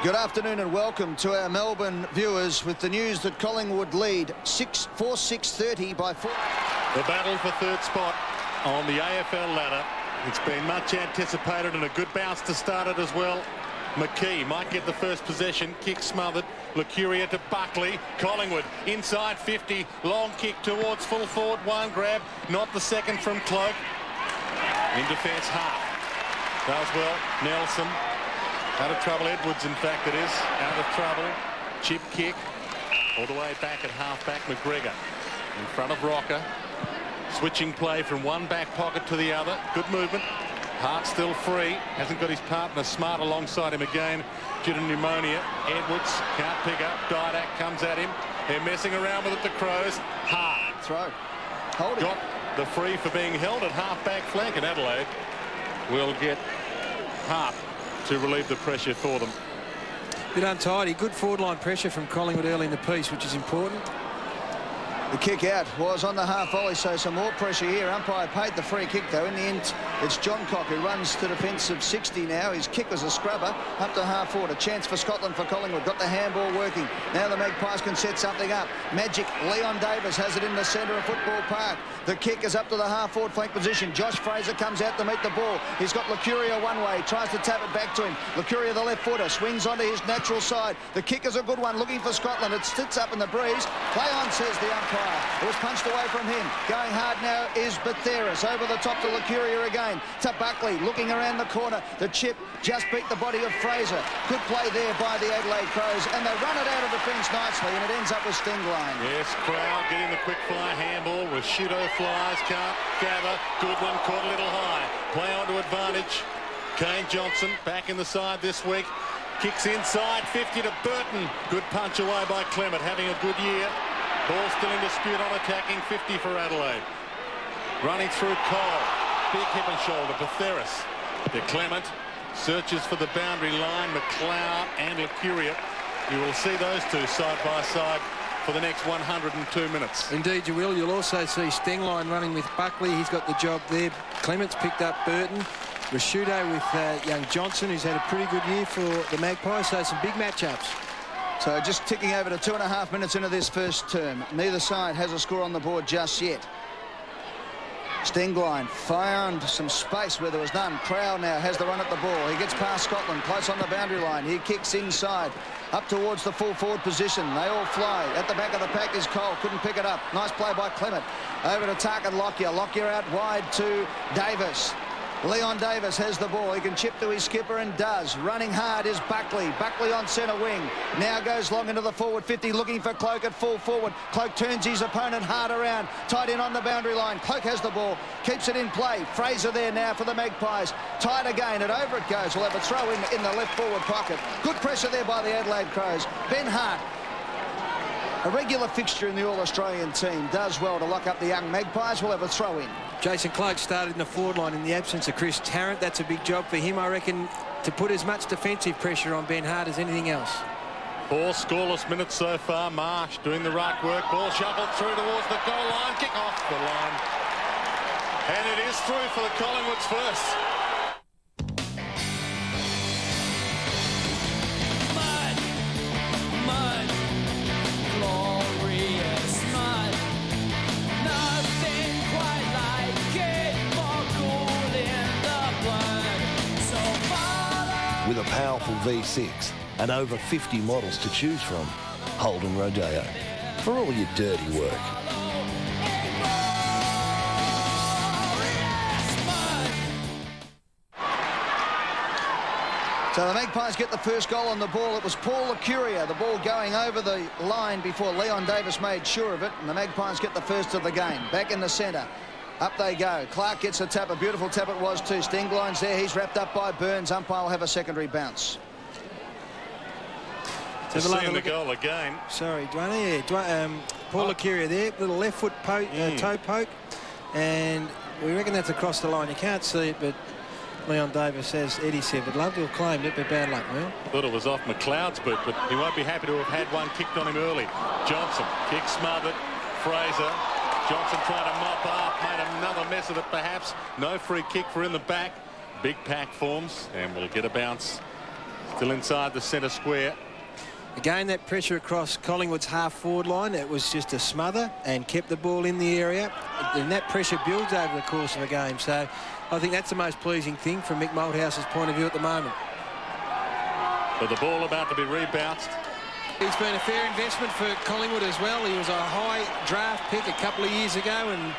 Good afternoon and welcome to our Melbourne viewers with the news that Collingwood lead 6-30 by 4. The battle for third spot on the AFL ladder. It's been much anticipated and a good bounce to start it as well. McKee might get the first possession. Kick smothered. Lucuria to Buckley. Collingwood inside 50. Long kick towards full forward. One grab. Not the second from Cloak. In defence, Hart. Does well. Nelson. Out of trouble. Edwards, in fact, it is. Out of trouble. Chip kick. All the way back at half-back. McGregor in front of Rocker. Switching play from one back pocket to the other. Good movement. Hart still free. Hasn't got his partner Smart alongside him again due to pneumonia. Edwards can't pick up. Didak comes at him. They're messing around with it, the Crows. Hart. Throw. Hold it. Got the free for being held at half-back flank, and Adelaide will get Hart to relieve the pressure for them. Bit untidy. Good forward line pressure from Collingwood early in the piece, which is important. The kick out was on the half volley, so some more pressure here. Umpire paid the free kick, though. In the end, it's Johncock who runs to defensive 60 now. His kick was a scrubber up to half forward. A chance for Scotland for Collingwood. Got the handball working. Now the Magpies can set something up. Magic Leon Davis has it in the centre of Football Park. The kick is up to the half forward flank position. Josh Fraser comes out to meet the ball. He's got Lucuria one way. Tries to tap it back to him. Lucuria, the left footer, swings onto his natural side. The kick is a good one. Looking for Scotland. It sits up in the breeze. Play on, says the umpire. It was punched away from him. Going hard now is Batheris. Over the top to Lucuria again. To Buckley, looking around the corner. The chip just beat the body of Fraser. Good play there by the Adelaide Crows. And they run it out of defence nicely, and it ends up with Stingline. Yes, Crowd getting the quick fire handball. Rashudo flies, can't gather. Goodwin caught a little high. Play on to advantage. Kane Johnson back in the side this week. Kicks inside, 50 to Burton. Good punch away by Clement, having a good year. Ball still in dispute on attacking, 50 for Adelaide. Running through Cole. Big hip and shoulder. Batheris. To Clement. Searches for the boundary line. McLeod and Lucuria. You will see those two side by side for the next 102 minutes. Indeed you will. You'll also see Stingline running with Buckley. He's got the job there. Clement's picked up Burton. Rashudo with young Johnson, who's had a pretty good year for the Magpies. So some big matchups. So just ticking over to 2.5 minutes into this first term. Neither side has a score on the board just yet. Stingline found some space where there was none. Crowell now has the run at the ball. He gets past Scotland, close on the boundary line. He kicks inside, up towards the full forward position. They all fly. At the back of the pack is Cole. Couldn't pick it up. Nice play by Clement. Over to Tarkin Lockyer. Lockyer out wide to Davis. Leon Davis has the ball. He can chip to his skipper and does. Running hard is Buckley. Buckley on centre wing. Now goes long into the forward 50, looking for Cloak at full forward. Cloak turns his opponent hard around. Tied in on the boundary line. Cloak has the ball. Keeps it in play. Fraser there now for the Magpies. Tied again and over it goes. We'll have a throw in the left forward pocket. Good pressure there by the Adelaide Crows. Ben Hart, a regular fixture in the All-Australian team, does well to lock up the young Magpies. We'll have a throw in. Jason Clark started in the forward line in the absence of Chris Tarrant. That's a big job for him, I reckon, to put as much defensive pressure on Ben Hart as anything else. 4 scoreless minutes so far. Marsh doing the right work. Ball shuffled through towards the goal line. Kick off the line. And it is through for the Collingwoods first. With a powerful V6 and over 50 models to choose from, Holden Rodeo. For all your dirty work. So the Magpies get the first goal on the ball. It was Paul Lucuria, the ball going over the line before Leon Davis made sure of it. And the Magpies get the first of the game. Back in the centre. Up they go. Clark gets a tap. A beautiful tap it was too. Stingline's there. He's wrapped up by Burns. Umpire will have a secondary bounce. Just seeing the goal again. Sorry, Dwayne. Yeah, Paul Lucuria there. Little left foot poke, toe poke. And we reckon that's across the line. You can't see it, but Leon Davis, as Eddie said, would love to have claimed it, but bad luck, man. Thought it was off McLeod's boot, but he won't be happy to have had one kicked on him early. Johnson, kick smothered. Fraser. Johnson trying to mop up, made another mess of it perhaps. No free kick for in the back. Big pack forms, and we'll get a bounce. Still inside the centre square. Again, that pressure across Collingwood's half-forward line, it was just a smother and kept the ball in the area. And that pressure builds over the course of a game. So I think that's the most pleasing thing from Mick Malthouse's point of view at the moment. But the ball about to be rebounced. He's been a fair investment for Collingwood as well. He was a high draft pick a couple of years ago, and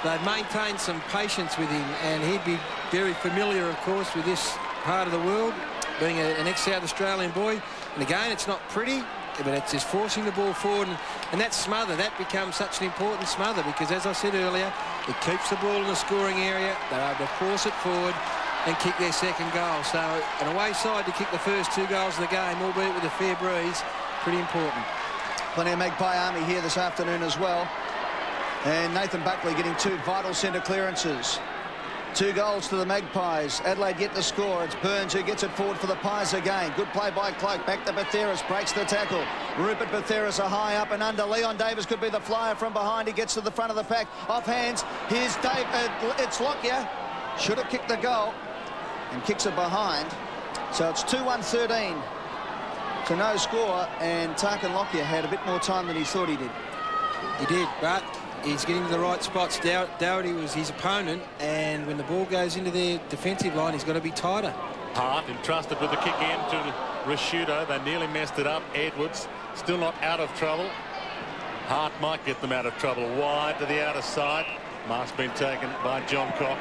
they've maintained some patience with him. And he'd be very familiar, of course, with this part of the world, being an ex-South Australian boy. And again, it's not pretty, but it's just forcing the ball forward. And that smother, that becomes such an important smother because, as I said earlier, it keeps the ball in the scoring area. They're able to force it forward and kick their second goal. So an away side to kick the first 2 goals of the game, albeit with a fair breeze, pretty important. Plenty of Magpie army here this afternoon as well. And Nathan Buckley getting 2 vital centre clearances. 2 goals to the Magpies. Adelaide yet to score. It's Burns who gets it forward for the Pies again. Good play by Cloak. Back to Batheris. Breaks the tackle. Rupert Batheris a high up and under. Leon Davis could be the flyer from behind. He gets to the front of the pack. Off hands. Here's Dave. It's Lockyer. Should have kicked the goal. And kicks it behind. So it's 2-1-13 to no score. And Tarkin Lockyer had a bit more time than he thought he did. He did, but he's getting to the right spots. Doherty was his opponent, and when the ball goes into their defensive line, he's got to be tighter. Hart entrusted with the kick in to Rashudo. They nearly messed it up. Edwards still not out of trouble. Hart might get them out of trouble. Wide to the outer side. Mark's been taken by John Cock.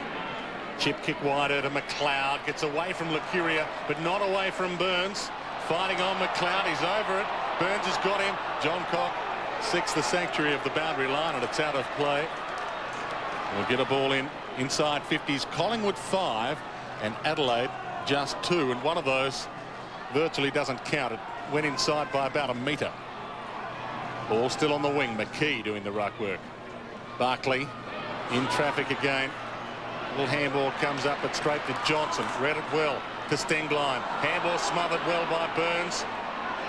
Chip kick wider to McLeod. Gets away from Lucuria, but not away from Burns. Fighting on McLeod. He's over it. Burns has got him. John Cock seeks the sanctuary of the boundary line, and it's out of play. We'll get a ball in inside 50s. Collingwood 5 and Adelaide just 2, and one of those virtually doesn't count. It went inside by about a metre. Ball still on the wing. McKee doing the ruck work. Barkley in traffic again. Little handball comes up, but straight to Johnson. Read it well to Stengline. Handball smothered well by Burns.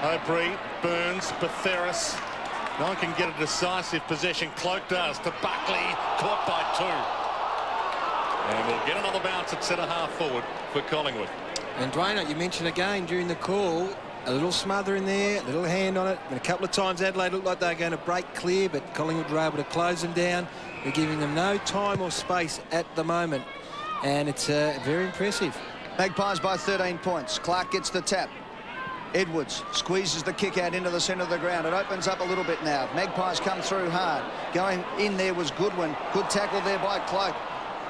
O'Brien, Burns, Batheris. No one can get a decisive possession. Cloak does to Buckley. Caught by 2. And we'll get another bounce at centre half forward for Collingwood. And Dwayne, you mentioned again during the call, a little smother in there, a little hand on it. And a couple of times Adelaide looked like they were going to break clear, but Collingwood were able to close them down. They're giving them no time or space at the moment. And it's very impressive. Magpies by 13 points. Clark gets the tap. Edwards squeezes the kick out into the centre of the ground. It opens up a little bit now. Magpies come through hard. Going in there was Goodwin. Good tackle there by Cloak.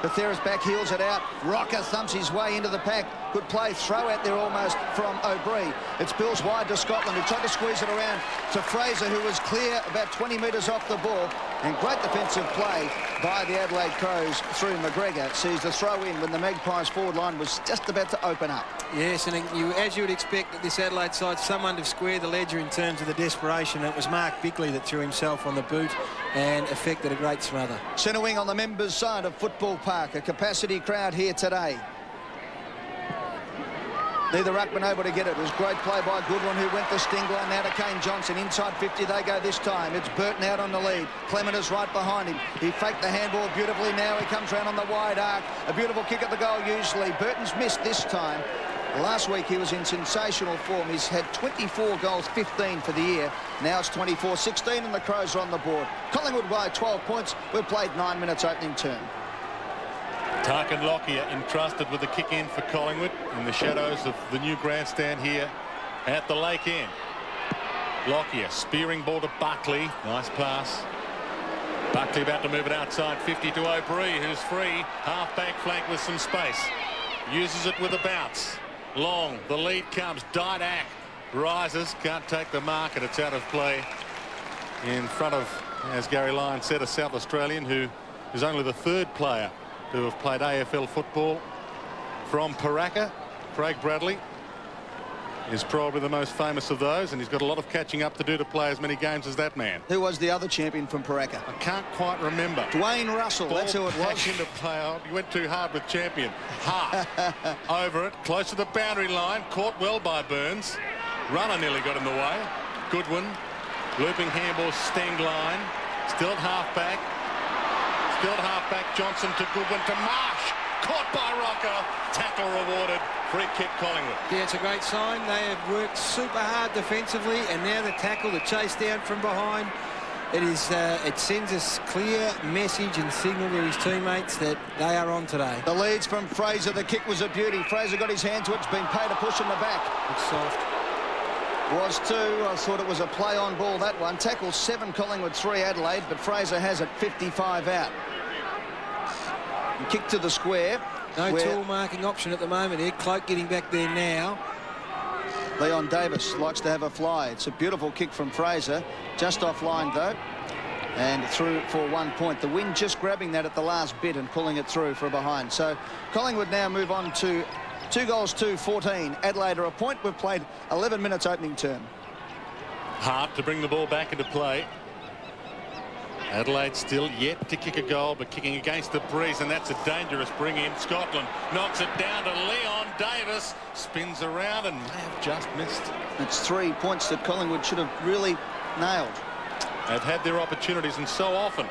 Batheris back heels it out. Rocker thumps his way into the pack. Good play. Throw out there almost from O'Brien. It's Bills wide to Scotland, who tried to squeeze it around to Fraser, who was clear about 20 metres off the ball. And great defensive play by the Adelaide Crows through McGregor. Sees the throw in when the Magpies forward line was just about to open up. Yes, and as you would expect at this Adelaide side, someone to square the ledger in terms of the desperation. It was Mark Bickley that threw himself on the boot and effected a great smother. Centre wing on the members' side of Football Park. A capacity crowd here today. Neither ruckman able to get it. It was great play by Goodwin, who went the Stengline. Now to Kane Johnson. Inside 50 they go this time. It's Burton out on the lead. Clement is right behind him. He faked the handball beautifully. Now he comes round on the wide arc. A beautiful kick at the goal usually. Burton's missed this time. Last week he was in sensational form. He's had 24 goals, 15 for the year. Now it's 24-16 and the Crows are on the board. Collingwood by 12 points. We've played 9 minutes opening term. Tarkin Lockyer entrusted with the kick in for Collingwood in the shadows of the new grandstand here at the Lake End. Lockyer spearing ball to Buckley. Nice pass. Buckley about to move it outside 50 to O'Brien, who's free. Half back flank with some space. Uses it with a bounce. Long. The lead comes. Didak rises. Can't take the mark, and it's out of play in front of, as Gary Lyon said, a South Australian who is only the 3rd player to have played AFL football from Paraka. Craig Bradley is probably the most famous of those, and he's got a lot of catching up to do to play as many games as that man. Who was the other champion from Paraka? I can't quite remember. Dwayne Russell, that's who it was. Into play. Oh, he went too hard with champion. Hart over it, close to the boundary line, caught well by Burns. Runner nearly got in the way. Goodwin, looping handball, Stengline, still at half back. Still at half back, Johnson to Goodwin to Marsh. Caught by Rocker. Tackle rewarded Free kick, Collingwood. Yeah, it's a great sign. They have worked super hard defensively, and now the tackle, the chase down from behind. It sends a clear message and signal to his teammates that they are on today. The leads from Fraser. The kick was a beauty. Fraser got his hand to it. It's been paid a push in the back. It's soft. Was two. I thought it was a play-on ball, that one. Tackle 7, Collingwood 3, Adelaide, but Fraser has it 55 out. And kick to the square. No tall marking option at the moment here. Cloak getting back there now. Leon Davis likes to have a fly. It's a beautiful kick from Fraser. Just offline, though. And through for 1 point. The wind just grabbing that at the last bit and pulling it through for a behind. So Collingwood now move on to 2-14. Adelaide are a point. We've played 11 minutes opening term. Hard to bring the ball back into play. Adelaide still yet to kick a goal, but kicking against the breeze, and that's a dangerous bring in. Scotland knocks it down to Leon Davis, spins around and may have just missed. It's 3 points that Collingwood should have really nailed. They've had their opportunities, and so often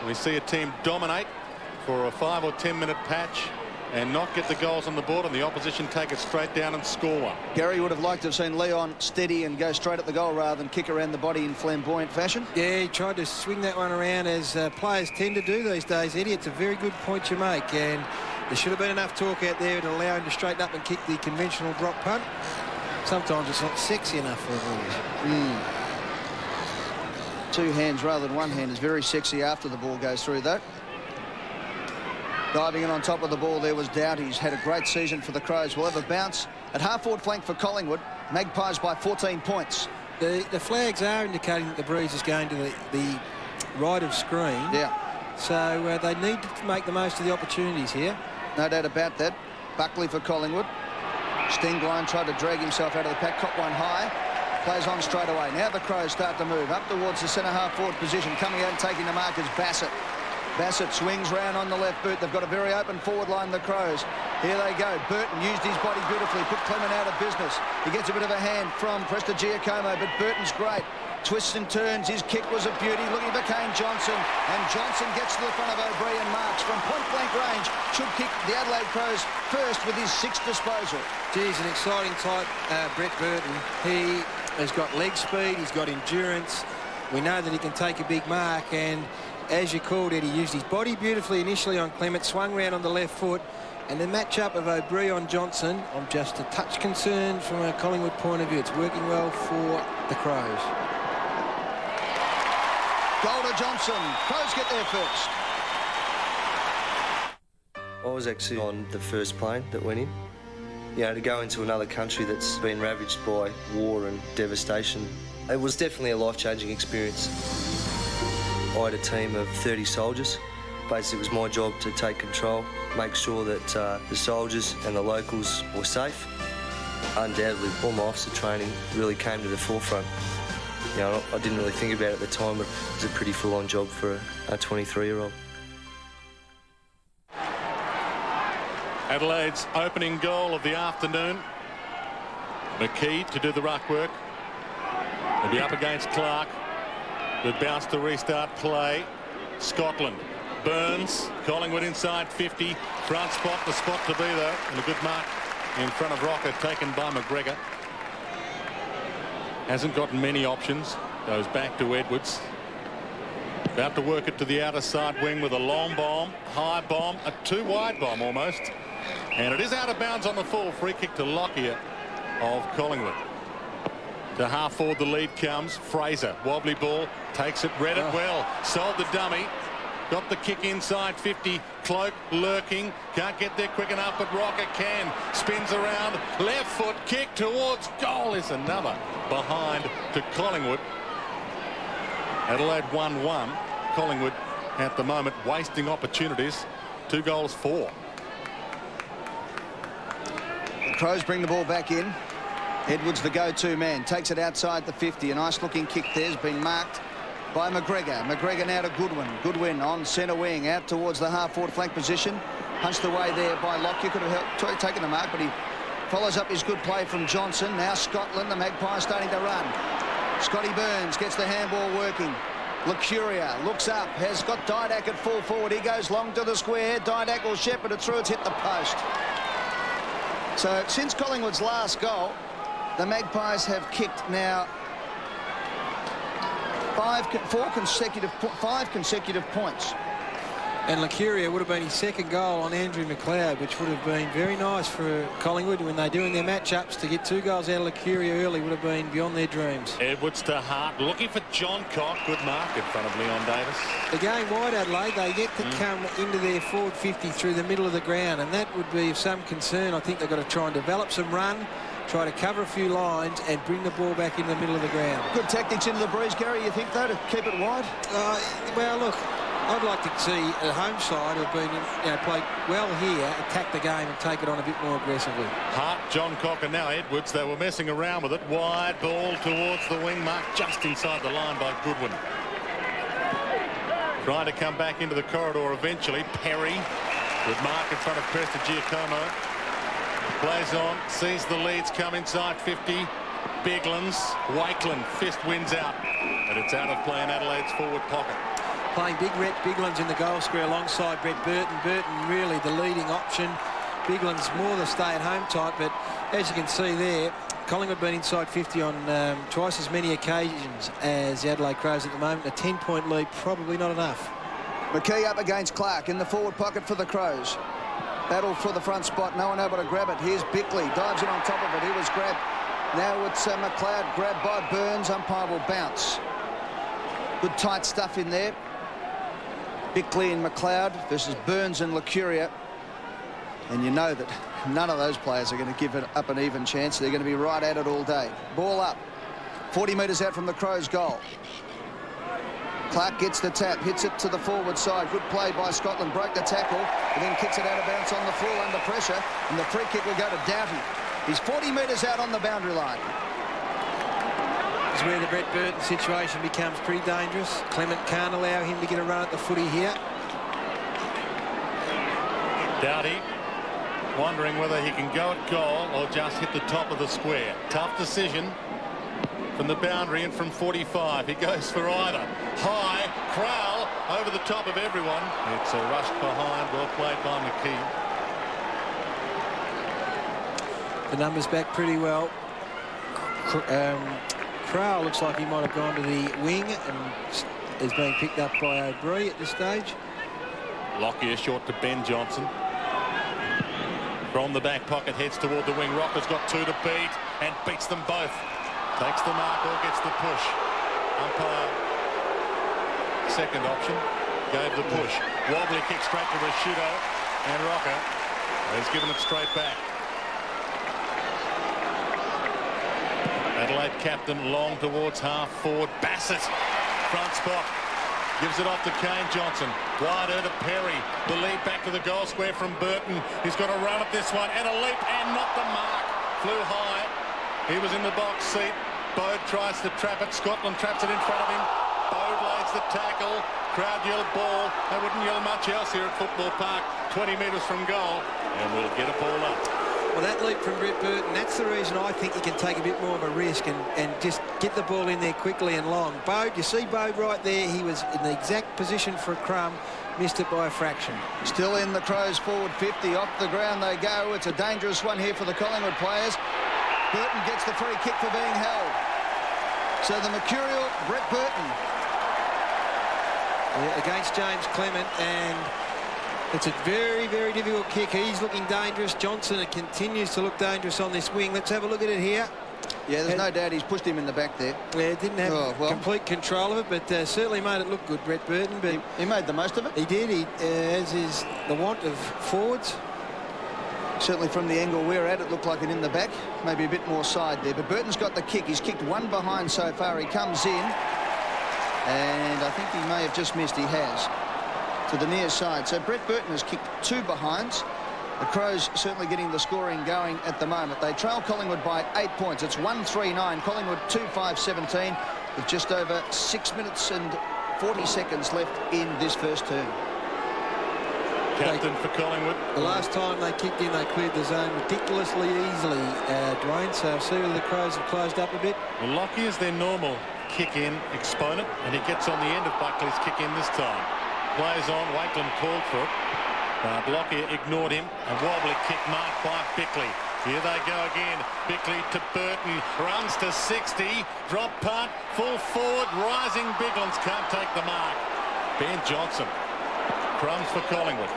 we see a team dominate for a 5 or 10 minute patch and not get the goals on the board, and the opposition take it straight down and score one. Gary would have liked to have seen Leon steady and go straight at the goal rather than kick around the body in flamboyant fashion. Yeah, he tried to swing that one around, as players tend to do these days, Eddie. It's a very good point you make, and there should have been enough talk out there to allow him to straighten up and kick the conventional drop punt. Sometimes it's not sexy enough for him. Two hands rather than one hand is very sexy after the ball goes through, though. Diving in on top of the ball there was Doughty. He's had a great season for the Crows. We'll have a bounce at half-forward flank for Collingwood. Magpies by 14 points. The flags are indicating that the breeze is going to the right of screen. Yeah. So they need to make the most of the opportunities here. No doubt about that. Buckley for Collingwood. Stenglein tried to drag himself out of the pack. Caught one high. Plays on straight away. Now the Crows start to move up towards the centre half-forward position. Coming out and taking the mark is Bassett. Bassett swings round on the left boot. They've got a very open forward line, the Crows. Here they go. Burton used his body beautifully, put Clement out of business. He gets a bit of a hand from Prestigiacomo, but Burton's great. Twists and turns. His kick was a beauty. Looking for Kane Johnson. And Johnson gets to the front of O'Brien and marks from point-blank range. Should kick the Adelaide Crows first with his 6th disposal. Geez, an exciting type, Brett Burton. He has got leg speed. He's got endurance. We know that he can take a big mark, and as you called it, he used his body beautifully initially on Clement, swung round on the left foot, and the matchup of O'Brien on Johnson, I'm just a touch concerned from a Collingwood point of view. It's working well for the Crows. Goal to Johnson. Crows get there first. I was actually on the first plane that went in. You know, to go into another country that's been ravaged by war and devastation, it was definitely a life-changing experience. I had a team of 30 soldiers. Basically, it was my job to take control, make sure that the soldiers and the locals were safe. Undoubtedly, all my officer training really came to the forefront. You know, I didn't really think about it at the time, but it was a pretty full-on job for a 23-year-old. Adelaide's opening goal of the afternoon. McKee to do the ruck work. He'll be up against Clark. Good bounce to restart play. Scotland. Burns. Collingwood inside 50. Front spot, the spot to be though. And a good mark in front of Rocker, taken by McGregor. Hasn't gotten many options. Goes back to Edwards. About to work it to the outer side wing with a long bomb, high bomb, a two-wide bomb almost. And it is out of bounds on the full. Free kick to Lockyer of Collingwood. To half forward the lead comes. Fraser, wobbly ball, takes it, read it well, sold the dummy. Got the kick inside 50. Cloak lurking. Can't get there quick enough, but Rocker can. Spins around. Left foot kick towards goal is another. Behind to Collingwood. Adelaide 1-1. Collingwood at the moment wasting opportunities. 2 goals for. The Crows bring the ball back in. Edwards the go-to man. Takes it outside the 50. A nice looking kick there has been marked by McGregor. McGregor now to Goodwin. Goodwin on centre wing out towards the half-forward flank position. Punched away there by Lockyer. Could have taken the mark, but he follows up his good play from Johnson. Now Scotland, the Magpies starting to run. Scotty Burns gets the handball working. Lucuria looks up, has got Didak at full forward. He goes long to the square. Didak will shepherd it through. It's hit the post. So since Collingwood's last goal, the Magpies have kicked now five consecutive points. And Lucuria would have been his second goal on Andrew McLeod, which would have been very nice for Collingwood when they're doing their matchups. To get 2 goals out of Lucuria early would have been beyond their dreams. Edwards to Hart, looking for John Cock. Good mark in front of Leon Davis. The game wide, Adelaide, they get to come into their forward 50 through the middle of the ground, and that would be of some concern. I think they've got to try and develop some run, try to cover a few lines and bring the ball back in the middle of the ground. Good tactics into the breeze, Gary, you think, though, to keep it wide? Well, look, I'd like to see the home side have been, played well here, attack the game and take it on a bit more aggressively. Hart, John Cock and now Edwards. They were messing around with it. Wide ball towards the wing mark, just inside the line by Goodwin. Trying to come back into the corridor eventually. Perry, good mark in front of Prestigiacomo. Plays on, sees the leads come inside 50. Biglands, Wakeland, fist wins out. And it's out of play in Adelaide's forward pocket. Playing big Rhett Biglands in the goal square alongside Brett Burton. Burton really the leading option. Biglands more the stay-at-home type, but as you can see there, Collingwood been inside 50 on twice as many occasions as the Adelaide Crows at the moment. A 10-point lead, probably not enough. McKee up against Clark in the forward pocket for the Crows. Battle for the front spot, no one able to grab it. Here's Bickley, dives in on top of it. He was grabbed. Now it's McLeod, grabbed by Burns. Umpire will bounce. Good tight stuff in there. Bickley and McLeod versus Burns and Lucuria. And you know that none of those players are going to give it up an even chance. They're going to be right at it all day. Ball up. 40 metres out from the Crows' goal. Clark gets the tap, hits it to the forward side. Good play by Scotland. Broke the tackle, and then kicks it out of bounds on the full under pressure. And the free kick will go to Doughty. He's 40 metres out on the boundary line. This is where the Brett Burton situation becomes pretty dangerous. Clement can't allow him to get a run at the footy here. Doughty wondering whether he can go at goal or just hit the top of the square. Tough decision from the boundary and from 45. He goes for either. High, Crowell over the top of everyone. It's a rush behind, well played by McKee. The numbers back pretty well. Crowell looks like he might have gone to the wing and is being picked up by O'Brien at this stage. Lockyer short to Ben Johnson. From the back pocket, heads toward the wing. Rocker's got 2 to beat and beats them both. Takes the mark or gets the push. Umpire, second option, gave the push. Wobbly kick straight to Rashido, and Rocker has given it straight back. Adelaide captain long towards half forward. Bassett, front spot. Gives it off to Kane Johnson. Wider to Perry. The lead back to the goal square from Burton. He's got a run at this one and a leap and not the mark. Flew high. He was in the box seat. Bode tries to trap it. Scotland traps it in front of him. Bode lays the tackle. Crowd yell ball. They wouldn't yell much else here at Football Park. 20 metres from goal. And we'll get a ball up. Well, that leap from Brett Burton, that's the reason I think he can take a bit more of a risk and just get the ball in there quickly and long. Bode, you see Bode right there. He was in the exact position for a crumb. Missed it by a fraction. Still in the Crows forward 50. Off the ground they go. It's a dangerous one here for the Collingwood players. Burton gets the free kick for being held. So the mercurial Brett Burton. Yeah, against James Clement, and it's a very, very difficult kick. He's looking dangerous. Johnson continues to look dangerous on this wing. Let's have a look at it here. Yeah, there's no doubt he's pushed him in the back there. Yeah, didn't have complete control of it, but certainly made it look good, Brett Burton. But he made the most of it. He did, as is the want of forwards. Certainly from the angle we're at, it looked like it in the back. Maybe a bit more side there, but Burton's got the kick. He's kicked one behind so far. He comes in, and I think he may have just missed. He has. To the near side. So Brett Burton has kicked 2 behinds. The Crows certainly getting the scoring going at the moment. They trail Collingwood by 8 points. It's 1-3-9. Collingwood 2-5-17 with just over 6 minutes and 40 seconds left in this first term. Captain for Collingwood. The last time they kicked in, they cleared the zone ridiculously easily, Dwayne. So see whether the Crows have closed up a bit. Well, Lockie is their normal kick-in exponent, and he gets on the end of Buckley's kick-in this time. Plays on, Wakeland called for it. Lockyer ignored him. A wobbly kick marked by Bickley. Here they go again. Bickley to Burton. Runs to 60. Drop punt. Full forward. Rising Biglands can't take the mark. Ben Johnson. Crumbs for Collingwood.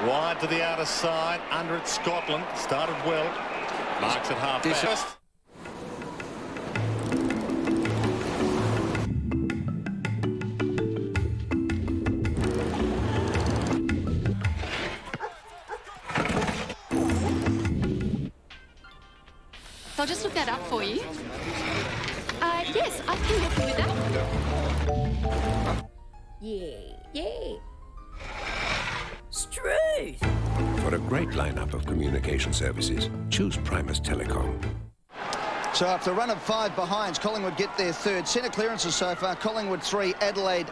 Wide to the outer side. Under it, Scotland. Started well. Marks at half back. I'll just look that up for you. Yes, I can help you with that. Yeah. Straight. For a great lineup of communication services, choose Primus Telecom. So after a run of 5 behinds, Collingwood get their third. Centre clearances so far. Collingwood 3, Adelaide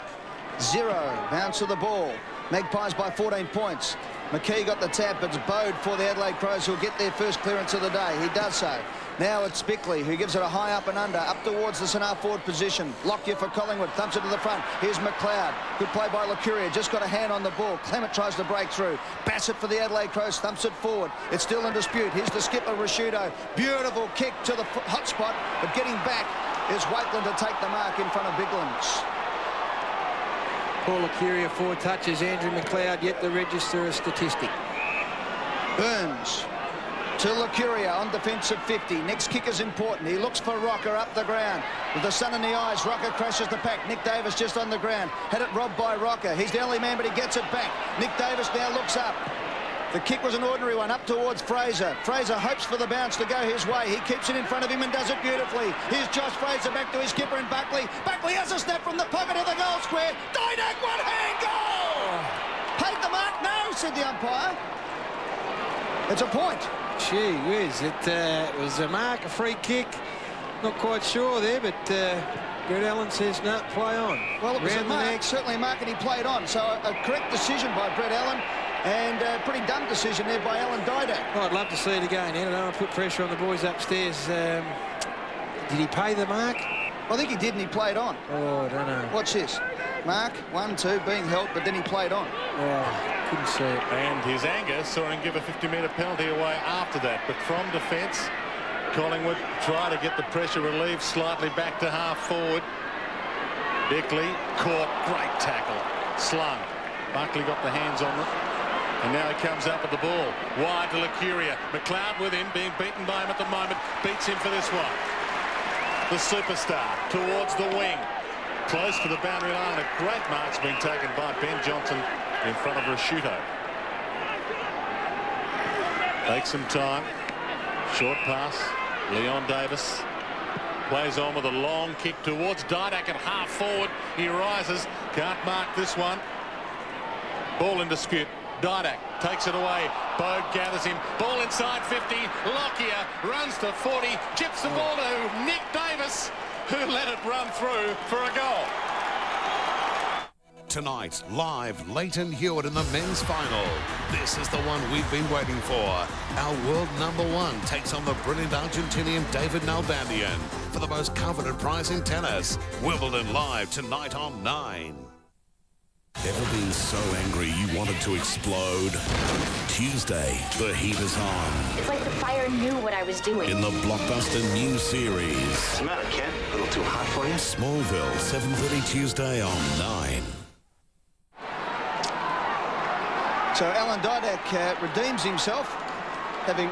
0. Bounce of the ball. Magpies by 14 points. McKee got the tap. It's Bode for the Adelaide Crows who'll get their first clearance of the day. He does so. Now it's Bickley who gives it a high up and under, up towards the centre forward position. Lockyer for Collingwood, thumps it to the front. Here's McLeod. Good play by Lucuria, just got a hand on the ball. Clement tries to break through. Bassett for the Adelaide Crows, thumps it forward. It's still in dispute. Here's the skipper, Rashudo. Beautiful kick to the hot spot, but getting back is Waitland to take the mark in front of Biglands. Paul Lucuria 4 touches. Andrew McLeod yet to register a statistic. Burns to Lucuria on defensive 50. Next kick is important. He looks for Rocker up the ground. With the sun in the eyes, Rocker crashes the pack. Nick Davis just on the ground. Had it robbed by Rocker. He's the only man, but he gets it back. Nick Davis now looks up. The kick was an ordinary one, up towards Fraser. Fraser hopes for the bounce to go his way. He keeps it in front of him and does it beautifully. Here's Josh Fraser back to his skipper and Buckley. Buckley has a snap from the pocket of the goal square. Didak, one-hand goal! Paid the mark? No, said the umpire. It's a point. Gee whiz, it was a mark, a free kick. Not quite sure there, but Brett Allen says no, play on. Well, it was a mark, certainly a mark, and he played on. So a correct decision by Brett Allen. And a pretty dumb decision there by Alan Didak. Well, I'd love to see it again. I don't want to put pressure on the boys upstairs. Did he pay the mark? I think he did, and he played on. Oh, I don't know. Watch this. Mark, 1-2, being held, but then he played on. Oh, couldn't see it. And his anger saw him give a 50-metre penalty away after that. But from defence, Collingwood try to get the pressure relieved slightly back to half forward. Bickley caught, great tackle, slung. Buckley got the hands on it. And now he comes up with the ball. Wide to Lucuria. McLeod with him, being beaten by him at the moment. Beats him for this one. The superstar towards the wing. Close to the boundary line. A great mark's been taken by Ben Johnson in front of Rashudo. Takes some time. Short pass. Leon Davis plays on with a long kick towards Didak at half forward. He rises. Can't mark this one. Ball in dispute. Didak takes it away. Bode gathers him. Ball inside 50. Lockyer runs to 40. Chips the ball to Nick Davis, who let it run through for a goal. Tonight, live, Leighton Hewitt in the men's final. This is the one we've been waiting for. Our world #1 takes on the brilliant Argentinian David Nalbandian for the most coveted prize in tennis. Wimbledon live tonight on 9. Ever been so angry you wanted to explode? Tuesday, the heat is on. It's like the fire knew what I was doing. In the blockbuster new series. What's the matter, Ken? A little too hot for you? Smallville, 7:30 Tuesday on 9. So Alan Didak redeems himself, having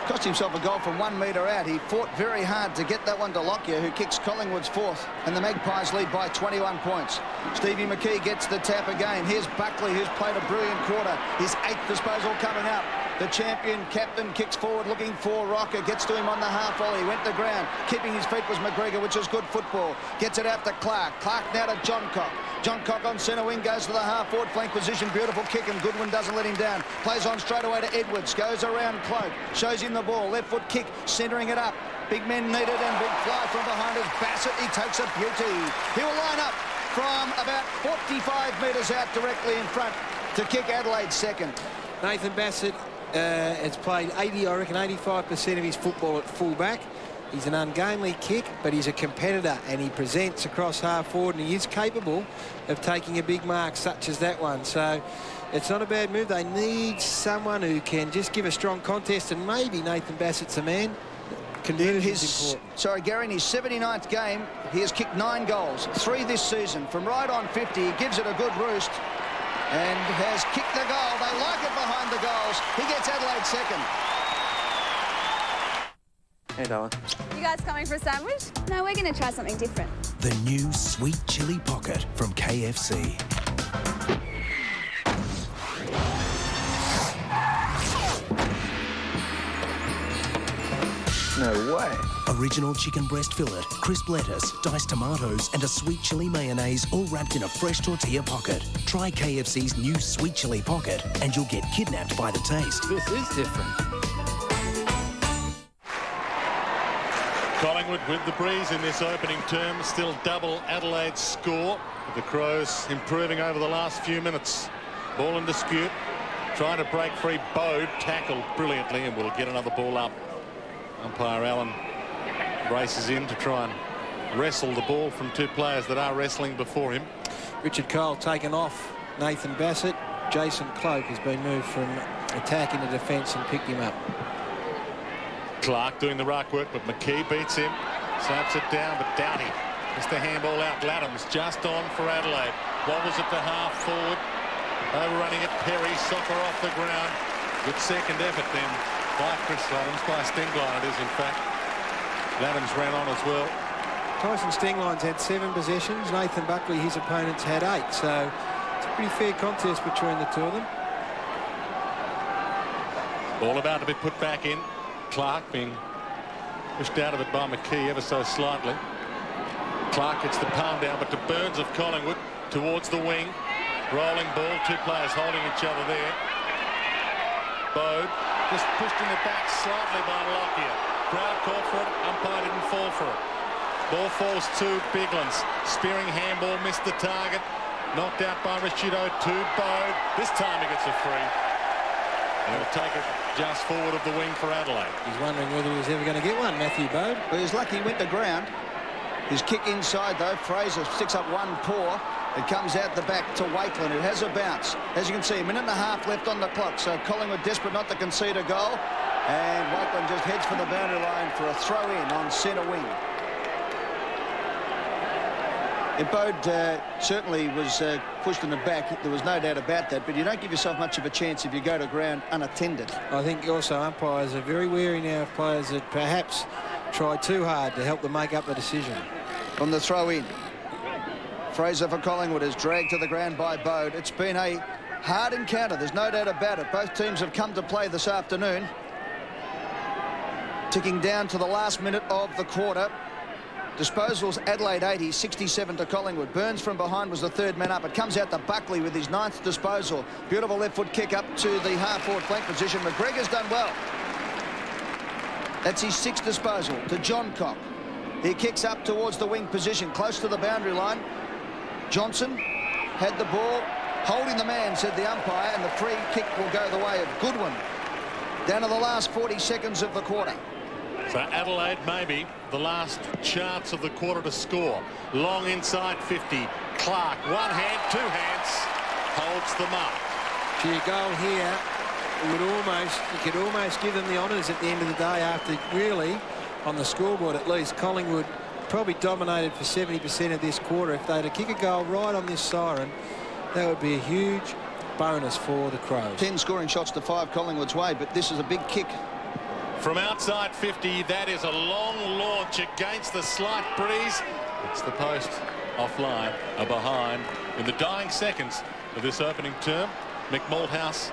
cost himself a goal from 1 metre out. He fought very hard to get that one to Lockyer, who kicks Collingwood's 4th, and the Magpies lead by 21 points. Stevie McKee gets the tap again. Here's Buckley, who's played a brilliant quarter. His 8th disposal coming up. The champion captain kicks forward looking for Rocker. Gets to him on the half volley. Went to ground. Keeping his feet was McGregor, which is good football. Gets it out to Clark. Clark now to Johncock. Johncock on centre wing, goes to the half forward flank position. Beautiful kick, and Goodwin doesn't let him down. Plays on straight away to Edwards. Goes around Cloak. Shows him the ball. Left foot kick, centering it up. Big men needed, and big fly from behind us. Bassett, he takes a beauty. He will line up from about 45 metres out directly in front to kick Adelaide second. Nathan Bassett has played 85% of his football at fullback. He's an ungainly kick, but he's a competitor, and he presents across half forward, and he is capable of taking a big mark such as that one. So It's not a bad move. They need someone who can just give a strong contest, and maybe Nathan Bassett's a man. Conversion's important. Sorry, Gary, in his 79th game, he has kicked 9 goals, 3 this season. From right on 50, he gives it a good roost and has kicked the goal. They like it behind the goals. He gets Adelaide second. Hey, darling. You guys coming for a sandwich? No, we're going to try something different. The new sweet chili pocket from KFC. No way. Original chicken breast fillet, crisp lettuce, diced tomatoes and a sweet chili mayonnaise all wrapped in a fresh tortilla pocket. Try KFC's new sweet chili pocket and you'll get kidnapped by the taste. This is different. Collingwood with the breeze in this opening term, still double Adelaide's score. The Crows improving over the last few minutes. Ball in dispute, trying to break free. Bode tackled brilliantly and will get another ball up. Umpire Allen races in to try and wrestle the ball from 2 players that are wrestling before him. Richard Cole taken off Nathan Bassett. Jason Cloke has been moved from attack into defence and picked him up. Clark doing the ruck work, but McKee beats him. Slaps it down, but Doughty missed the handball out. Laddams just on for Adelaide. Wobbles it to half forward. Overrunning it, Perry. Soccer off the ground. Good second effort then by Chris Laddams, by Stingline it is in fact. Laddams ran on as well. Tyson Stingline's had 7 possessions. Nathan Buckley, his opponents, had 8. So it's a pretty fair contest between the 2 of them. Ball about to be put back in. Clark being pushed out of it by McKee ever so slightly. Clark gets the palm down, but to Burns of Collingwood towards the wing. Rolling ball, 2 players holding each other there. Bode just pushed in the back slightly by Lockyer. Crowd called for it, umpire didn't fall for it. Ball falls to Biglands. Spearing handball, missed the target. Knocked out by Ricciuto to Bode. This time he gets a free. And he'll take it just forward of the wing for Adelaide. He's wondering whether he was ever going to get one, Matthew Bode. Well, he's lucky he went to ground. His kick inside, though. Fraser sticks up one paw. It comes out the back to Wakeland, who has a bounce. As you can see, 1.5 minutes left on the clock, so Collingwood desperate not to concede a goal. And Wakeland just heads for the boundary line for a throw-in on centre wing. Bode certainly was pushed in the back. There was no doubt about that, but you don't give yourself much of a chance if you go to ground unattended. I think also umpires are very wary now of players that perhaps try too hard to help them make up the decision. From the throw-in, Fraser for Collingwood is dragged to the ground by Bode. It's been a hard encounter, there's no doubt about it. Both teams have come to play this afternoon. Ticking down to the last minute of the quarter. Disposals, Adelaide 80, 67 to Collingwood. Burns from behind was the 3rd man up. It comes out to Buckley with his 9th disposal. Beautiful left foot kick up to the half-forward flank position. McGregor's done well. That's his 6th disposal to John Cock. He kicks up towards the wing position, close to the boundary line. Johnson had the ball, holding the man, said the umpire, and the free kick will go the way of Goodwin. Down to the last 40 seconds of the quarter. So Adelaide maybe the last chance of the quarter to score. Long inside 50. Clark, 1 hand, 2 hands, holds the mark. Gee, a goal here you could almost give them the honours at the end of the day after really, on the scoreboard at least, Collingwood probably dominated for 70% of this quarter. If they were to kick a goal right on this siren, that would be a huge bonus for the Crows. 10 scoring shots to 5 Collingwood's way, but this is a big kick. From outside 50, that is a long launch against the slight breeze. It's the post offline, behind. In the dying seconds of this opening term, Mick Malthouse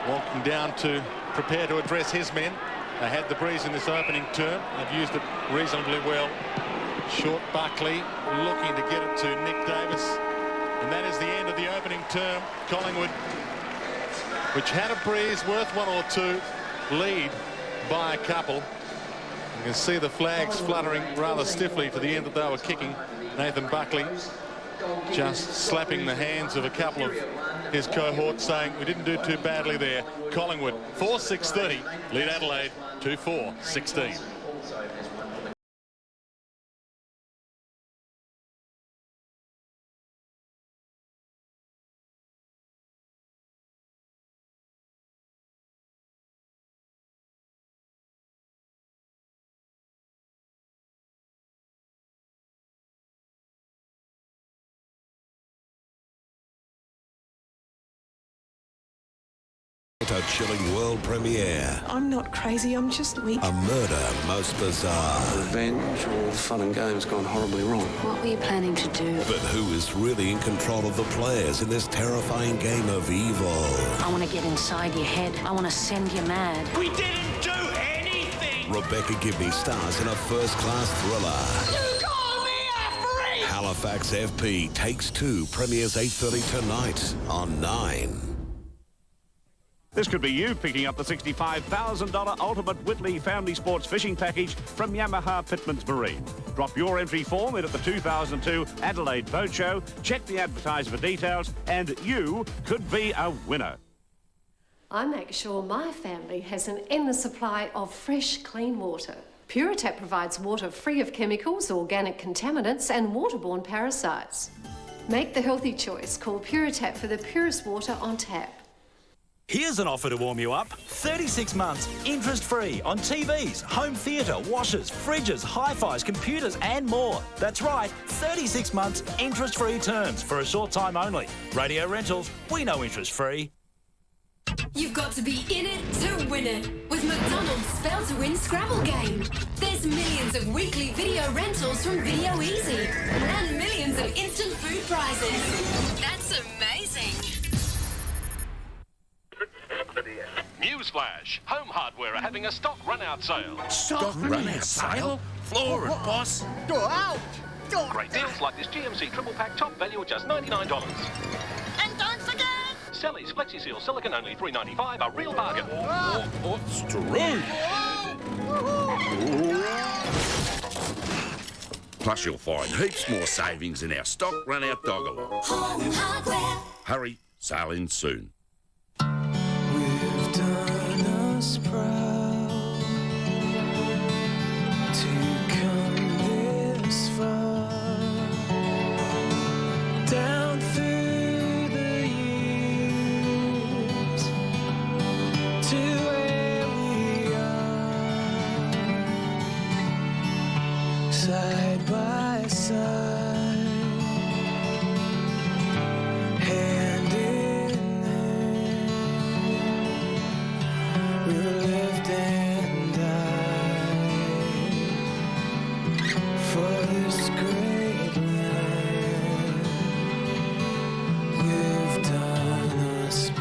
walking down to prepare to address his men. They had the breeze in this opening term. They've used it reasonably well. Short Buckley looking to get it to Nick Davis. And that is the end of the opening term. Collingwood, which had a breeze worth 1 or 2, lead by a couple. You can see the flags fluttering rather stiffly to the end that they were kicking. Nathan Buckley just slapping the hands of a couple of his cohorts, saying we didn't do too badly there. Collingwood 4-6-30, lead Adelaide 2-4-16. A chilling world premiere. I'm not crazy, I'm just weak. A murder most bizarre. Revenge, all the fun and games gone horribly wrong. What were you planning to do? But who is really in control of the players in this terrifying game of evil? I want to get inside your head. I want to send you mad. We didn't do anything! Rebecca Gibney stars in a first-class thriller. You call me a freak! Halifax FP Takes Two premieres 8:30 tonight on 9. This could be you picking up the $65,000 Ultimate Whitley Family Sports Fishing Package from Yamaha Pitmans Marine. Drop your entry form in at the 2002 Adelaide Boat Show, check the advertiser for details, and you could be a winner. I make sure my family has an endless supply of fresh, clean water. Puritap provides water free of chemicals, organic contaminants, and waterborne parasites. Make the healthy choice. Call Puritap for the purest water on tap. Here's an offer to warm you up. 36 months, interest-free on TVs, home theatre, washers, fridges, hi-fis, computers and more. That's right, 36 months, interest-free terms for a short time only. Radio Rentals, we know interest-free. You've got to be in it to win it with McDonald's Spell to Win Scrabble game. There's millions of weekly video rentals from Video Easy and millions of instant food prizes. That's amazing. Newsflash! Home Hardware are having a stock run-out sale. Stock run-out sale? Floor and boss? Go out! Great deals like this GMC triple pack top value at just $99. And don't forget... Sally's Flexi Seal Silicon only $3.95, a real bargain. What's true? Plus you'll find heaps more savings in our stock run-out dog award. Home Hardware. Hurry, sailing soon. We've done us proud to come this far, down through the years to where we are, side by side, hand in hand. We lived and died for this great land. You've done us proud.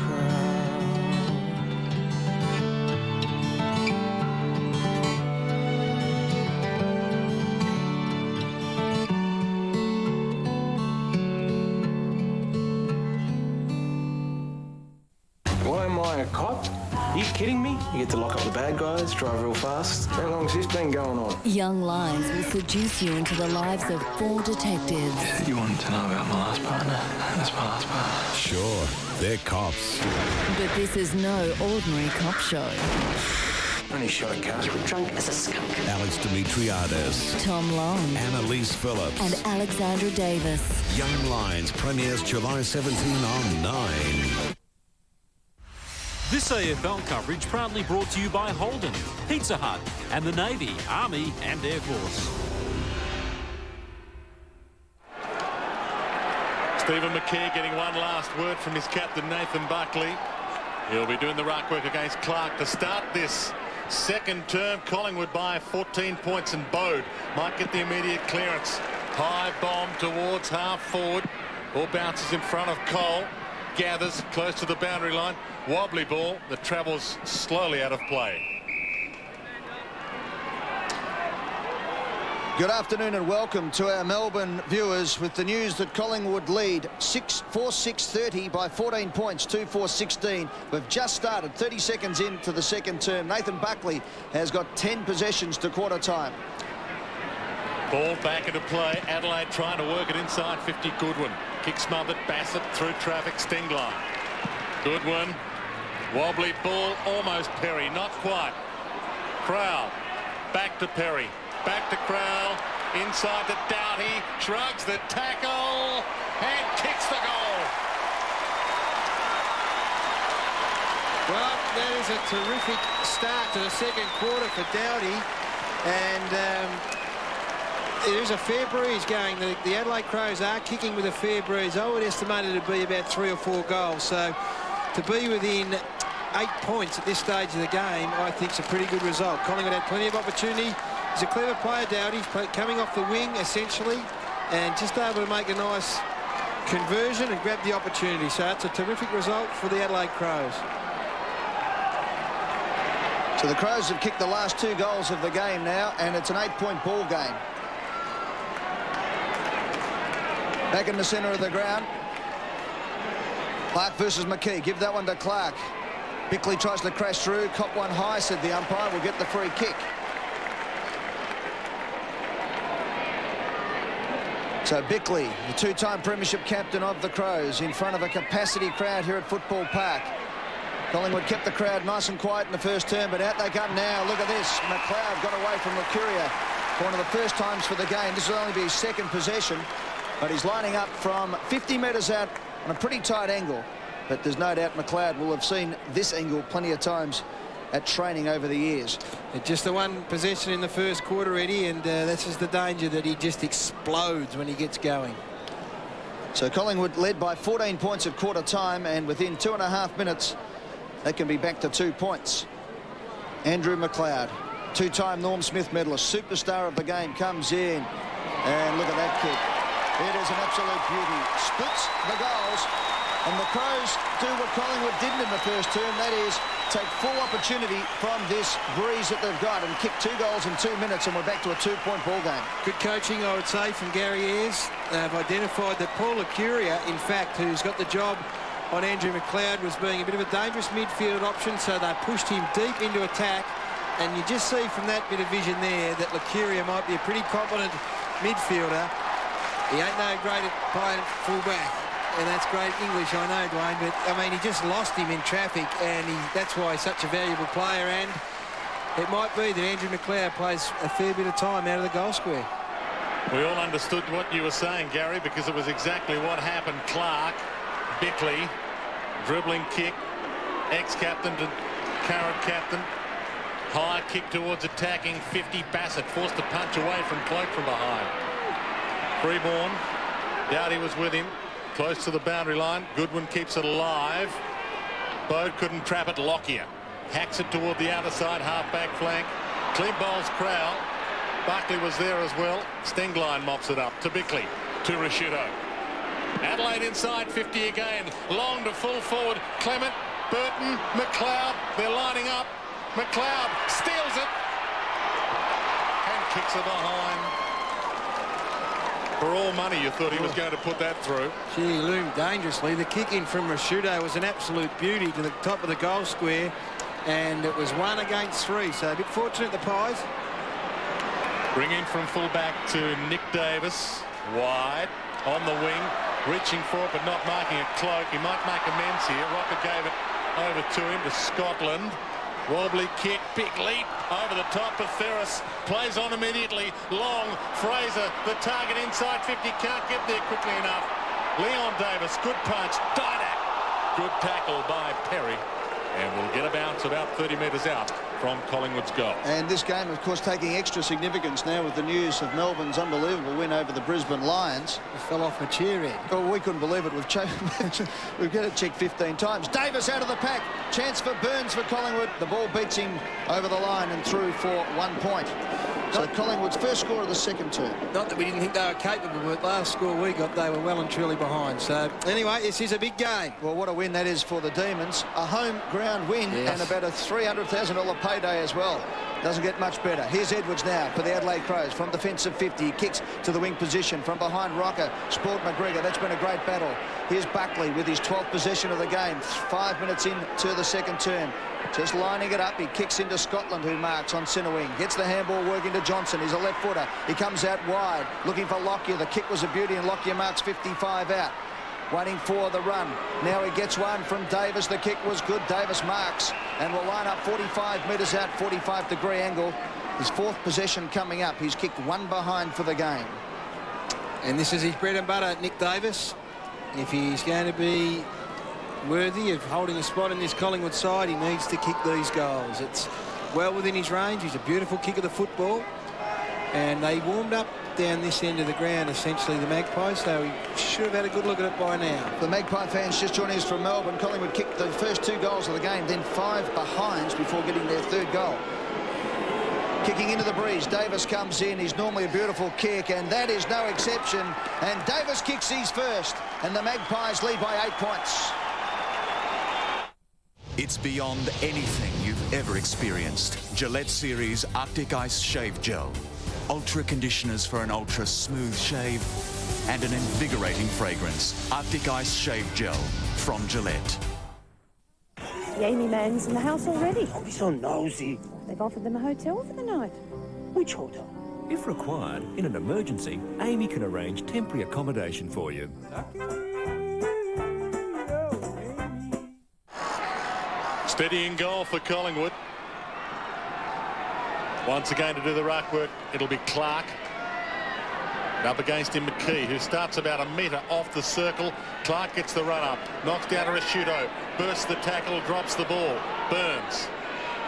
Why am I a cop? Are you kidding me? You get to lock up the bad guys, drive real fast. How long's this been going on? Young Lions will seduce you into the lives of 4 detectives. You wanted to know about my last partner? That's my last partner. Sure, they're cops. But this is no ordinary cop show. Only shot a car. Drunk as a skunk. Alex Dimitriades, Tom Long. Annalise Phillips, And Alexandra Davis. Young Lions premieres July 17 on 9. This AFL coverage proudly brought to you by Holden, Pizza Hut and the Navy, Army and Air Force. Stephen McKay getting one last word from his captain Nathan Buckley. He'll be doing the ruck work against Clark to start this second term. Collingwood by 14 points and Bode might get the immediate clearance. High bomb towards half forward. Ball bounces in front of Cole. Gathers close to the boundary line. Wobbly ball that travels slowly out of play. Good afternoon and welcome to our Melbourne viewers with the news that Collingwood lead 4-6-30 by 14 points, 2-4-16. We've just started 30 seconds into the second term. Nathan Buckley has got 10 possessions to quarter time. Ball back into play. Adelaide trying to work it inside 50. Goodwin. Kick smothered. Bassett through traffic. Stingline. Goodwin. Wobbly ball. Almost Perry. Not quite. Crowell. Back to Perry. Back to Crowell. Inside to Doughty. Shrugs the tackle. And kicks the goal. Well, that is a terrific start to the second quarter for Doughty. And there's a fair breeze going. The Adelaide Crows are kicking with a fair breeze. I would estimate it to be about 3 or 4 goals. So to be within 8 points at this stage of the game, I think, is a pretty good result. Collingwood had plenty of opportunity. He's a clever player, Dowdy. He's coming off the wing, essentially, and just able to make a nice conversion and grab the opportunity. So it's a terrific result for the Adelaide Crows. So the Crows have kicked the last 2 goals of the game now, and it's an 8-point ball game. Back in the centre of the ground. Clark versus McKee. Give that one to Clark. Bickley tries to crash through. Cop one high, said the umpire. Will get the free kick. So Bickley, the 2-time premiership captain of the Crows, in front of a capacity crowd here at Football Park. Collingwood kept the crowd nice and quiet in the first term, but out they come now. Look at this. McLeod got away from Lucuria for one of the first times for the game. This will only be his second possession, but he's lining up from 50 metres out on a pretty tight angle. But there's no doubt McLeod will have seen this angle plenty of times at training over the years. Just the one possession in the first quarter, Eddie, and this is the danger that he just explodes when he gets going. So Collingwood led by 14 points at quarter time, and within 2.5 minutes that can be back to 2 points. Andrew McLeod, 2-time Norm Smith medalist, superstar of the game, comes in, and look at that kick. It is an absolute beauty. Splits the goals, and the Crows do what Collingwood didn't in the first term, that is take full opportunity from this breeze that they've got and kick 2 goals in 2 minutes, and we're back to a 2-point ball game. Good coaching, I would say, from Gary Ayres. They've identified that Paul Lucuria, in fact, who's got the job on Andrew McLeod, was being a bit of a dangerous midfield option, so they pushed him deep into attack, and you just see from that bit of vision there that Lucuria might be a pretty competent midfielder. He ain't no great at playing full-back, and that's great English, I know, Dwayne, but, I mean, he just lost him in traffic, and that's why he's such a valuable player, and it might be that Andrew McLeod plays a fair bit of time out of the goal square. We all understood what you were saying, Gary, because it was exactly what happened. Clark, Bickley, dribbling kick, ex-captain to current captain, high kick towards attacking 50. Bassett forced to punch away from Cloak from behind. Freeborn, Dowdy was with him, close to the boundary line. Goodwin keeps it alive. Bode couldn't trap it. Lockyer hacks it toward the outer side, half-back flank. Clint bowls Crowell. Buckley was there as well. Stengline mops it up to Bickley, to Rashudo. Adelaide inside, 50 again. Long to full forward. Clement, Burton, McLeod. They're lining up. McLeod steals it and kicks it behind. For all money, you thought he was going to put that through. Gee, he loomed dangerously. The kick in from Rashudo was an absolute beauty to the top of the goal square, and it was 1 against 3, so a bit fortunate, the Pies. Bring in from full-back to Nick Davis. Wide, on the wing, reaching for it but not marking it. Cloak, he might make amends here. Rocket gave it over to him, to Scotland. Wobbly kick, big leap over the top of Ferris. Plays on immediately. Long, Fraser, the target inside 50, can't get there quickly enough. Leon Davis, good punch. Didak, good tackle by Perry. And we'll get a bounce about 30 metres out from Collingwood's goal. And this game, of course, taking extra significance now with the news of Melbourne's unbelievable win over the Brisbane Lions. It fell off my chair, Ed. Oh, we couldn't believe it. We've got to check 15 times. Davis out of the pack. Chance for Burns for Collingwood. The ball beats him over the line and through for 1 point. So Collingwood's first score of the second term. Not that we didn't think they were capable, but last score we got, they were well and truly behind. So anyway, this is a big game. Well, what a win that is for the Demons. A home ground win, yes, and about a $300,000 payday as well. Doesn't get much better. Here's Edwards now for the Adelaide Crows from defensive 50. He kicks to the wing position from behind Rocker. Sport McGregor. That's been a great battle. Here's Buckley with his 12th possession of the game. 5 minutes into the second term. Just lining it up. He kicks into Scotland, who marks on centre wing. Gets the handball working to Johnson. He's a left footer. He comes out wide looking for Lockyer. The kick was a beauty, and Lockyer marks 55 out. Waiting for the run. Now he gets one from Davis. The kick was good. Davis marks and will line up 45 metres out, 45-degree angle. His 4th possession coming up. He's kicked 1 behind for the game. And this is his bread and butter, Nick Davis. If he's going to be worthy of holding a spot in this Collingwood side, he needs to kick these goals. It's well within his range. He's a beautiful kick of the football. And they warmed up down this end of the ground, essentially, the Magpies, so he should have had a good look at it by now. The Magpie fans just joining us from Melbourne. Collingwood kicked the first 2 goals of the game, then 5 behinds before getting their 3rd goal. Kicking into the breeze, Davis comes in. He's normally a beautiful kick, and that is no exception. And Davis kicks his first, and the Magpies lead by 8 points. It's beyond anything you've ever experienced. Gillette Series Arctic Ice Shave Gel. Ultra conditioners for an ultra smooth shave and an invigorating fragrance. Arctic Ice Shave Gel from Gillette. The Amy man's in the house already. Don't be so nosy. They've offered them a hotel for the night. Which hotel? If required, in an emergency, Amy can arrange temporary accommodation for you. Steadying goal for Collingwood. Once again to do the ruck work, it'll be Clark. And up against him, McKee, who starts about a metre off the circle. Clark gets the run up, knocks down a Rashudo, bursts the tackle, drops the ball. Burns.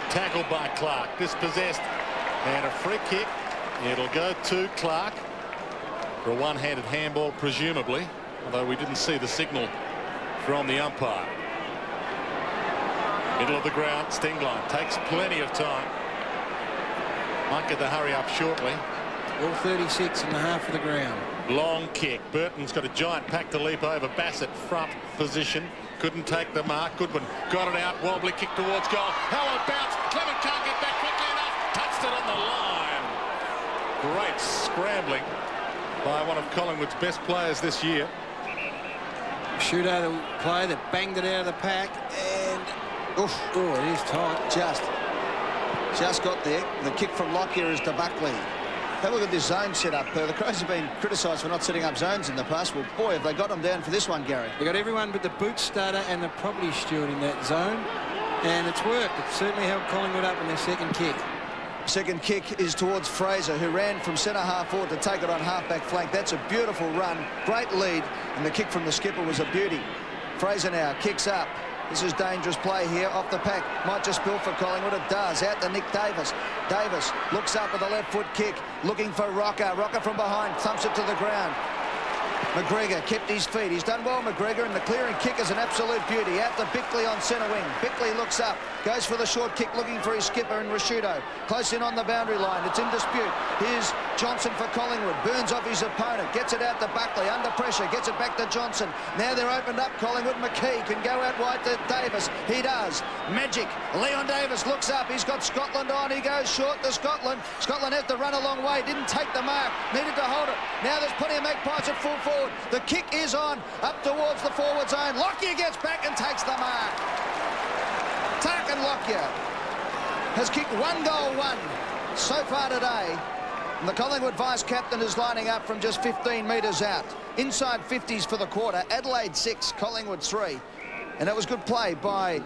Tackled by Clark, dispossessed. And a free kick. It'll go to Clark for a one-handed handball, presumably, although we didn't see the signal from the umpire. Middle of the ground, Stingline takes plenty of time. Might get the hurry up shortly. All 36 in the half of the ground. Long kick. Burton's got a giant pack to leap over. Bassett front position. Couldn't take the mark. Goodwin got it out. Wobbly kick towards goal. Howard bounce. Clement can't get back quickly enough. Touched it on the line. Great scrambling by one of Collingwood's best players this year. Shooter, the player that banged it out of the pack, and oof, oh, it is tight. Just got there. The kick from Lockyer is to Buckley. Have a look at this zone set up. The Crows have been criticised for not setting up zones in the past. Well, boy, have they got them down for this one, Gary. They got everyone but the boot starter and the property steward in that zone, and it's worked. It certainly helped Collingwood up in their second kick. Second kick is towards Fraser, who ran from centre half forward to take it on half-back flank. That's a beautiful run. Great lead. And the kick from the skipper was a beauty. Fraser now kicks up. This is dangerous play here off the pack. Might just spill for Collingwood. It does. Out to Nick Davis. Davis looks up with a left foot kick. Looking for Rocker. Rocker from behind. Thumps it to the ground. McGregor kept his feet. He's done well, McGregor, and the clearing kick is an absolute beauty. Out to Bickley on centre wing. Bickley looks up, goes for the short kick, looking for his skipper and Rashudo. Close in on the boundary line. It's in dispute. Here's Johnson for Collingwood. Burns off his opponent. Gets it out to Buckley. Under pressure. Gets it back to Johnson. Now they're opened up. Collingwood. McKee can go out wide to Davis. He does. Magic. Leon Davis looks up. He's got Scotland on. He goes short to Scotland. Scotland has to run a long way. Didn't take the mark. Needed to hold it. Now there's plenty of Magpies at full forward. The kick is on, up towards the forward zone. Lockyer gets back and takes the mark. Tarkin Lockyer has kicked 1 goal, 1 so far today. And the Collingwood vice-captain is lining up from just 15 metres out. Inside 50s for the quarter. Adelaide 6, Collingwood 3. And that was good play by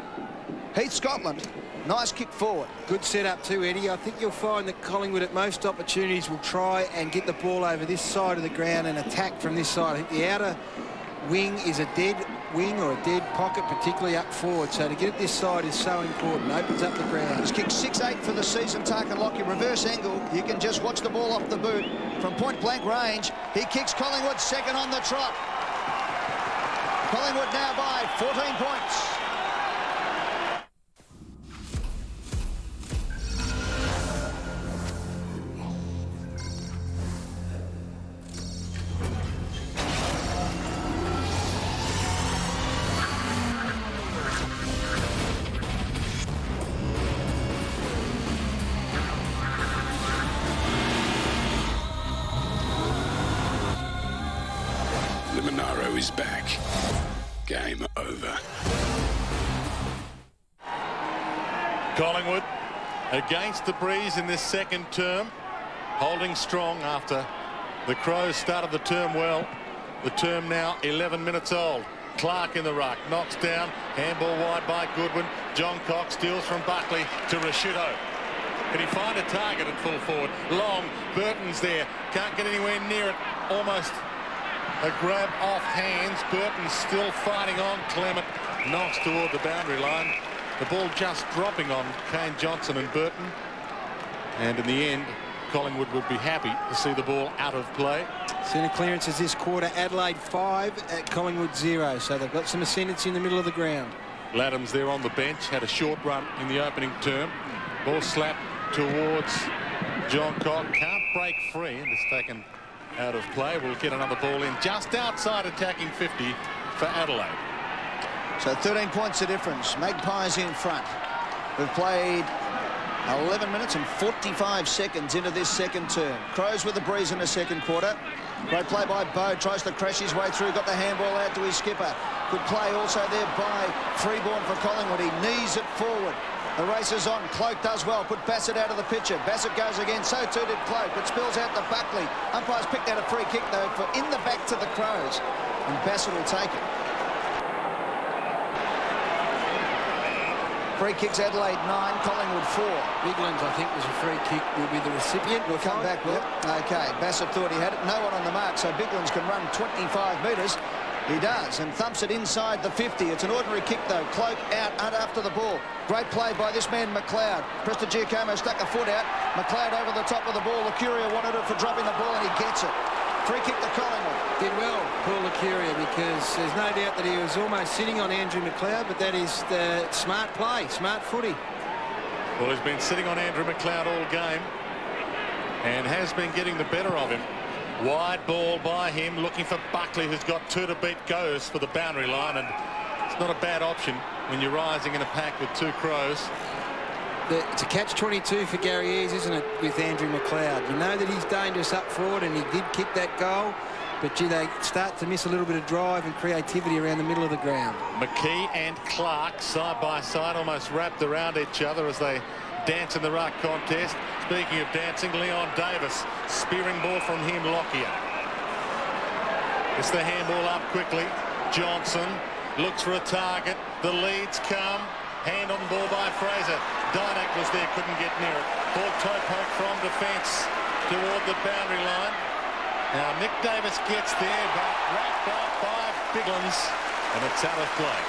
Heath Scotland. Nice kick forward. Good setup too, Eddie. I think you'll find that Collingwood at most opportunities will try and get the ball over this side of the ground and attack from this side. I think the outer wing is a dead wing or a dead pocket, particularly up forward. So to get it this side is so important. Opens up the ground. He's kicked 6-8 for the season, Tarkin Lockyer. Reverse angle. You can just watch the ball off the boot from point-blank range. He kicks Collingwood second on the trot. Collingwood now by 14 points. Is back. Game over. Collingwood against the breeze in this second term, holding strong after the Crows started the term well. The term now 11 minutes old. Clark in the ruck, knocks down, handball wide by Goodwin. John Cox steals from Buckley to Rashudo. Can he find a target at full forward? Long, Burton's there, can't get anywhere near it, almost a grab off hands. Burton still fighting on. Clement knocks toward the boundary line. The ball just dropping on Kane Johnson and Burton. And in the end, Collingwood would be happy to see the ball out of play. Centre clearances this quarter, Adelaide 5 at Collingwood 0. So they've got some ascendancy in the middle of the ground. Laddams there on the bench, had a short run in the opening term. Ball slapped towards John Cock. Can't break free and is taken out of play. We'll get another ball in just outside attacking 50 for Adelaide. So 13 points of difference. Magpies in front. We've played 11 minutes and 45 seconds into this second term. Crows with the breeze in the second quarter. Great play by Bowe. Tries to crash his way through. Got the handball out to his skipper. Good play also there by Freeborn for Collingwood. He knees it forward. The race is on. Cloak does well. Put Bassett out of the picture. Bassett goes again. So too did Cloak. It spills out to Buckley. Umpires picked out a free kick though for in the back to the Crows. And Bassett will take it. Free kicks Adelaide 9, Collingwood 4. Biglands, I think, was a free kick, will be the recipient. We'll come back with it. OK, Bassett thought he had it. No one on the mark, so Biglands can run 25 metres. He does, and thumps it inside the 50. It's an ordinary kick, though. Cloak out and after the ball. Great play by this man, McLeod. Prestigiacomo stuck a foot out. McLeod over the top of the ball. Lucuria wanted it for dropping the ball, and he gets it. Free kick to Collingwood. Did well, Paul Lucuria, because there's no doubt that he was almost sitting on Andrew McLeod, but that is the smart play, smart footy. Well, he's been sitting on Andrew McLeod all game and has been getting the better of him. Wide ball by him, looking for Buckley, who's got 2 to beat, goes for the boundary line, and it's not a bad option when you're rising in a pack with 2 Crows. It's a catch-22 for Gary Eaves, isn't it, with Andrew McLeod? You know that he's dangerous up forward, and he did kick that goal, but gee, they start to miss a little bit of drive and creativity around the middle of the ground. McKee and Clark side by side, almost wrapped around each other as they dance in the ruck contest. Speaking of dancing, Leon Davis, spearing ball from him, Lockyer. It's the handball up quickly. Johnson looks for a target. The leads come. Hand on the ball by Fraser. Dynak was there, couldn't get near it. Ball toe poke from defence toward the boundary line. Now Nick Davis gets there, but wrapped up by Biglands, and it's out of play.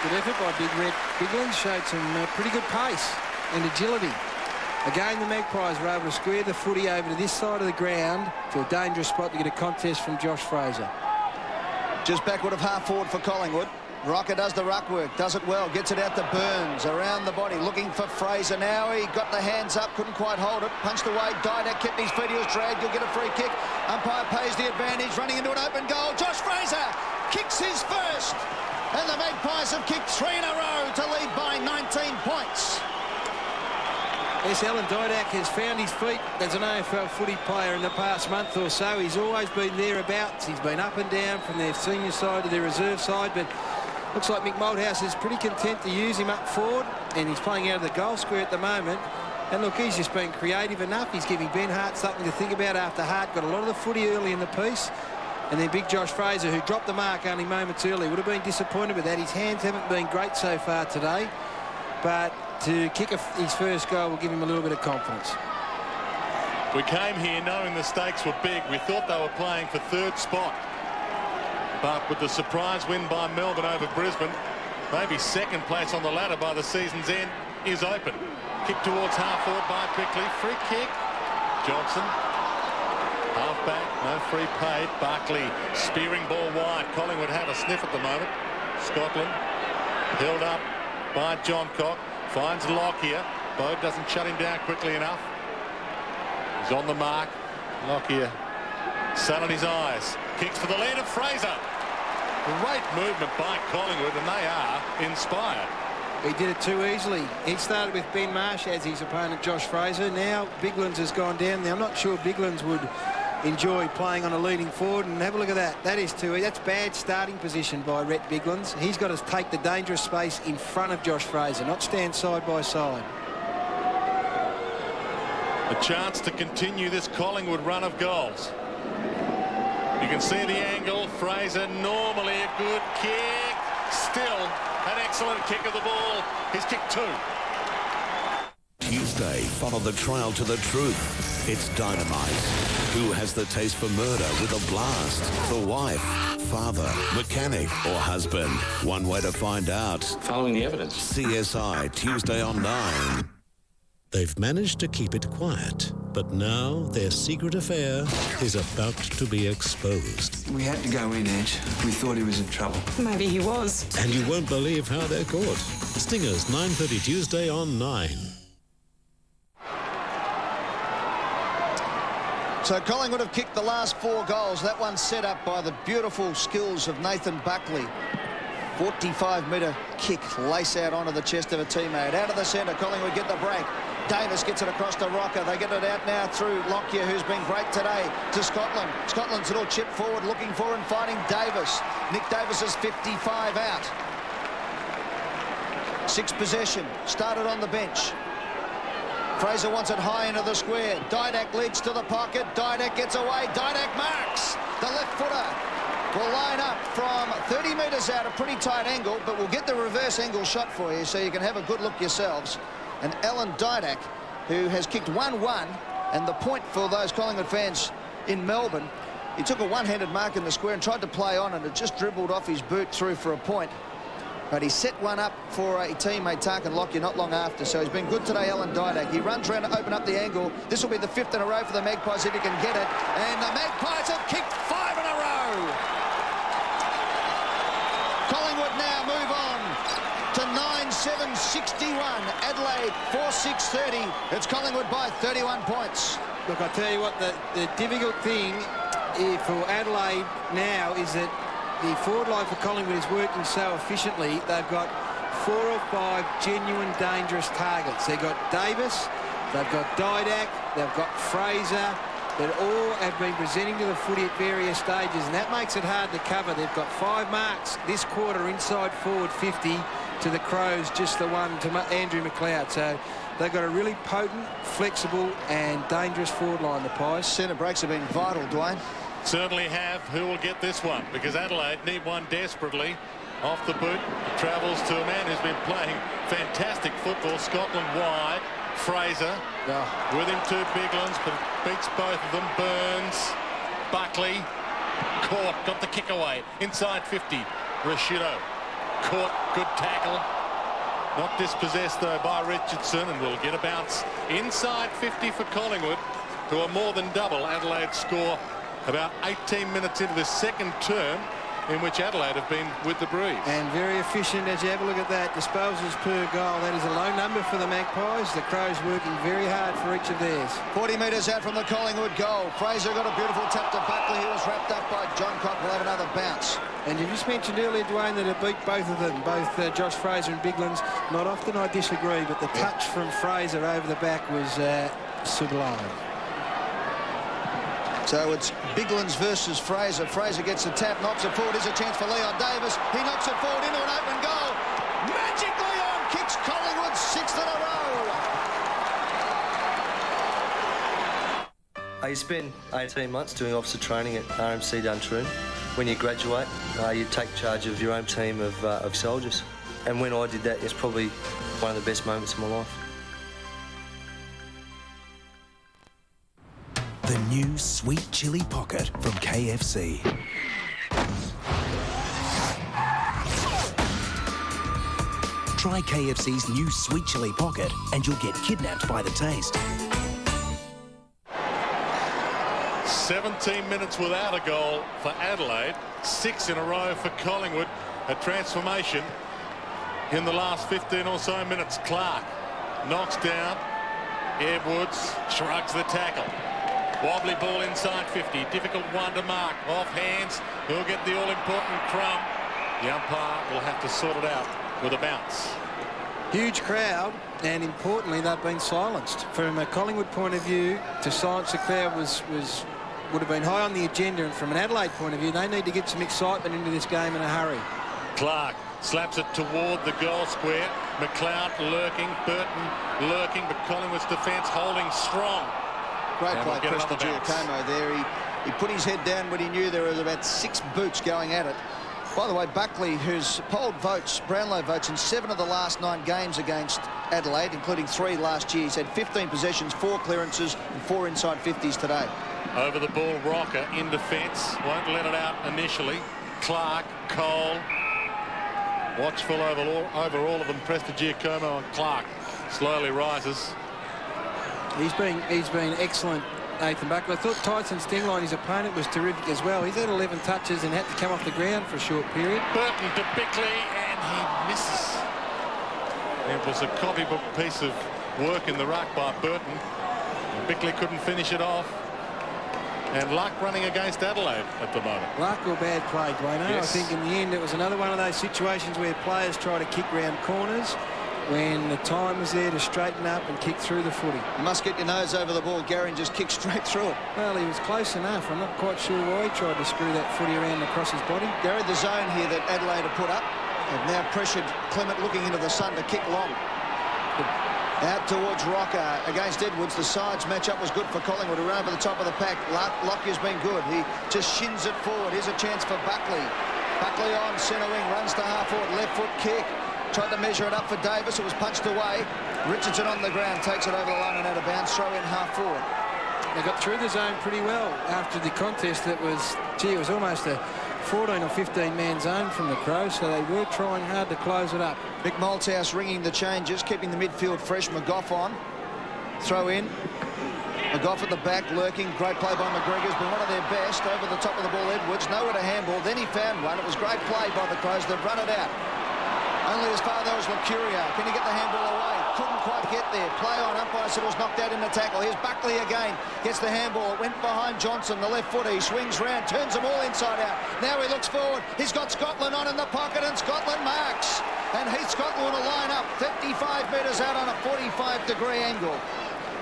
Good effort by Big Red. Biglands showed some pretty good pace and agility. Again, the Magpies were able to square the footy over to this side of the ground to a dangerous spot to get a contest from Josh Fraser. Just backward of half forward for Collingwood. Rocker does the ruck work, does it well, gets it out to Burns, around the body, looking for Fraser now. He got the hands up, couldn't quite hold it, punched away. Dynak kept his feet, he was dragged, he'll get a free kick. Umpire pays the advantage, running into an open goal. Josh Fraser kicks his first, and the Magpies have kicked 3 in a row to lead by 19 points. Yes, Alan Dynak has found his feet as an AFL footy player in the past month or so. He's always been thereabouts. He's been up and down from their senior side to their reserve side, but looks like Mick Malthouse is pretty content to use him up forward, and he's playing out of the goal square at the moment. And look, he's just been creative enough. He's giving Ben Hart something to think about after Hart got a lot of the footy early in the piece. And then big Josh Fraser, who dropped the mark only moments early, would have been disappointed with that. His hands haven't been great so far today, but to kick his first goal will give him a little bit of confidence. We came here knowing the stakes were big. We thought they were playing for 3rd spot. But with the surprise win by Melbourne over Brisbane, maybe 2nd place on the ladder by the season's end is open. Kick towards half forward by Bickley. Free kick. Johnson. Half back. No free paid. Buckley spearing ball wide. Collingwood have a sniff at the moment. Scotland held up by John Cock. Finds Lockyer. Bowe doesn't shut him down quickly enough. He's on the mark. Lockyer, sun in his eyes. Kicks to the lead of Fraser. Great movement by Collingwood, and they are inspired. He did it too easily. He started with Ben Marsh as his opponent, Josh Fraser. Now Biglands has gone down there. I'm not sure Biglands would enjoy playing on a leading forward, and have a look at that. That is too easy. That's bad starting position by Rhett Biglands. He's got to take the dangerous space in front of Josh Fraser, not stand side by side. A chance to continue this Collingwood run of goals. You can see the angle. Fraser, normally a good kick. Still an excellent kick of the ball. He's kicked 2. Tuesday, follow the trail to the truth. It's Dynamite. Who has the taste for murder with a blast? The wife, father, mechanic, or husband? One way to find out. Following the evidence. CSI, Tuesday on 9. They've managed to keep it quiet, But now their secret affair is about to be exposed. We had to go in, Edge. We thought he was in trouble. Maybe he was. And you won't believe how they're caught. Stingers, 9:30 Tuesday on 9. So Collingwood have kicked the last 4 goals. That one set up by the beautiful skills of Nathan Buckley. 45-metre kick, lace out onto the chest of a teammate. Out of the centre, Collingwood get the break. Davis gets it across to Rocker. They get it out now through Lockyer, who's been great today, to Scotland. Scotland's little chip forward, looking for and finding Davis. Nick Davis is 55 out. 6th possession, started on the bench. Fraser wants it high into the square. Didak leads to the pocket. Didak gets away. Didak marks. The left footer will line up from 30 metres out, a pretty tight angle, but we'll get the reverse angle shot for you so you can have a good look yourselves. And Alan Didak, who has kicked 1-1, and the point for those Collingwood fans in Melbourne, he took a one-handed mark in the square and tried to play on, and it just dribbled off his boot through for a point. But he set one up for a teammate, Tarkin Lockyer, not long after. So he's been good today, Alan Didak. He runs around to open up the angle. This will be the 5th in a row for the Magpies if he can get it. And the Magpies have kicked 5 in a row. Collingwood now move on to 9-7-61. Adelaide 4-6-30. It's Collingwood by 31 points. Look, I tell you what, the difficult thing for Adelaide now is that the forward line for Collingwood is working so efficiently. They've got 4 or 5 genuine dangerous targets. They've got Davis, they've got Didak, they've got Fraser, that all have been presenting to the footy at various stages, and that makes it hard to cover. They've got 5 marks this quarter inside forward 50 to the Crows, just the one to Andrew McLeod. So they've got a really potent, flexible and dangerous forward line, the Pies. Centre breaks have been vital, Dwayne. Certainly have. Who will get this one? Because Adelaide need one desperately. Off the boot, travels to a man who's been playing fantastic football. Scotland wide. Fraser. With him 2 big ones, but beats both of them. Burns. Buckley. Caught. Got the kick away. Inside 50. Rashido. Caught. Good tackle. Not dispossessed, though, by Richardson, and will get a bounce inside 50 for Collingwood, who are more than double Adelaide's score about 18 minutes into the second term, in which Adelaide have been with the breeze. And very efficient as you have a look at that. Disposals per goal. That is a low number for the Magpies. The Crows working very hard for each of theirs. 40 metres out from the Collingwood goal. Fraser got a beautiful tap to Buckley. He was wrapped up by John Cock. Will have another bounce. And you just mentioned earlier, Dwayne, that it beat both of them, both Josh Fraser and Biglands. Not often I disagree, but the touch from Fraser over the back was sublime. So it's Biglands versus Fraser. Fraser gets the tap, knocks it forward. Here's a chance for Leon Davis. He knocks it forward into an open goal. Magically on, kicks Collingwood 6th in a row. You spend 18 months doing officer training at RMC Duntroon. When you graduate, you take charge of your own team of soldiers. And when I did that, it's probably one of the best moments of my life. The new Sweet Chili Pocket from KFC. Try KFC's new Sweet Chili Pocket and you'll get kidnapped by the taste. 17 minutes without a goal for Adelaide. 6 in a row for Collingwood. A transformation in the last 15 or so minutes. Clark knocks down. Edwards shrugs the tackle. Wobbly ball inside 50. Difficult one to mark. Off hands. He'll get the all-important crumb. The umpire will have to sort it out with a bounce. Huge crowd, and importantly, they've been silenced. From a Collingwood point of view, to silence the crowd would have been high on the agenda, and from an Adelaide point of view, they need to get some excitement into this game in a hurry. Clark slaps it toward the goal square. McLeod lurking, Burton lurking, but Collingwood's defence holding strong. Great play, Prestigiacomo there. He put his head down when he knew there was about 6 boots going at it. By the way, Buckley, who's polled votes, Brownlow votes in 7 of the last 9 games against Adelaide, including 3 last year. He's had 15 possessions, 4 clearances, and 4 inside 50s today. Over the ball, Rocker in defence. Won't let it out initially. Clark, Cole. Watchful over all of them. Prestigiacomo and Clark slowly rises. He's been excellent, Nathan Buckley. I thought Tyson Stingline, his opponent, was terrific as well. He's had 11 touches and had to come off the ground for a short period. Burton to Bickley, and he misses. It was a copybook piece of work in the ruck by Burton. And Bickley couldn't finish it off. And luck running against Adelaide at the moment. Luck or bad play, Dwayne? Yes. I think in the end it was another one of those situations where players try to kick round corners when the time was there to straighten up and kick through the footy. You must get your nose over the ball. Gary, and just kick straight through it. Well, he was close enough. I'm not quite sure why he tried to screw that footy around across his body. Gary, the zone here that Adelaide have put up have now pressured Clement looking into the sun to kick long. Out towards Rocker against Edwards. The sides match-up was good for Collingwood, who ran over the top of the pack. Lockyer's been good. He just shins it forward. Here's a chance for Buckley. Buckley on centre wing, runs to half-forward, left foot kick. Tried to measure it up for Davis. It was punched away. Richardson on the ground, takes it over the line and out of bounds. Throw in half-forward. They got through the zone pretty well after the contest. It was almost a 14 or 15 man zone from the Crows, so they were trying hard to close it up. Mick Malthouse ringing the changes, keeping the midfield fresh. McGough on. Throw in. McGough at the back, lurking. Great play by McGregor's been one of their best. Over the top of the ball, Edwards. Nowhere to handball. Then he found one. It was great play by the Crows. They've run it out. Only as far though as Lucuria. Can he get the handball away? Couldn't quite get there. Play on. Umpire said it was knocked out in the tackle. Here's Buckley again. Gets the handball. It went behind Johnson, the left footer. He swings round, turns them all inside out. Now he looks forward. He's got Scotland on in the pocket, and Scotland marks. And Heath Scotland will line up 55 metres out on a 45-degree angle.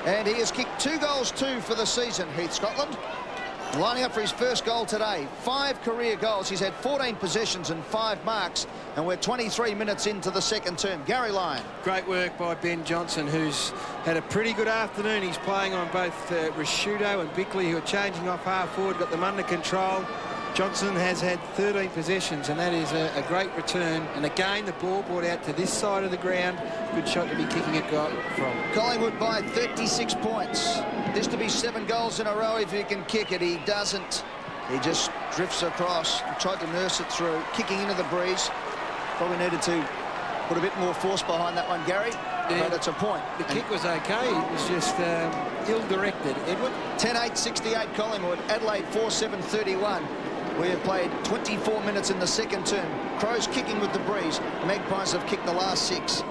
And he has kicked 2 goals, 2 for the season, Heath Scotland. Lining up for his first goal today. 5 career goals. He's had 14 possessions and 5 marks. And we're 23 minutes into the second term. Gary Lyon. Great work by Ben Johnson, who's had a pretty good afternoon. He's playing on both Rashudo and Bickley, who are changing off half forward, got them under control. Johnson has had 13 possessions, and that is a great return. And again, the ball brought out to this side of the ground. Good shot to be kicking it from. Collingwood by 36 points. This to be 7 goals in a row if he can kick it. He doesn't. He just drifts across. Tried to nurse it through. Kicking into the breeze. Probably needed to put a bit more force behind that one, Gary. Yeah, but it's a point. The kick was okay. It was just ill-directed. Edward? 10-8-68 Collingwood. Adelaide 4-7-31. We have played 24 minutes in the second term. Crows kicking with the breeze. Magpies have kicked the last 6.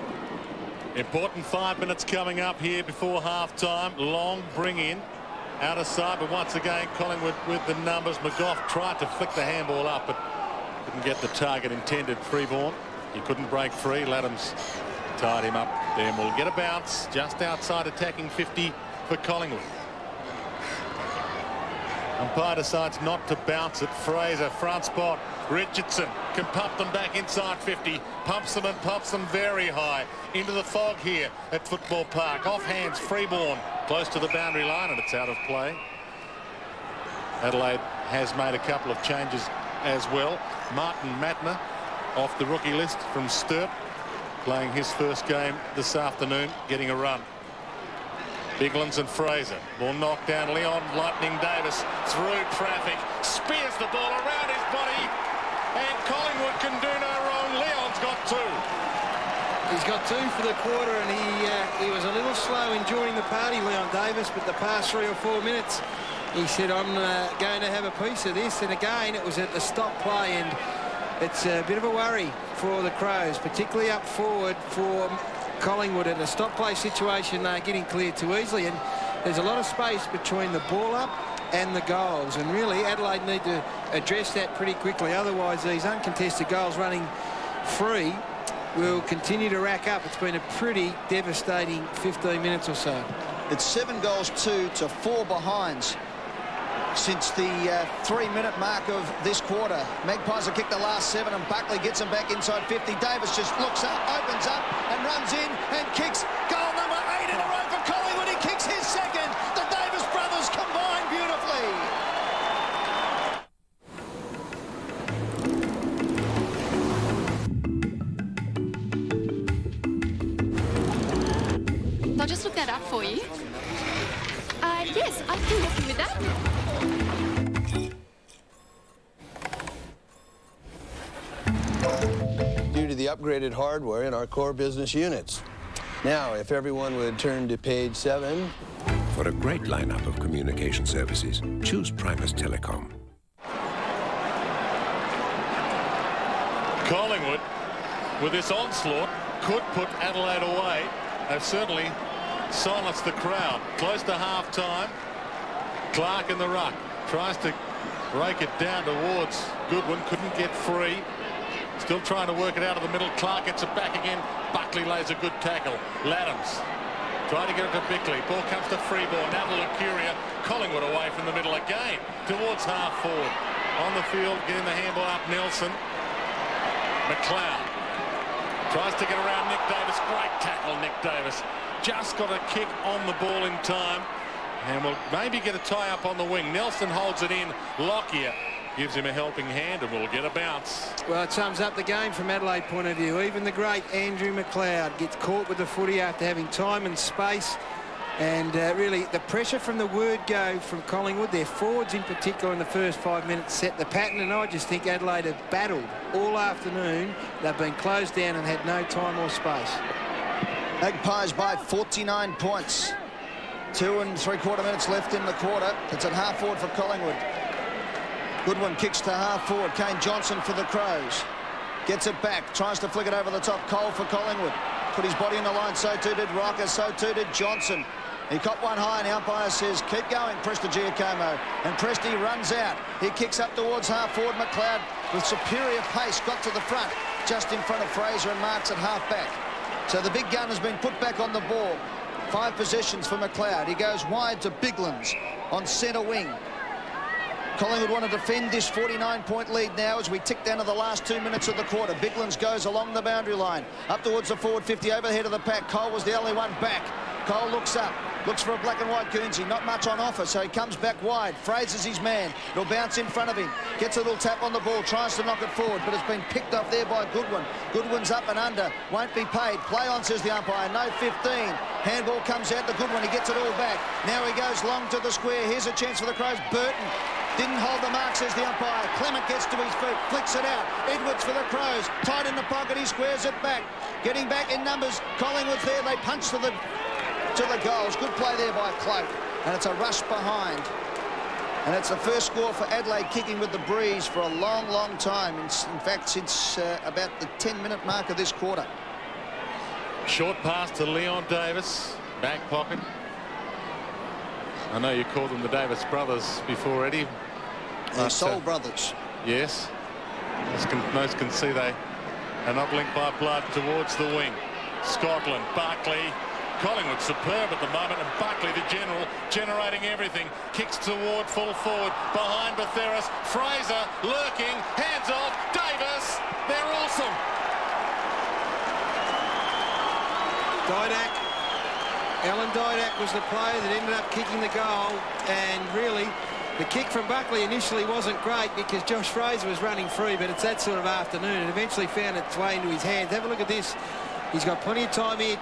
Important 5 minutes coming up here before half-time. Long bring in. Out of sight, but once again, Collingwood with the numbers. McGough tried to flick the handball up, but couldn't get the target intended. Freeborn. He couldn't break free. Laddams tied him up. Then we'll get a bounce just outside attacking 50 for Collingwood. Umpire decides not to bounce it. Fraser, front spot. Richardson can pump them back inside 50. Pumps them and pumps them very high. Into the fog here at Football Park. Off hands, Freeborn. Close to the boundary line, and it's out of play. Adelaide has made a couple of changes as well. Martin Matner off the rookie list from Sturt. Playing his first game this afternoon, getting a run. Biglands and Fraser. Ball knocked down. Leon Lightning Davis through traffic. Spears the ball around his body. And Collingwood can do no wrong. Leon's got 2. He's got 2 for the quarter, and he was a little slow in joining the party, Leon Davis, but the past 3 or 4 minutes, he said, I'm going to have a piece of this. And again, it was at the stop play, and it's a bit of a worry for the Crows, particularly up forward for Collingwood. At a stop play situation, they're getting cleared too easily, and there's a lot of space between the ball up and the goals, and really Adelaide need to address that pretty quickly. Otherwise, these uncontested goals running free will continue to rack up. It's been a pretty devastating 15 minutes or so. It's 7 goals 2 to 4 behinds since the 3-minute mark of this quarter. Magpies have kicked the last 7, and Buckley gets them back inside 50. Davis just looks up, opens up, and runs in and kicks. Goal number 8 in a row for Collingwood. He kicks his second. The Davis brothers combine beautifully. I'll just look that up for you. Yes, I can help you with that. Due to the upgraded hardware in our core business units. Now, if everyone would turn to page 7. For a great lineup of communication services, choose Primus Telecom. Collingwood, with this onslaught, could put Adelaide away. They've certainly silenced the crowd. Close to half-time. Clark in the ruck. Tries to break it down towards Goodwin. Couldn't get free. Still trying to work it out of the middle. Clark gets it back again. Buckley lays a good tackle. Laddams trying to get it to Bickley. Ball comes to Freeborn. Now to Lucuria. Collingwood away from the middle again. Towards half forward. On the field, getting the handball up, Nelson. McLeod tries to get around Nick Davis. Great tackle, Nick Davis. Just got a kick on the ball in time. And will maybe get a tie-up on the wing. Nelson holds it in. Lockyer gives him a helping hand and will get a bounce. Well, it sums up the game from Adelaide point of view. Even the great Andrew McLeod gets caught with the footy after having time and space. And really, the pressure from the word go from Collingwood, their forwards in particular in the first 5 minutes, set the pattern. And I just think Adelaide have battled all afternoon. They've been closed down and had no time or space. Magpies by 49 points. 2 3/4 minutes left in the quarter. It's at half forward for Collingwood. Goodwin kicks to half forward. Kane Johnson for the Crows. Gets it back. Tries to flick it over the top. Cole for Collingwood. Put his body in the line. So too did Rocker. So too did Johnson. He caught one high and the umpire says, keep going, Presti Giacomo. And Presti runs out. He kicks up towards half forward. McLeod with superior pace got to the front. Just in front of Fraser and marks at half back. So the big gun has been put back on the ball. 5 possessions for McLeod. He goes wide to Biglands on centre wing. Collingwood want to defend this 49-point lead now as we tick down to the last 2 minutes of the quarter. Biglands goes along the boundary line, up towards the forward 50, overhead of the pack. Cole was the only one back. Cole looks up, looks for a black and white Guernsey. Not much on offer, so he comes back wide. Fraser's his man. It'll bounce in front of him. Gets a little tap on the ball, tries to knock it forward, but it's been picked off there by Goodwin. Goodwin's up and under, won't be paid. Play on, says the umpire. No 15. Handball comes out to Goodwin. He gets it all back. Now he goes long to the square. Here's a chance for the Crows. Burton didn't hold the mark, says the umpire. Clement gets to his feet, flicks it out. Edwards for the Crows. Tight in the pocket, he squares it back. Getting back in numbers. Collingwood's there. They punch to the goals. Good play there by Cloak. And it's a rush behind. And it's the first score for Adelaide, kicking with the breeze for a long, long time. In fact, since about the 10-minute mark of this quarter. Short pass to Leon Davis. Back pocket. I know you called them the Davis brothers before, Eddie. They're soul brothers. Yes. Most can see they are not linked by blood towards the wing. Scotland, Barkley. Collingwood superb at the moment, and Buckley, the general, generating everything. Kicks toward full forward, behind Batheris. Fraser lurking, hands off, Davis. They're awesome. Didak. Alan Didak was the player that ended up kicking the goal, and really the kick from Buckley initially wasn't great because Josh Fraser was running free, but it's that sort of afternoon. It eventually found its way into his hands. Have a look at this. He's got plenty of time here.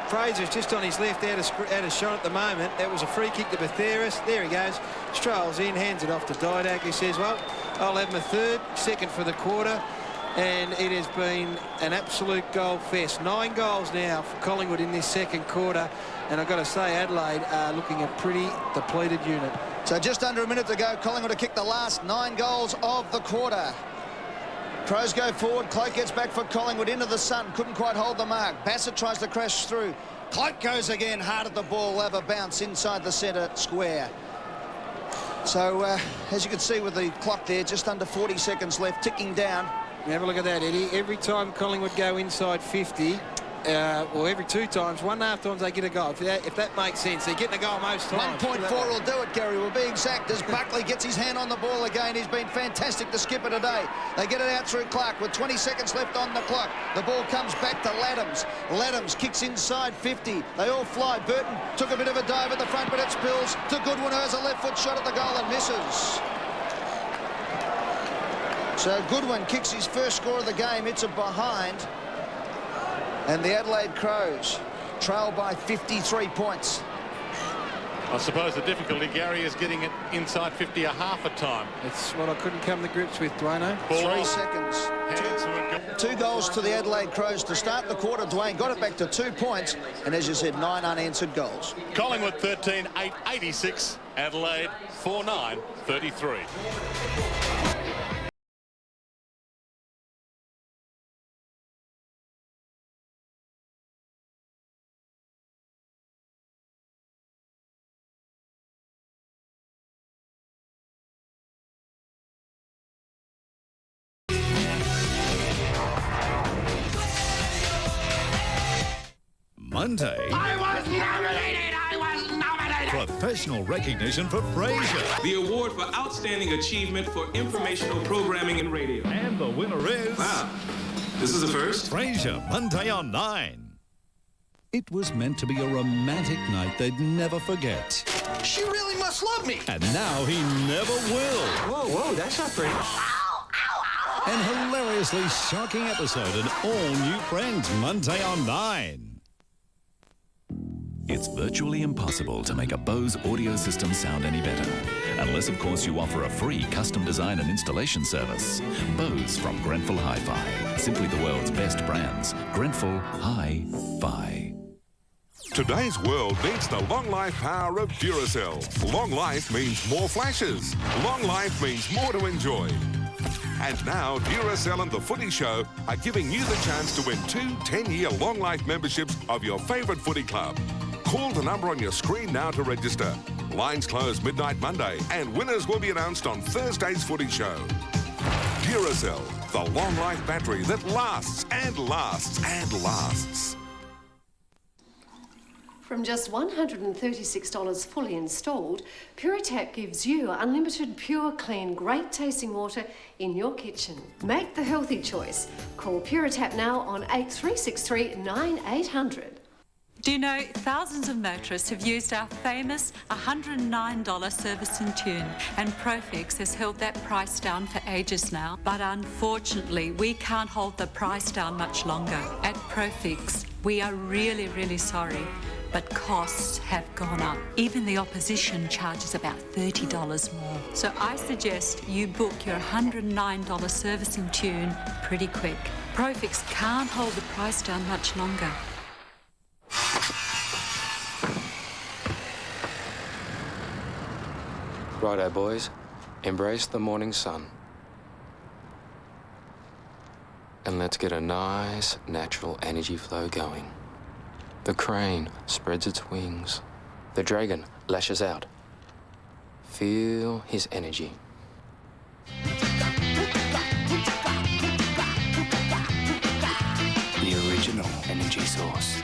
Fraser's just on his left out of shot at the moment. That was a free kick to Batheris. There he goes. Strolls in, hands it off to Didak, who says, well, I'll have my second for the quarter. And it has been an absolute goal fest. 9 goals now for Collingwood in this second quarter. And I've got to say, Adelaide are looking a pretty depleted unit. So just under a minute to go. Collingwood have kicked the last 9 goals of the quarter. Crows go forward. Cloak gets back for Collingwood into the sun. Couldn't quite hold the mark. Bassett tries to crash through. Cloak goes again hard at the ball. Will have a bounce inside the centre square. So as you can see with the clock there, just under 40 seconds left, ticking down. Have a look at that, Eddie. Every time Collingwood go inside 50, well, every 2 times, 1.5 times they get a goal. If that makes sense, they're getting a goal most times. 1.4 will do it, Gary. We're being sacked as Buckley gets his hand on the ball again. He's been fantastic, the skipper today. They get it out through Clark with 20 seconds left on the clock. The ball comes back to Laddams. Laddams kicks inside 50. They all fly. Burton took a bit of a dive at the front, but it spills to Goodwin, who has a left foot shot at the goal and misses. So Goodwin kicks his first score of the game. It's a behind. And the Adelaide Crows trail by 53 points. I suppose the difficulty, Gary, is getting it inside 50 a half a time. It's what I couldn't come to grips with, Dwayne. 3 seconds. 2 goals to the Adelaide Crows to start the quarter. Dwayne got it back to 2 points, and as you said, 9 unanswered goals. Collingwood 13-8-86. Adelaide 4-9-33. Monday. I was nominated! Professional recognition for Frasier. The award for outstanding achievement for informational programming in radio. And the winner is... Wow, this is the first? Frasier, Monday on 9. It was meant to be a romantic night they'd never forget. She really must love me! And now he never will. Whoa, that's not pretty. An hilariously shocking episode and all new friends, Monday on 9. It's virtually impossible to make a Bose audio system sound any better. Unless, of course, you offer a free custom design and installation service. Bose from Grenfell Hi-Fi. Simply the world's best brands. Grenfell Hi-Fi. Today's world needs the long life power of Duracell. Long life means more flashes. Long life means more to enjoy. And now, Duracell and The Footy Show are giving you the chance to win 2 10-year long life memberships of your favourite footy club. Call the number on your screen now to register. Lines close midnight Monday, and winners will be announced on Thursday's Footy Show. Duracell, the long life battery that lasts and lasts and lasts. From just $136 fully installed, Puritap gives you unlimited, pure, clean, great-tasting water in your kitchen. Make the healthy choice. Call Puritap now on 8363 9800. Do you know thousands of motorists have used our famous $109 service in tune, and Profix has held that price down for ages now. But unfortunately, we can't hold the price down much longer. At Profix, we are really, really sorry, but costs have gone up. Even the opposition charges about $30 more. So I suggest you book your $109 service in tune pretty quick. Profix can't hold the price down much longer. Righto, boys. Embrace the morning sun. And let's get a nice, natural energy flow going. The crane spreads its wings. The dragon lashes out. Feel his energy. The original energy source.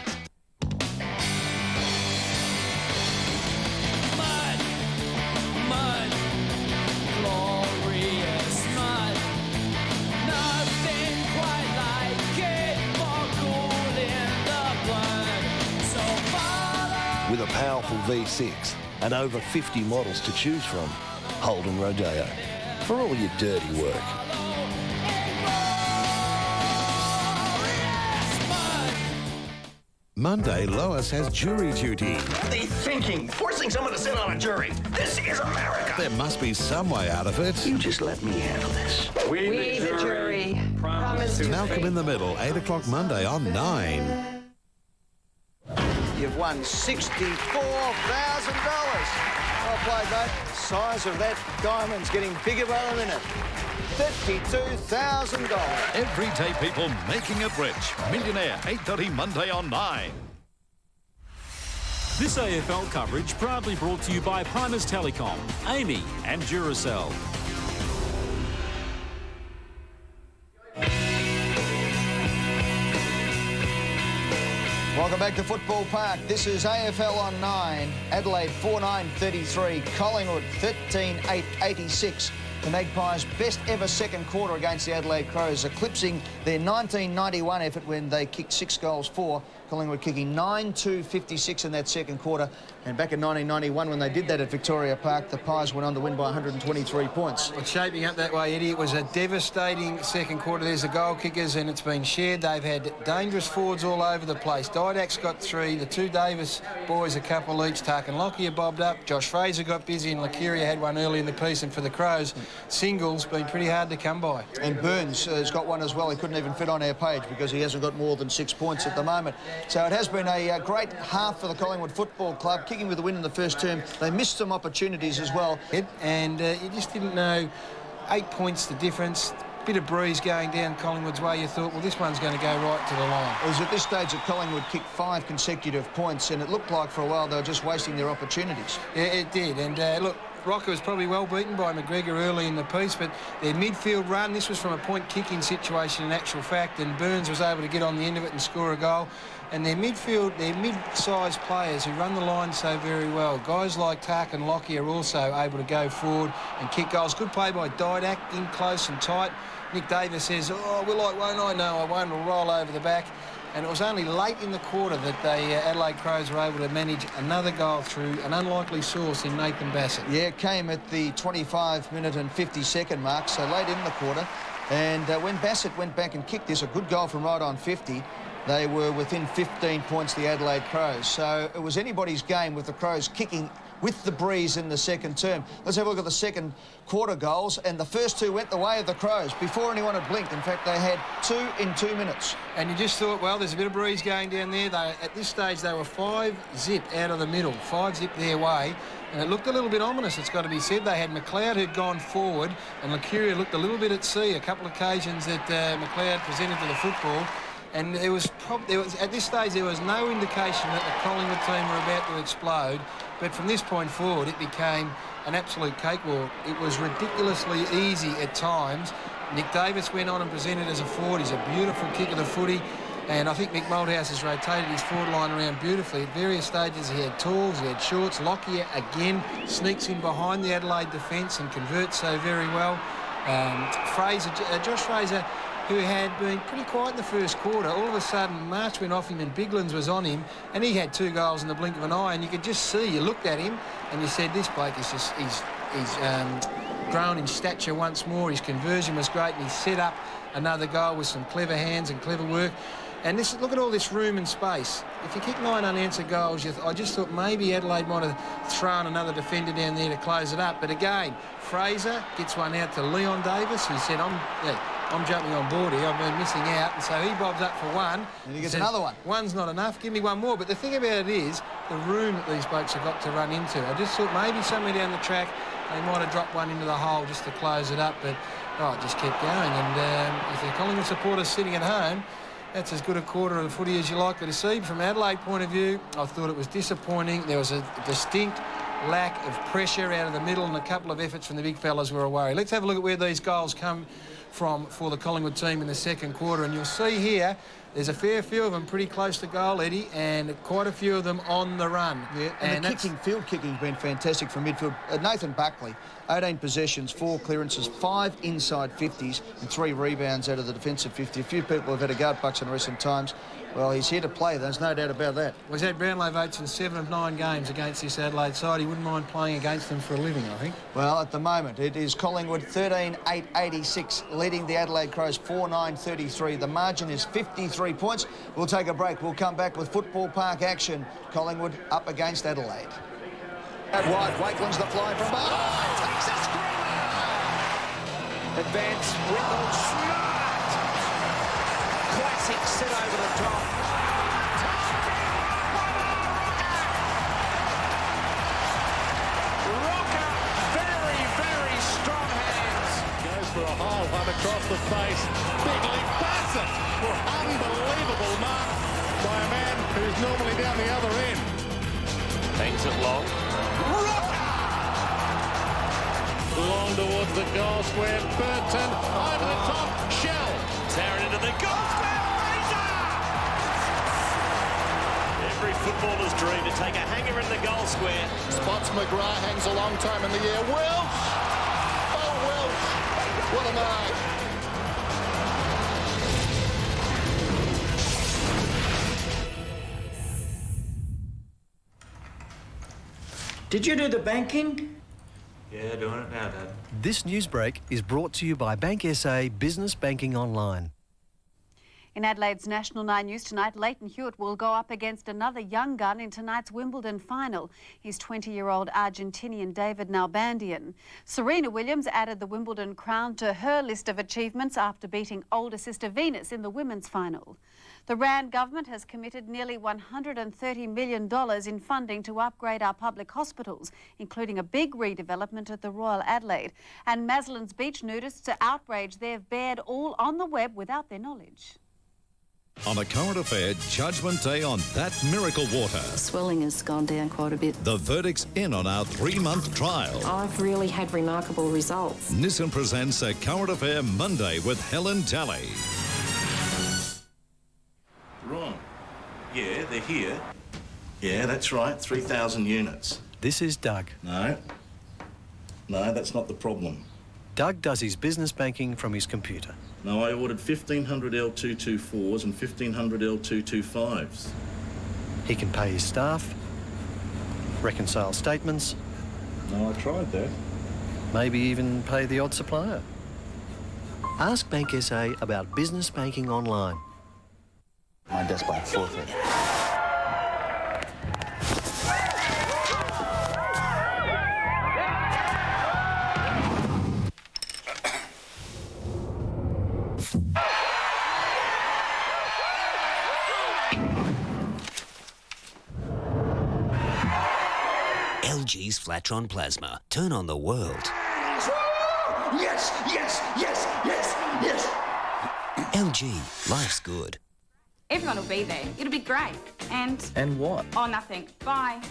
With a powerful V6 and over 50 models to choose from, Holden Rodeo. For all your dirty work. Monday, Lois has jury duty. What are they thinking? Forcing someone to sit on a jury. This is America. There must be some way out of it. You just let me handle this. We the jury, promise to Malcolm in the Middle, 8 o'clock Monday on 9. You've won $64,000. Well played, mate. Size of that diamond's getting bigger by the minute. $52,000. Everyday people making it rich. Millionaire, 8:30 Monday on 9. This AFL coverage proudly brought to you by Primus Telecom, Amy and Duracell. Welcome back to Football Park. This is AFL on 9. Adelaide 4-9-33. Collingwood 13-8-86. The Magpies' best ever second quarter against the Adelaide Crows, eclipsing their 1991 effort when they kicked 6 goals for. Collingwood kicking 9-2-56 in that second quarter. And back in 1991, when they did that at Victoria Park, the Pies went on to win by 123 points. It's shaping up that way, Eddie. It was a devastating second quarter. There's the goal kickers, and it's been shared. They've had dangerous forwards all over the place. Didak's got 3. The 2 Davis boys, a couple each. Tarkin Lockyer bobbed up. Josh Fraser got busy, and Lacuria had one early in the piece. And for the Crows, singles been pretty hard to come by. And Burns has got one as well. He couldn't even fit on our page because he hasn't got more than 6 points at the moment. So it has been a great half for the Collingwood Football Club, kicking with the win in the first term. They missed some opportunities as well. And you just didn't know 8 points the difference. Bit of breeze going down Collingwood's way. You thought, well, this one's going to go right to the line. It was at this stage that Collingwood kicked 5 consecutive points, and it looked like for a while they were just wasting their opportunities. Yeah, it did. And look, Rocker was probably well beaten by McGregor early in the piece, but their midfield run, this was from a point-kicking situation in actual fact, and Burns was able to get on the end of it and score a goal. And their midfield, their mid-sized players who run the line so very well, guys like Tarkin Lockyer are also able to go forward and kick goals. Good play by Didak, in close and tight. Nick Davis says, oh, will I, won't I? No, I won't. It'll roll over the back. And it was only late in the quarter that the Adelaide Crows were able to manage another goal through an unlikely source in Nathan Bassett. Yeah, it came at the 25-minute and 50-second mark, so late in the quarter. And when Bassett went back and kicked this, a good goal from right on 50, they were within 15 points, the Adelaide Crows. So it was anybody's game with the Crows kicking with the breeze in the second term. Let's have a look at the second quarter goals, and the first 2 went the way of the Crows before anyone had blinked. In fact, they had 2 in 2 minutes. And you just thought, well, there's a bit of breeze going down there. At this stage, they were 5-zip out of the middle, 5-zip their way, and it looked a little bit ominous, it's got to be said. They had McLeod who'd gone forward, and Lacuria looked a little bit at sea. A couple of occasions that McLeod presented to the football. And at this stage, there was no indication that the Collingwood team were about to explode. But from this point forward, it became an absolute cakewalk. It was ridiculously easy at times. Nick Davis went on and presented as a forward. He's a beautiful kick of the footy. And I think Mick Malthouse has rotated his forward line around beautifully. At various stages, he had talls, he had shorts. Lockyer, again, sneaks in behind the Adelaide defence and converts so very well. Josh Fraser, who had been pretty quiet in the first quarter, all of a sudden March went off him and Biglands was on him, and he had 2 goals in the blink of an eye, and you could just see, you looked at him and you said, this bloke is just, he's grown in stature once more. His conversion was great, and he set up another goal with some clever hands and clever work. And look at all this room and space. If you kick 9 unanswered goals, I just thought maybe Adelaide might have thrown another defender down there to close it up. But again, Fraser gets one out to Leon Davis, who said, I'm jumping on board here, I've been missing out. And so he bobs up for 1. And he gets another one. 1's not enough, give me 1 more. But the thing about it is, the room that these blokes have got to run into. I just thought maybe somewhere down the track, they might have dropped one into the hole just to close it up. But, it just kept going. And if the Collingwood supporters sitting at home, that's as good a quarter of the footy as you're likely to see. From Adelaide point of view, I thought it was disappointing. There was a distinct lack of pressure out of the middle, and a couple of efforts from the big fellas were a worry. Let's have a look at where these goals come from for the Collingwood team in the second quarter, and you'll see here there's a fair few of them pretty close to goal, Eddie, and quite a few of them on the run. Yeah, and the field kicking's been fantastic from midfield. Nathan Buckley, 18 possessions, 4 clearances, 5 inside 50s and 3 rebounds out of the defensive 50. A few people have had a go at Bucks in recent times. Well, he's here to play, there's no doubt about that. Well, he's had Brownlow votes in 7 of 9 games against this Adelaide side. He wouldn't mind playing against them for a living, I think. Well, at the moment, it is Collingwood 13-8-86, leading the Adelaide Crows 4-9-33. The margin is 53 points. We'll take a break. We'll come back with Football Park action. Collingwood up against Adelaide. Out wide, Wakeland's the fly from behind. Oh, takes a screamer! Advance, Whittle, smart! Classic sit over the top. Rocker, very, very strong hands. Goes for a hole, one across the face. Big leap, Bassett. Unbelievable mark by a man who's normally down the other end. Hangs it long. Long towards the goal square. Burton over the top. Shell. Tearing into the goal square. Fraser! Every footballer's dream to take a hanger in the goal square. Spots McGrath, hangs a long time in the air. Welsh! Oh, Welsh! Did you do the banking? Yeah, doing it now, Dad. This news break is brought to you by Bank SA Business Banking Online. In Adelaide's National 9 News tonight, Leighton Hewitt will go up against another young gun in tonight's Wimbledon final. He's 20-year-old Argentinian David Nalbandian. Serena Williams added the Wimbledon crown to her list of achievements after beating older sister Venus in the women's final. The Rand government has committed nearly $130 million in funding to upgrade our public hospitals, including a big redevelopment at the Royal Adelaide. And Maslin's beach nudists are outraged they've bared all on the web without their knowledge. On a current affair, Judgment Day on That Miracle Water. Swelling has gone down quite a bit. The verdict's in on our 3-month trial. I've really had remarkable results. Nissan presents A Current Affair Monday with Helen Talley. Right. Yeah, they're here. Yeah, that's right, 3,000 units. This is Doug. No, that's not the problem. Doug does his business banking from his computer. No, I ordered 1,500 L224s and 1,500 L225s. He can pay his staff, reconcile statements. No, I tried that. Maybe even pay the odd supplier. Ask Bank SA about business banking online. My desk by 4:30. LG's Flatron Plasma. Turn on the world. Yes, yes, yes, yes, yes. LG. Life's good. Everyone will be there. It'll be great. And what? Oh, nothing. Bye.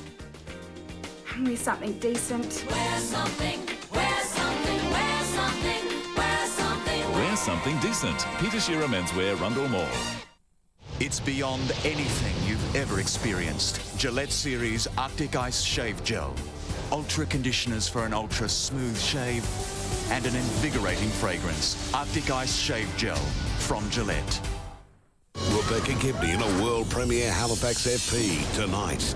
Wear something decent. Wear something, wear something, wear something, wear something. Wear something decent. Peter Shearer Menswear, Rundle Mall. It's beyond anything you've ever experienced. Gillette Series Arctic Ice Shave Gel. Ultra conditioners for an ultra smooth shave and an invigorating fragrance. Arctic Ice Shave Gel from Gillette. Rebecca Gibney in a world premiere Halifax FP tonight.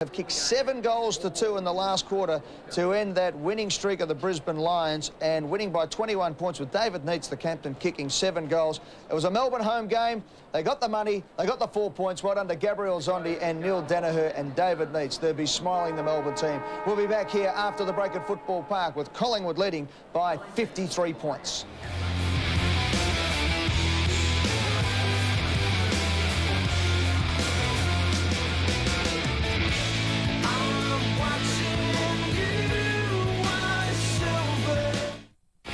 Have kicked 7 goals to 2 in the last quarter to end that winning streak of the Brisbane Lions, and winning by 21 points with David Neitz, the captain, kicking 7 goals. It was a Melbourne home game. They got the money. They got the 4 points. Well done to Gabriel Zondi and Neil Danaher and David Neitz. They'll be smiling, the Melbourne team. We'll be back here after the break at Football Park with Collingwood leading by 53 points.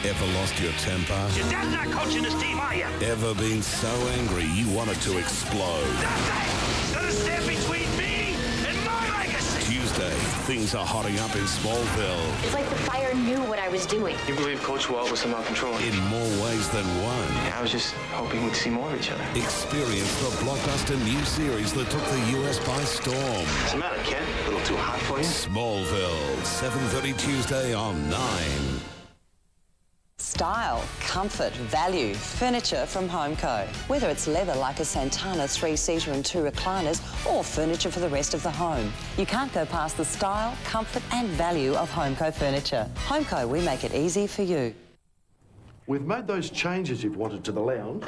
Ever lost your temper? Your dad's not coaching this team, are you? Ever been so angry you wanted to explode? That's gonna stand between me and my legacy. Tuesday, things are hotting up in Smallville. It's like the fire knew what I was doing. You believe Coach Walt was somehow controlling? In more ways than one. I was just hoping we'd see more of each other. Experience the blockbuster new series that took the US by storm. What's the matter, Ken? A little too hot for you? Smallville, 7:30 Tuesday on 9. Style, comfort, value, furniture from Homeco. Whether it's leather like a Santana 3-seater and 2 recliners, or furniture for the rest of the home, you can't go past the style, comfort and value of Homeco furniture. Homeco, we make it easy for you. We've made those changes you've wanted to the lounge,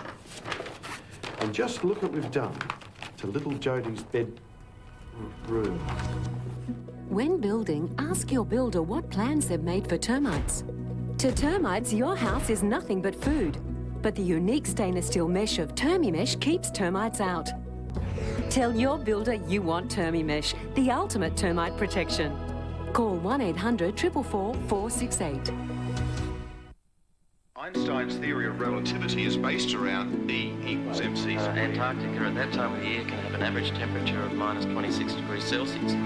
and just look what we've done to little Jodie's bedroom. When building, ask your builder what plans they've made for termites. To termites, your house is nothing but food. But the unique stainless steel mesh of TermiMesh keeps termites out. Tell your builder you want TermiMesh, the ultimate termite protection. Call 1-800-444-468. Einstein's theory of relativity is based around E equals mc squared. Antarctica at that time of the year can have an average temperature of minus 26 degrees Celsius.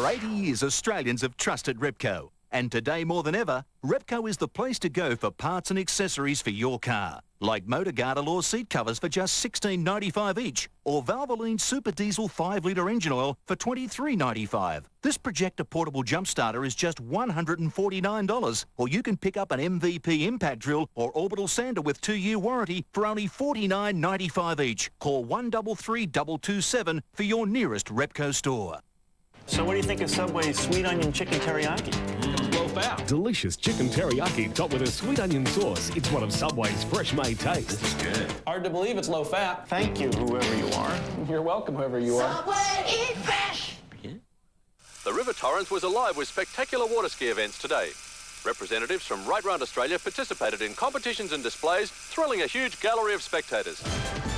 For 80 years, Australians have trusted Repco. And today, more than ever, Repco is the place to go for parts and accessories for your car. Like motor guard or seat covers for just $16.95 each, or Valvoline Super Diesel 5-litre engine oil for $23.95. This projector portable jump starter is just $149, or you can pick up an MVP impact drill or orbital sander with 2-year warranty for only $49.95 each. Call 133 227 for your nearest Repco store. So what do you think of Subway's sweet onion chicken teriyaki? Low fat. Delicious chicken teriyaki topped with a sweet onion sauce. It's one of Subway's fresh-made tastes. This is good. Hard to believe it's low fat. Thank you, whoever you are. You're welcome, whoever you are. Subway, eat fresh! The River Torrens was alive with spectacular water ski events today. Representatives from right round Australia participated in competitions and displays, thrilling a huge gallery of spectators.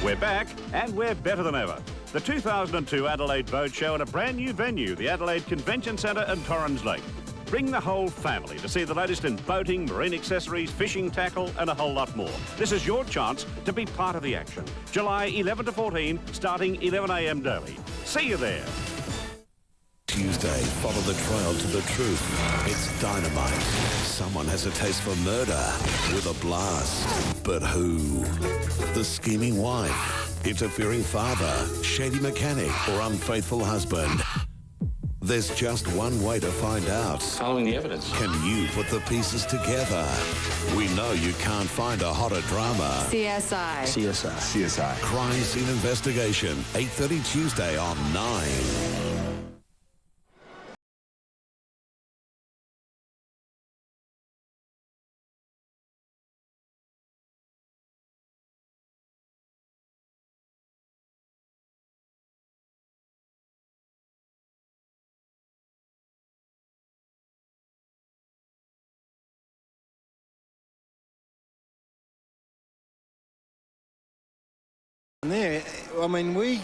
We're back, and we're better than ever. The 2002 Adelaide Boat Show at a brand new venue, the Adelaide Convention Centre and Torrens Lake. Bring the whole family to see the latest in boating, marine accessories, fishing tackle and a whole lot more. This is your chance to be part of the action. July 11 to 14, starting 11 a.m. daily. See you there. Tuesday, follow the trail to the truth. It's dynamite. Someone has a taste for murder with a blast. But who? The scheming wife, interfering father, shady mechanic, or unfaithful husband? There's just one way to find out. Following the evidence. Can you put the pieces together? We know you can't find a hotter drama. CSI. CSI. Crime Scene Investigation, 8:30 Tuesday on 9. There, I mean, we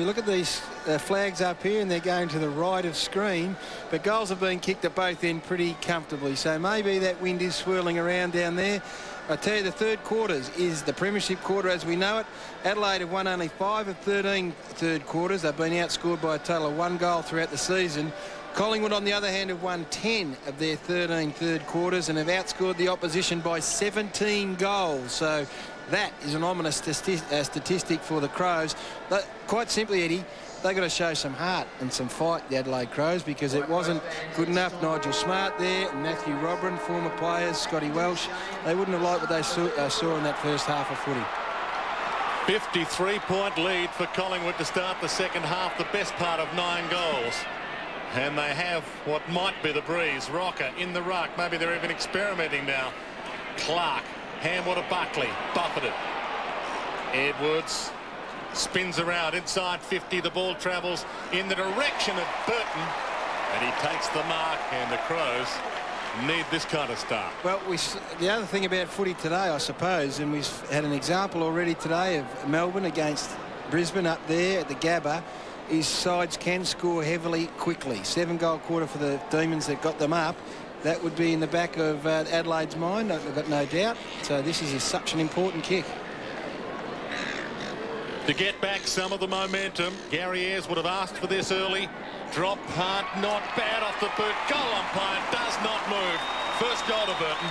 look at these flags up here and they're going to the right of screen, but goals have been kicked at both ends pretty comfortably. So maybe that wind is swirling around down there. I tell you, the third quarters is the premiership quarter as we know it. Adelaide have won only 5 of 13 third quarters. They've been outscored by a total of 1 goal throughout the season. Collingwood, on the other hand, have won 10 of their 13 third quarters and have outscored the opposition by 17 goals. So that is an ominous statistic for the Crows. But quite simply, Eddie, they've got to show some heart and some fight, the Adelaide Crows, because it wasn't good enough. Nigel Smart there, and Matthew Robran, former players, Scotty Welsh. They wouldn't have liked what they saw in that first half of footy. 53-point lead for Collingwood to start the second half, the best part of 9 goals. And they have what might be the breeze. Rocker in the ruck. Maybe they're even experimenting now. Clark. Hamwater Buckley buffeted. Edwards spins around inside 50. The ball travels in the direction of Burton, and he takes the mark, and the Crows need this kind of start. Well, the other thing about footy today, I suppose, and we've had an example already today of Melbourne against Brisbane up there at the Gabba, is sides can score heavily quickly. 7-goal quarter for the Demons that got them up. That would be in the back of Adelaide's mind, I've got no doubt. So this is such an important kick. To get back some of the momentum, Gary Ayres would have asked for this early. Drop punt, not bad off the boot. Goal umpire does not move. First goal to Burton.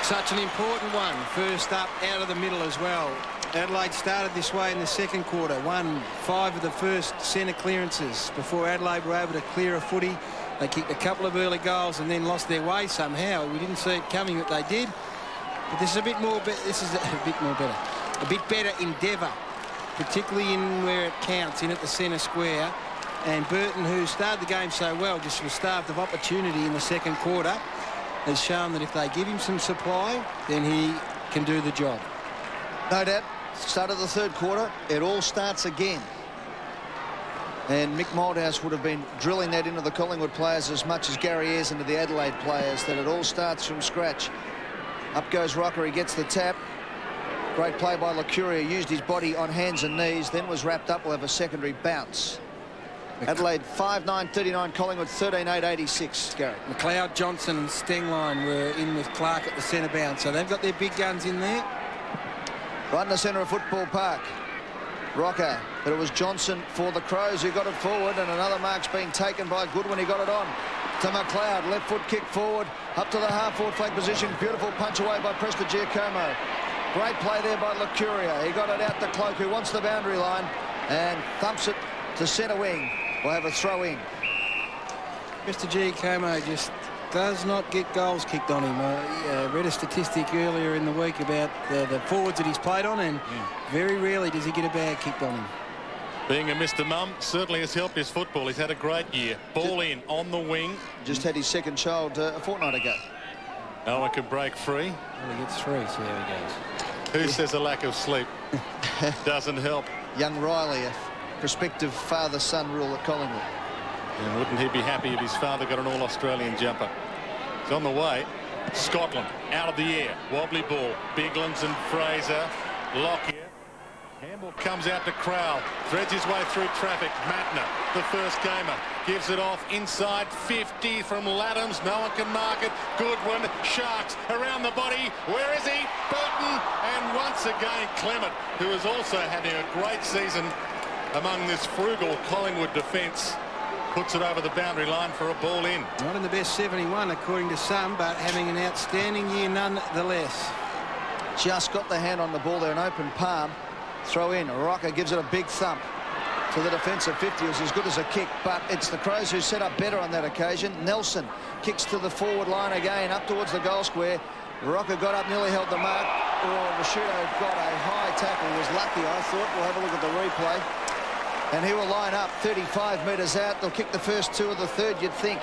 Such an important one. First up, out of the middle as well. Adelaide started this way in the second quarter. Won 5 of the first centre clearances before Adelaide were able to clear a footy. They kicked a couple of early goals and then lost their way somehow. We didn't see it coming, but they did. But this is a bit more. This is a bit more better. A bit better endeavour, particularly in where it counts, in at the centre square. And Burton, who started the game so well, just was starved of opportunity in the second quarter, has shown that if they give him some supply, then he can do the job. No doubt. Start of the third quarter, it all starts again. And Mick Moldhouse would have been drilling that into the Collingwood players as much as Gary Ayres into the Adelaide players, that it all starts from scratch. Up goes Rocker, he gets the tap. Great play by Lacuria, used his body on hands and knees, then was wrapped up. We'll have a secondary bounce. Adelaide 5-9-39, Collingwood 13-8-86, Gary. McLeod, Johnson and Stengline were in with Clark at the centre bounce, so they've got their big guns in there. Right in the centre of Football Park. Rocker, but it was Johnson for the Crows who got it forward, and another mark's been taken by Goodwin. He got it on to McLeod. Left foot kick forward, up to the half-forward flank position. Beautiful punch away by Prestigiacomo. Great play there by Lucuria. He got it out to Cloak, who wants the boundary line, and thumps it to centre wing. We'll have a throw in. Prestigiacomo just does not get goals kicked on him. I read a statistic earlier in the week about the forwards that he's played on, and very rarely does he get a bag kicked on him. Being a Mr. Mum certainly has helped his football. He's had a great year. Ball in on the wing. Just had his second child a fortnight ago. No one can break free. Well, he gets three, see how he goes. Who says a lack of sleep doesn't help? Young Riley, a prospective father-son rule at Collingwood. And wouldn't he be happy if his father got an all-Australian jumper? He's on the way. Scotland out of the air. Wobbly ball. Biglands and Fraser. Lockyer. Handball comes out to Crowell. Threads his way through traffic. Matner, the first gamer, gives it off inside 50 from Laddams. No one can mark it. Goodwin. Sharks around the body. Where is he? Burton. And once again Clement, who is also having a great season among this frugal Collingwood defence, puts it over the boundary line for a ball in. Not in the best 71 according to some, but having an outstanding year nonetheless. Just got the hand on the ball there, an open palm. Throw in. Rocker gives it a big thump to the defensive 50. It was as good as a kick, but it's the Crows who set up better on that occasion. Nelson kicks to the forward line again, up towards the goal square. Rocker got up, nearly held the mark. Oh, Rashudo got a high tackle. He was lucky, I thought. We'll have a look at the replay. And he will line up 35 metres out. They'll kick the first two of the third, you'd think.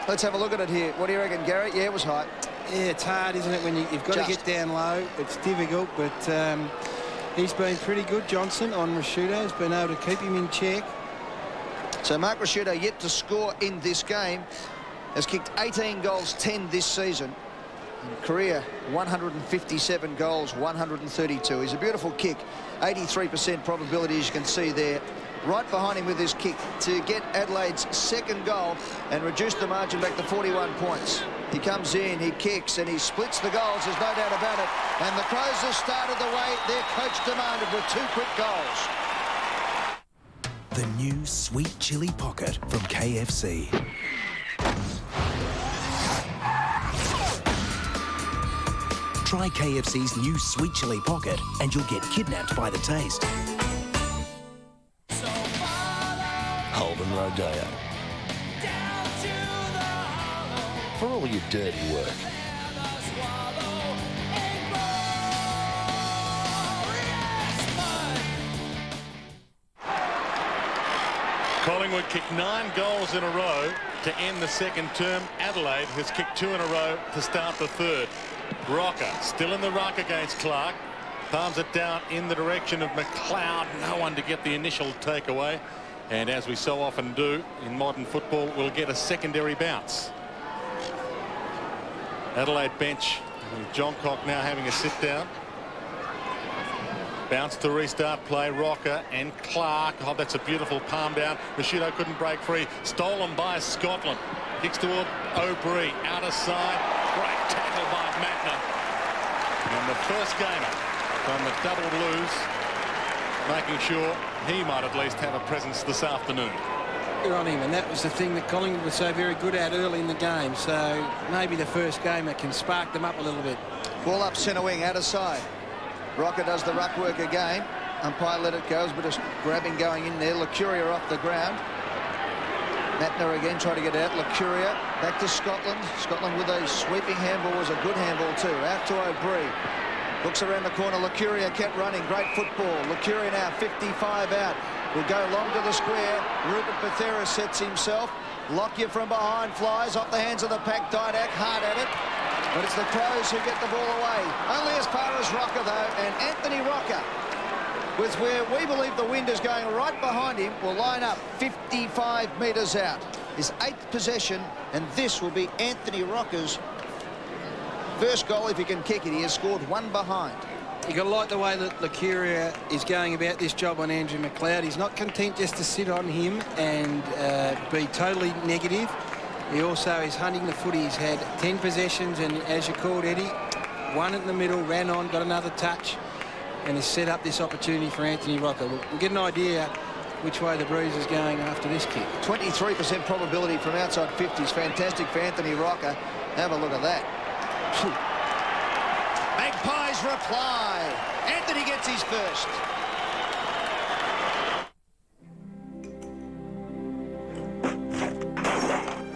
Let's have a look at it here. What do you reckon, Garrett? Yeah, it was high. Yeah, it's hard, isn't it, when you've got to get down low. It's difficult, but he's been pretty good, Johnson, on Rashudo. He's been able to keep him in check. So Mark Rashudo, yet to score in this game, has kicked 18 goals, 10 this season. In career, 157 goals, 132. He's a beautiful kick. 83% probability, as you can see there. Right behind him with his kick to get Adelaide's second goal and reduce the margin back to 41 points. He comes in, he kicks, and he splits the goals, there's no doubt about it. And the Crows have started the way their coach demanded with 2 quick goals. The new Sweet Chili Pocket from KFC. Try KFC's new Sweet Chili Pocket and you'll get kidnapped by the taste. Holden Rodeo. For all your dirty work. Collingwood kicked 9 goals in a row to end the second term. Adelaide has kicked 2 in a row to start the third. Rocker still in the ruck against Clark. Palms it down in the direction of McLeod. No one to get the initial takeaway. And as we so often do in modern football, we'll get a secondary bounce. Adelaide bench. John Cock now having a sit down. Bounce to restart play. Rocker and Clark. Oh, that's a beautiful palm down. Rashudo couldn't break free. Stolen by Scotland. Kicks toward O'Brien. Outer side. Great tackle by Matner. And the first gamer from the double blues, making sure he might at least have a presence this afternoon. You're on him, and that was the thing that Collingwood was so very good at early in the game. So maybe the first gamer can spark them up a little bit. Ball up centre wing, outer side. Rocker does the ruck work again. Umpire let it go. There's a bit of grabbing going in there. Lucuria off the ground. Matner again trying to get out. Lucuria back to Scotland. Scotland with a sweeping handball was a good handball too. Out to O'Brien. Looks around the corner. Lucuria kept running. Great football. Lucuria now 55 out. Will go long to the square. Rupert Bethera sets himself. Lockyer from behind flies off the hands of the pack. Didak hard at it. But it's the Crows who get the ball away. Only as far as Rocker though. And Anthony Rocker, with where we believe the wind is going right behind him, will line up 55 metres out. His 8th possession, and this will be Anthony Rocker's first goal if he can kick it. He has scored 1 behind. You got to like the way that Lucuria is going about this job on Andrew McLeod. He's not content just to sit on him and be totally negative. He also is hunting the footy. He's had 10 possessions, and as you called, Eddie, 1 in the middle, ran on, got another touch. and has set up this opportunity for Anthony Rocca. We'll get an idea which way the breeze is going after this kick. 23% probability from outside 50s. Fantastic for Anthony Rocca. Have a look at that. Magpies reply. Anthony gets his first.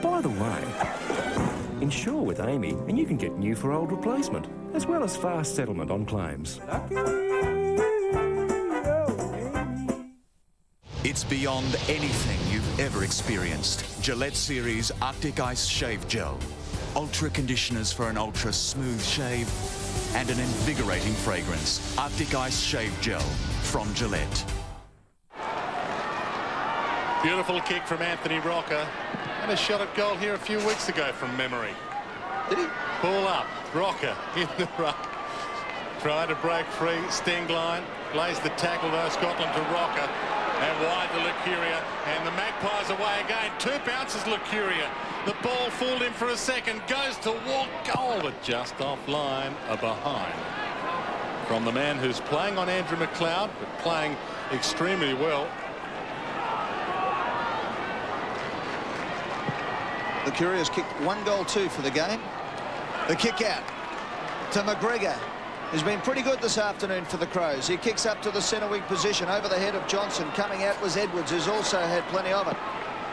By the way, insure with Amy and you can get new for old replacement, as well as fast settlement on claims. It's beyond anything you've ever experienced. Gillette Series Arctic Ice Shave Gel. Ultra conditioners for an ultra smooth shave and an invigorating fragrance. Arctic Ice Shave Gel from Gillette. Beautiful kick from Anthony Rocca. And a shot at goal here a few weeks ago from memory. Did he? Ball up. Rocca in the ruck. Trying to break free. Sting line. Lays the tackle though. Scotland to Rocca. And wide to Lucuria. And the Magpies away again. 2 bounces Lucuria. The ball fooled him for a second. Goes to walk goal. But just offline. A behind. From the man who's playing on Andrew McLeod. But playing extremely well. Lucuria's kicked 1-2 for the game. The kick out to McGregor, who's been pretty good this afternoon for the Crows. He kicks up to the centre wing position over the head of Johnson. Coming out was Edwards, who's also had plenty of it.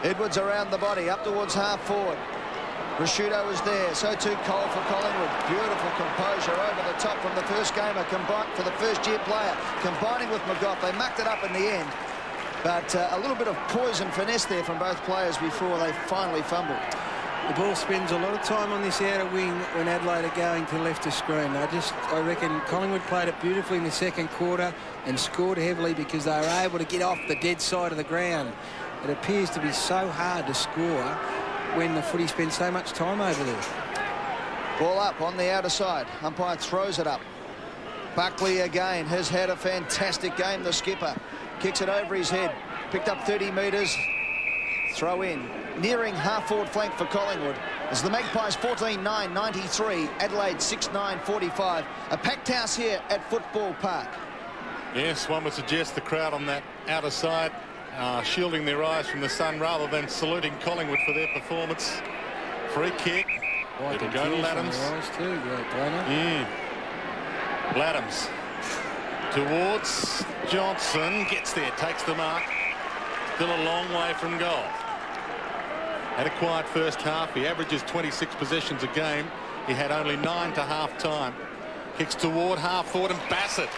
Edwards around the body, up towards half forward. Rashudo was there, so too Cole for Collingwood. Beautiful composure over the top from the first gamer, combined for the first-year player, combining with McGough. They mucked it up in the end. But a little bit of poison finesse there from both players before they finally fumbled. The ball spends a lot of time on this outer wing when Adelaide are going to left of screen. I reckon Collingwood played it beautifully in the second quarter and scored heavily because they were able to get off the dead side of the ground. It appears to be so hard to score when the footy spends so much time over there. Ball up on the outer side. Umpire throws it up. Buckley again has had a fantastic game, the skipper. Kicks it over his head. Picked up 30 metres. Throw in. Nearing half-forward flank for Collingwood. As the Magpies 14-9-93. Adelaide 6-9-45. A packed house here at Football Park. Yes, one would suggest the crowd on that outer side shielding their eyes from the sun rather than saluting Collingwood for their performance. Free kick. It'll go to Laddams. Laddams towards Johnson. Gets there, takes the mark. Still a long way from goal. Had a quiet first half. He averages 26 possessions a game. He had only 9 to half-time. Kicks toward half-forward and Bassett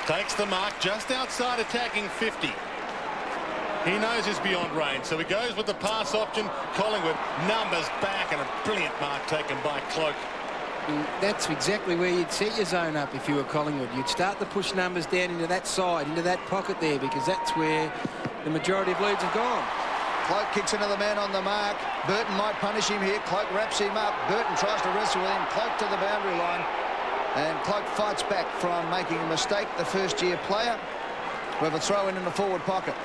takes the mark just outside attacking 50. He knows he's beyond range, so he goes with the pass option. Collingwood numbers back and a brilliant mark taken by Cloak. That's exactly where you'd set your zone up if you were Collingwood. You'd start the push numbers down into that side, into that pocket there, because that's where the majority of leads have gone. Cloak kicks into the man on the mark. Burton might punish him here. Cloak wraps him up. Burton tries to wrestle with him. Cloak to the boundary line. And Cloak fights back from making a mistake, the first-year player. We have a throw in the forward pocket.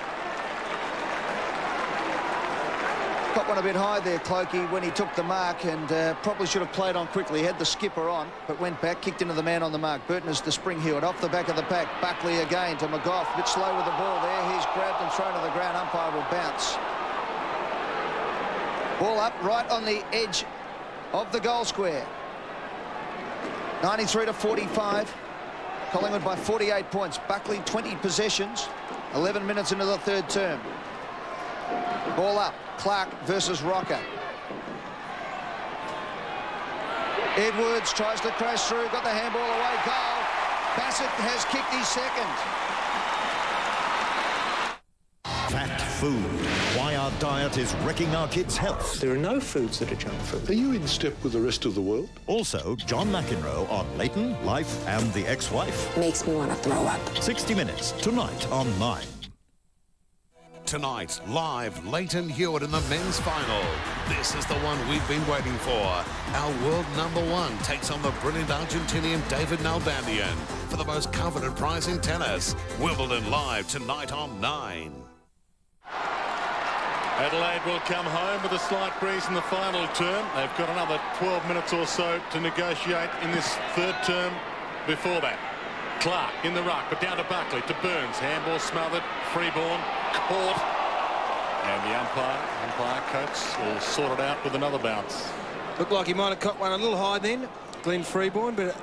Got one a bit high there, Clokey, when he took the mark, and probably should have played on quickly. He had the skipper on, but went back, kicked into the man on the mark. Burton is the spring-heeled off the back of the pack. Buckley again to McGough. Bit slow with the ball there. He's grabbed and thrown to the ground. Umpire will bounce. Ball up right on the edge of the goal square. 93-45. Collingwood by 48 points. Buckley 20 possessions. 11 minutes into the third term. Ball up. Clark versus Rocca. Edwards tries to crash through. Got the handball away. Goal. Bassett has kicked his second. Fat food. Why our diet is wrecking our kids' health. There are no foods that are junk food. Are you in step with the rest of the world? Also, John McEnroe on Leighton, Life and the Ex-Wife. Makes me want to throw up. 60 Minutes, tonight on 9. Tonight, live, Leighton Hewitt in the men's final. This is the one we've been waiting for. Our world number one takes on the brilliant Argentinian David Nalbandian for the most coveted prize in tennis. Wimbledon live tonight on 9. Adelaide will come home with a slight breeze in the final term. They've got another 12 minutes or so to negotiate in this third term before that. Clark in the ruck, but down to Buckley, to Burns. Handball smothered, Freeborn, caught. And the umpire coach will sort it out with another bounce. Looked like he might have caught one a little high then, Glenn Freeborn, but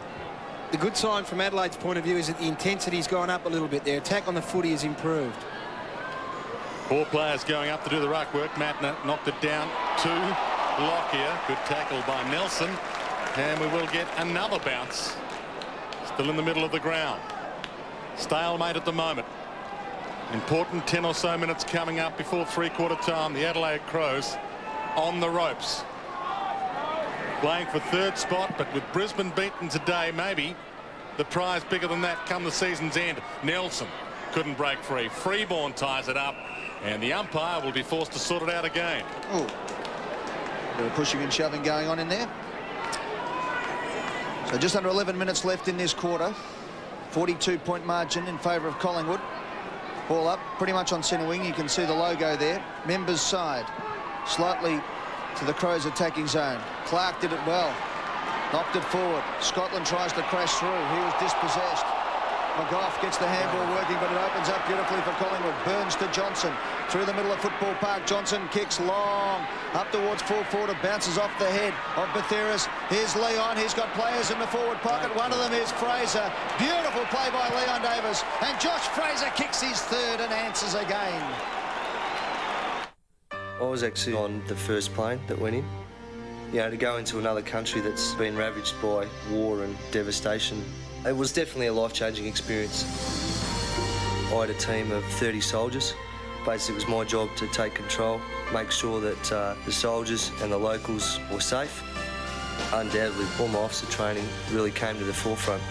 the good sign from Adelaide's point of view is that the intensity's gone up a little bit. Their attack on the footy has improved. 4 players going up to do the ruck work. Matner knocked it down to Lockyer. Good tackle by Nelson. And we will get another bounce. Still in the middle of the ground. Stalemate at the moment. Important 10 or so minutes coming up before three-quarter time. The Adelaide Crows on the ropes. Playing for 3rd spot, but with Brisbane beaten today, maybe the prize bigger than that come the season's end. Nelson couldn't break free. Freeborn ties it up, and the umpire will be forced to sort it out again. Oh, bit of pushing and shoving going on in there. So just under 11 minutes left in this quarter. 42-point margin in favour of Collingwood. Ball up pretty much on centre wing. You can see the logo there. Members side. Slightly to the Crows attacking zone. Clark did it well. Knocked it forward. Scotland tries to crash through. He was dispossessed. McGough gets the handball working, but it opens up beautifully for Collingwood. Burns to Johnson. Through the middle of Football Park. Johnson kicks long. Up towards full forward. It bounces off the head of Batheris. Here's Leon. He's got players in the forward pocket. One of them is Fraser. Beautiful play by Leon Davis. And Josh Fraser kicks his 3rd and answers again. I was actually on the first plane that went in. You know, to go into another country that's been ravaged by war and devastation, it was definitely a life-changing experience. I had a team of 30 soldiers. Basically, it was my job to take control, make sure that the soldiers and the locals were safe. Undoubtedly, all my officer training really came to the forefront.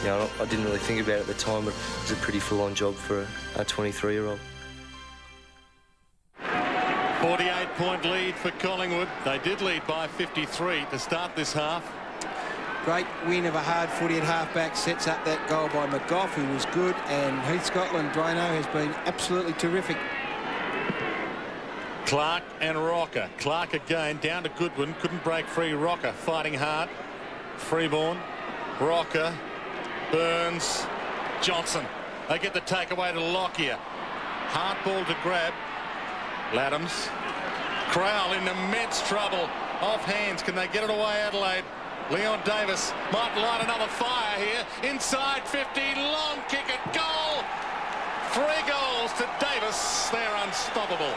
You know, I didn't really think about it at the time, but it was a pretty full-on job for a 23-year-old. 48-point lead for Collingwood. They did lead by 53 to start this half. Great win of a hard footy at half-back. Sets up that goal by McGough, who was good. And Heath Scotland, Drano, has been absolutely terrific. Clark and Rocker. Clark again down to Goodwin. Couldn't break free. Rocker fighting hard. Freeborn. Rocker. Burns. Johnson. They get the takeaway to Lockyer. Hard ball to grab. Laddams. Crowell in immense trouble. Off hands. Can they get it away, Adelaide? Leon Davis might light another fire here. Inside 50. Long kick at goal. 3 goals to Davis. They're unstoppable.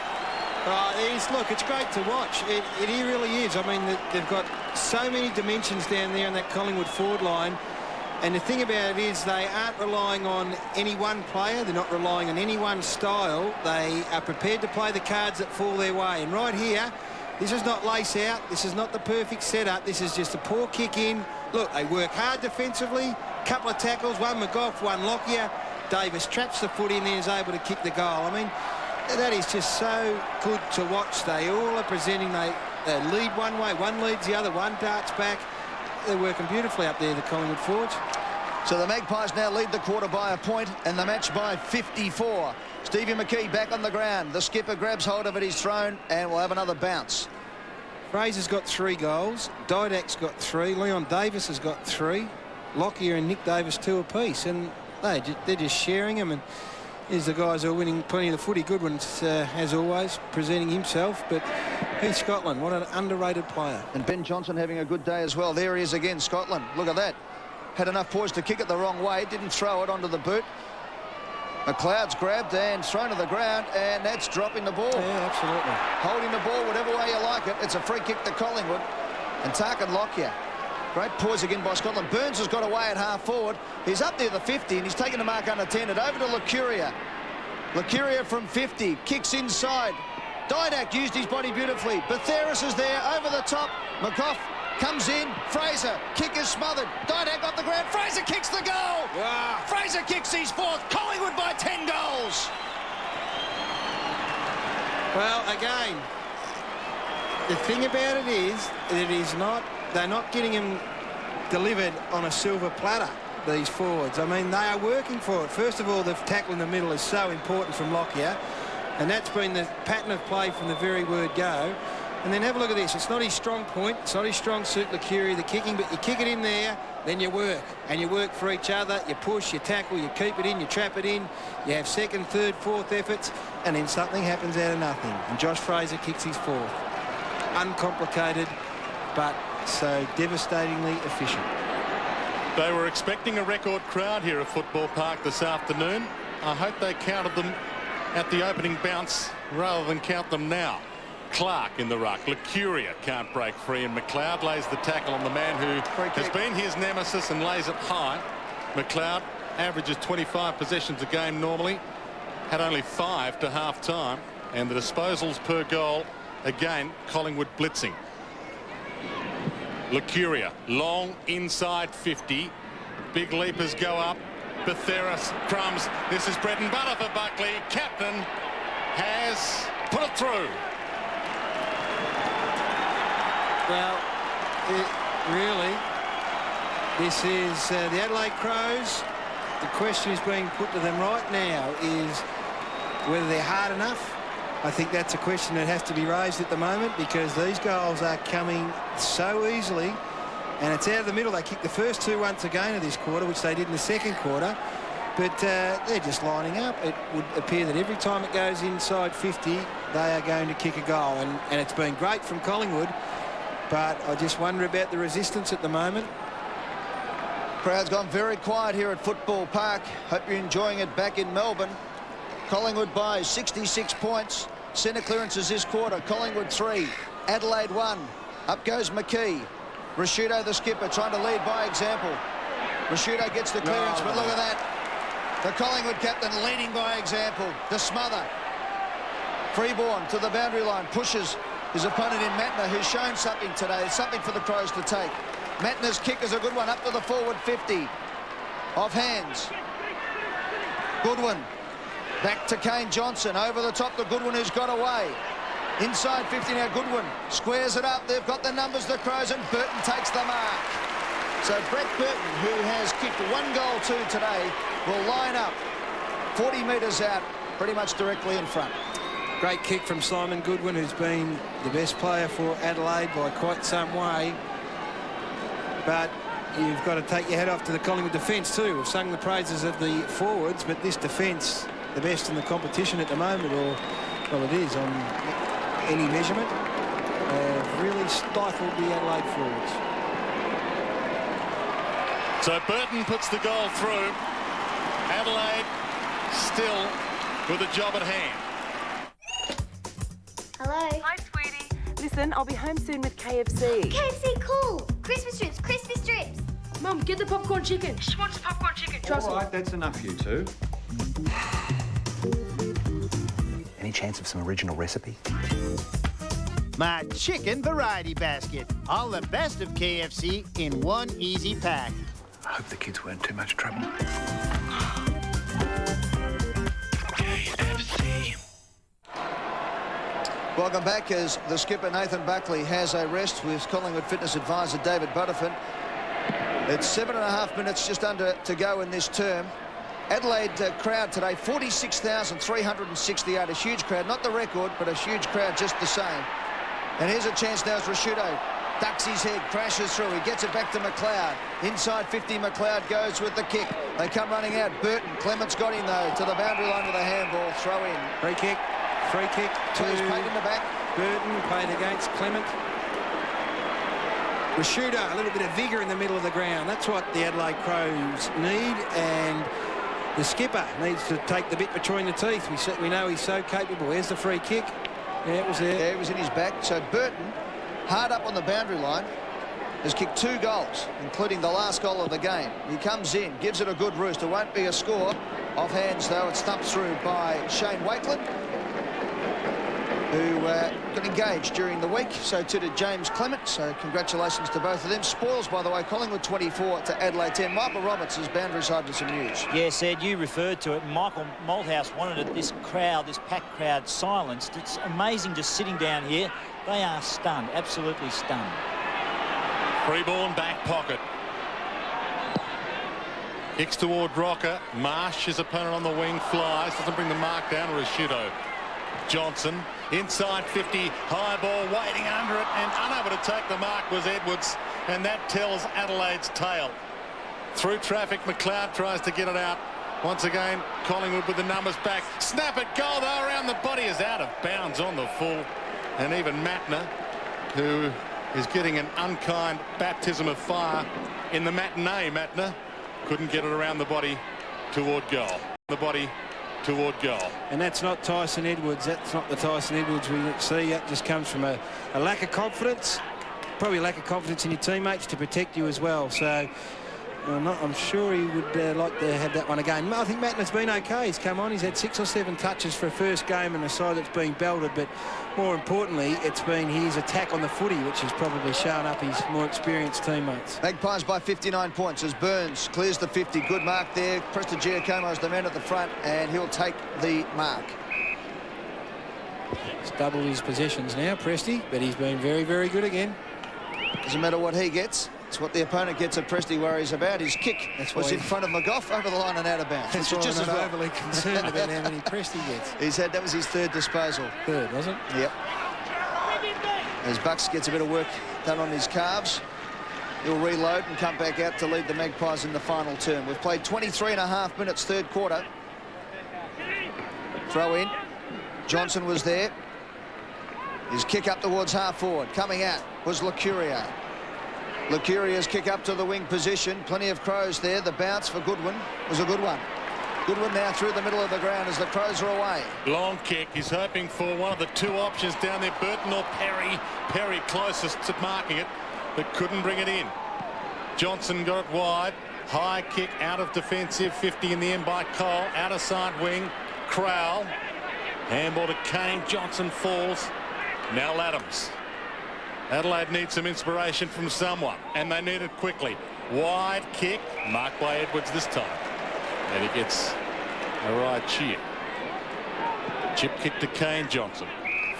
Look, it's great to watch. It really is. I mean, they've got so many dimensions down there in that Collingwood forward line. And the thing about it is they aren't relying on any one player. They're not relying on any one style. They are prepared to play the cards that fall their way. And right here, this is not lace out. This is not the perfect setup. This is just a poor kick in. Look, they work hard defensively. Couple of tackles. One McGough, one Lockyer. Davis traps the foot in there and is able to kick the goal. I mean, that is just so good to watch. They all are presenting. They lead one way, one leads the other, one darts back. They're working beautifully up there, the Collingwood forwards. So the Magpies now lead the quarter by a point and the match by 54. Stevie McKee back on the ground. The skipper grabs hold of it. He's thrown and we'll have another bounce. Fraser's got 3 goals. Didak's got 3. Leon Davis has got 3. Lockyer and Nick Davis 2 apiece. And they're just sharing them. And here's the guys who are winning plenty of the footy. Goodwin's, as always, presenting himself. But Heath Scotland, what an underrated player. And Ben Johnson having a good day as well. There he is again, Scotland. Look at that. Had enough poise to kick it the wrong way. Didn't throw it onto the boot. McLeod's grabbed and thrown to the ground, and that's dropping the ball. Yeah, absolutely. Holding the ball whatever way you like it. It's a free kick to Collingwood. And Tarkin Lockyer. Great poise again by Scotland. Burns has got away at half forward. He's up there the 50, and he's taken the mark unattended. Over to Lucuria. Lucuria from 50. Kicks inside. Didak used his body beautifully. Batheris is there over the top. McGough comes in. Fraser. Kick is smothered. Didak off the ground. Fraser kicks the goal. Wow. Fraser kicks his 4th. Collingwood by 10 goals. Well, again, the thing about it is that they're not getting him delivered on a silver platter, these forwards. I mean, they are working for it. First of all, the tackle in the middle is so important from Lockyer, and that's been the pattern of play from the very word go. And then have a look at this. It's not his strong point. It's not his strong suit, Lucuria, the kicking, but you kick it in there, then you work. And you work for each other. You push, you tackle, you keep it in, you trap it in. You have second, third, fourth efforts, and then something happens out of nothing. And Josh Fraser kicks his fourth. Uncomplicated, but so devastatingly efficient. They were expecting a record crowd here at Football Park this afternoon. I hope they counted them at the opening bounce rather than count them now. Clark in the ruck. Lucuria can't break free, and McLeod lays the tackle on the man who has been his nemesis and lays it high. McLeod averages 25 possessions a game normally. Had only 5 to half-time. And the disposals per goal, again, Collingwood blitzing. Lucuria, long inside 50. Big leapers go up. Betheris, crumbs. This is bread and butter for Buckley. Captain has put it through. Well, really, this is the Adelaide Crows. The question is being put to them right now is whether they're hard enough. I think that's a question that has to be raised at the moment because these goals are coming so easily, and it's out of the middle. They kicked the first 2 once again of this quarter, which they did in the second quarter, but they're just lining up. It would appear that every time it goes inside 50, they are going to kick a goal, and it's been great from Collingwood. But I just wonder about the resistance at the moment. Crowd's gone very quiet here at Football Park. Hope you're enjoying it back in Melbourne. Collingwood by 66 points. Centre clearances this quarter. Collingwood 3, Adelaide 1. Up goes McKee. Rashudo, the skipper, trying to lead by example. Rashudo gets the clearance, but look at that. The Collingwood captain leading by example. The smother. Freeborn to the boundary line, pushes his opponent in Matner, who's shown something today. It's something for the Crows to take. Matner's kick is a good one, up to the forward 50. Off hands. Goodwin. Back to Kane Johnson. Over the top to Goodwin, who's got away. Inside 50 now, Goodwin squares it up. They've got the numbers, the Crows, and Burton takes the mark. So Brett Burton, who has kicked 1 goal too today, will line up 40 metres out, pretty much directly in front. Great kick from Simon Goodwin, who's been the best player for Adelaide by quite some way. But you've got to take your head off to the Collingwood defence too. We've sung the praises of the forwards, but this defence, the best in the competition at the moment, or, well, it is on any measurement, really stifled the Adelaide forwards. So Burton puts the goal through. Adelaide still with a job at hand. Hello. Hi, sweetie. Listen, I'll be home soon with KFC. KFC, cool. Crispy strips, crispy strips. Mum, get the popcorn chicken. She wants popcorn chicken. Trust me. All right, that's enough, you two. Any chance of some original recipe? My chicken variety basket. All the best of KFC in one easy pack. I hope the kids weren't too much trouble. Welcome back as the skipper Nathan Buckley has a rest with Collingwood fitness advisor David Butterfin. It's 7.5 minutes just under to go in this term. Adelaide crowd today, 46,368, a huge crowd, not the record, but a huge crowd just the same. And here's a chance now as Rashudo ducks his head, crashes through, he gets it back to McLeod. Inside 50, McLeod goes with the kick. They come running out. Burton, Clement's got him though, to the boundary line with a handball, throw in. Free kick to Payne in the back. Burton, paid against Clement. Rashudo, a little bit of vigour in the middle of the ground. That's what the Adelaide Crows need, and the skipper needs to take the bit between the teeth. We know he's so capable. There's the free kick. Yeah, it was there. Yeah, it was in his back. So Burton, hard up on the boundary line, has kicked 2 goals, including the last goal of the game. He comes in, gives it a good roost. It won't be a score. Off hands, though, it's thumped through by Shane Wakeland, who got engaged during the week. So too did James Clement. So congratulations to both of them. Spoils, by the way, Collingwood 24 to Adelaide 10. Michael Roberts is boundary side with some news. Yes, Ed, you referred to it. Michael Malthouse wanted it, this crowd, this packed crowd, silenced. It's amazing just sitting down here. They are stunned, absolutely stunned. Freeborn back pocket. Kicks toward Rocker. Marsh, his opponent on the wing, flies. Doesn't bring the mark down. Rashudo Johnson inside 50, high ball waiting under it, and unable to take the mark was Edwards, and that tells Adelaide's tale. Through traffic, McLeod tries to get it out. Once again, Collingwood with the numbers back. Snap it, goal though, around the body is out of bounds on the full. And even Matner, who is getting an unkind baptism of fire in the matinee, Matner, couldn't get it around the body toward goal. The body toward goal. And that's not Tyson Edwards. That's not the Tyson Edwards we see. That just comes from a lack of confidence, probably a lack of confidence in your teammates to protect you as well. So I'm sure he would like to have that one again. I think Matner's been okay. He's come on. He's had 6 or 7 touches for a first game in a side that's been belted, but more importantly, it's been his attack on the footy which has probably shown up his more experienced teammates. Magpies by 59 points as Burns clears the 50. Good mark there. Prestigiacomo's the man at the front, and he'll take the mark. He's doubled his possessions now, Presti, but he's been very, very good again. Doesn't matter what he gets. It's what the opponent gets at Presti worries about. His kick was in front of McGough over the line and out of bounds. That's why I'm not overly concerned about how many Presti gets. That was his 3rd disposal. 3rd, was it? Yep. As Bucks gets a bit of work done on his calves, he'll reload and come back out to lead the Magpies in the final term. We've played 23.5 minutes, 3rd quarter. Throw in. Johnson was there. His kick up towards half forward. Coming out was Lecurier. Lecurier's kick up to the wing position. Plenty of Crows there. The bounce for Goodwin was a good one. Goodwin now through the middle of the ground as the Crows are away. Long kick. He's hoping for one of the 2 options down there, Burton or Perry. Perry closest to marking it, but couldn't bring it in. Johnson got it wide. High kick out of defensive. 50 in the end by Cole. Out of side wing. Crowell. Handball to Kane. Johnson falls. Now Adams. Adelaide needs some inspiration from someone, and they need it quickly. Wide kick, marked by Edwards this time. And he gets a right cheer. Chip kick to Kane Johnson.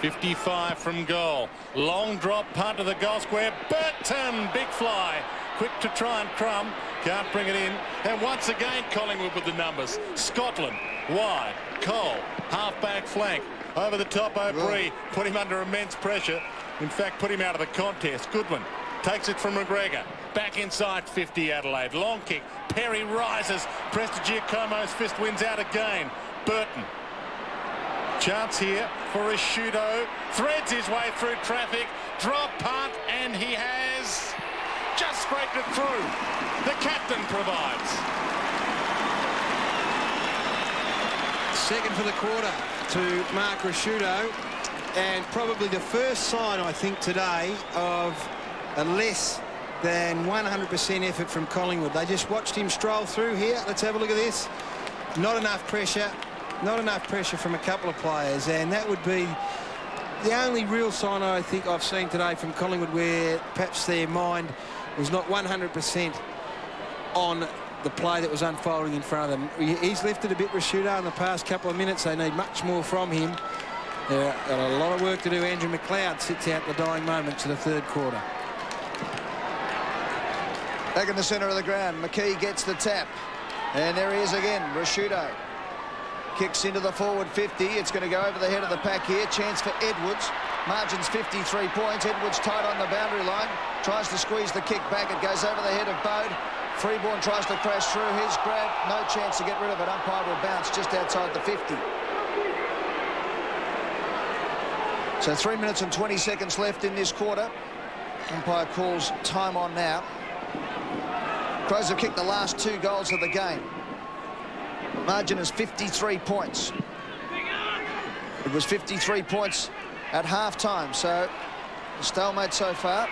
55 from goal. Long drop punt to the goal square. Burton, big fly. Quick to try and crumb. Can't bring it in. And once again, Collingwood with the numbers. Scotland, wide. Cole, half-back flank. Over the top, O'Brien. Put him under immense pressure. In fact, put him out of the contest. Goodwin takes it from McGregor. Back inside 50 Adelaide. Long kick. Perry rises. Prestigiacomo's fist wins out again. Burton. Chance here for Asciutto. Threads his way through traffic. Drop punt, and he has just scraped it through. The captain provides. Second for the quarter to Mark Asciutto. And probably the first sign, I think, today of a less than 100% effort from Collingwood. They just watched him stroll through here. Let's have a look at this. Not enough pressure. Not enough pressure from a couple of players. And that would be the only real sign I think I've seen today from Collingwood where perhaps their mind was not 100% on the play that was unfolding in front of them. He's lifted a bit, Asciutto, in the past couple of minutes. They need much more from him. They've got a lot of work to do. Andrew McLeod sits out the dying moments of the 3rd quarter. Back in the centre of the ground, McKee gets the tap. And there he is again, Asciutto. Kicks into the forward 50. It's going to go over the head of the pack here. Chance for Edwards. Margin's 53 points. Edwards tight on the boundary line. Tries to squeeze the kick back. It goes over the head of Bode. Freeborn tries to crash through. His grab. No chance to get rid of it. Umpire will bounce just outside the 50. So 3 minutes and 20 seconds left in this quarter. Umpire calls time on now. Crows have kicked the last 2 goals of the game. Margin is 53 points. It was 53 points at half-time, so a stalemate so far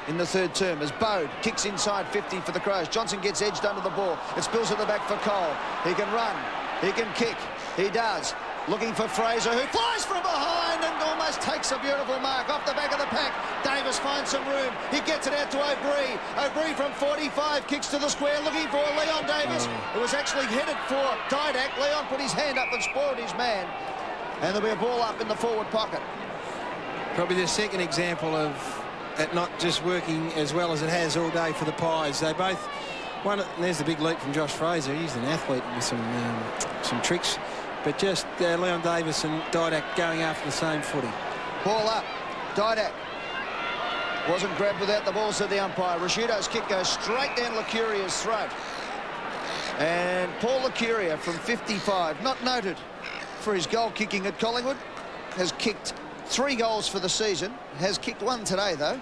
in the 3rd term as Bode kicks inside 50 for the Crows. Johnson gets edged under the ball. It spills at the back for Cole. He can run. He can kick. He does. Looking for Fraser, who flies from behind and almost takes a beautiful mark off the back of the pack. Davis finds some room. He gets it out to O'Brien. O'Brien from 45 kicks to the square, looking for Leon Davis. It was actually headed for Didak. Leon put his hand up and spoiled his man. And there'll be a ball up in the forward pocket. Probably the second example of it not just working as well as it has all day for the Pies. They both... and there's the big leap from Josh Fraser. He's an athlete with some tricks but just Leon Davis and Didak going after the same footy. Ball up. Didak. Wasn't grabbed without the ball, said the umpire. Rashido's kick goes straight down Lecuria's throat. And Paul Lecuria from 55, not noted for his goal kicking at Collingwood, has kicked 3 goals for the season. Has kicked 1 today, though.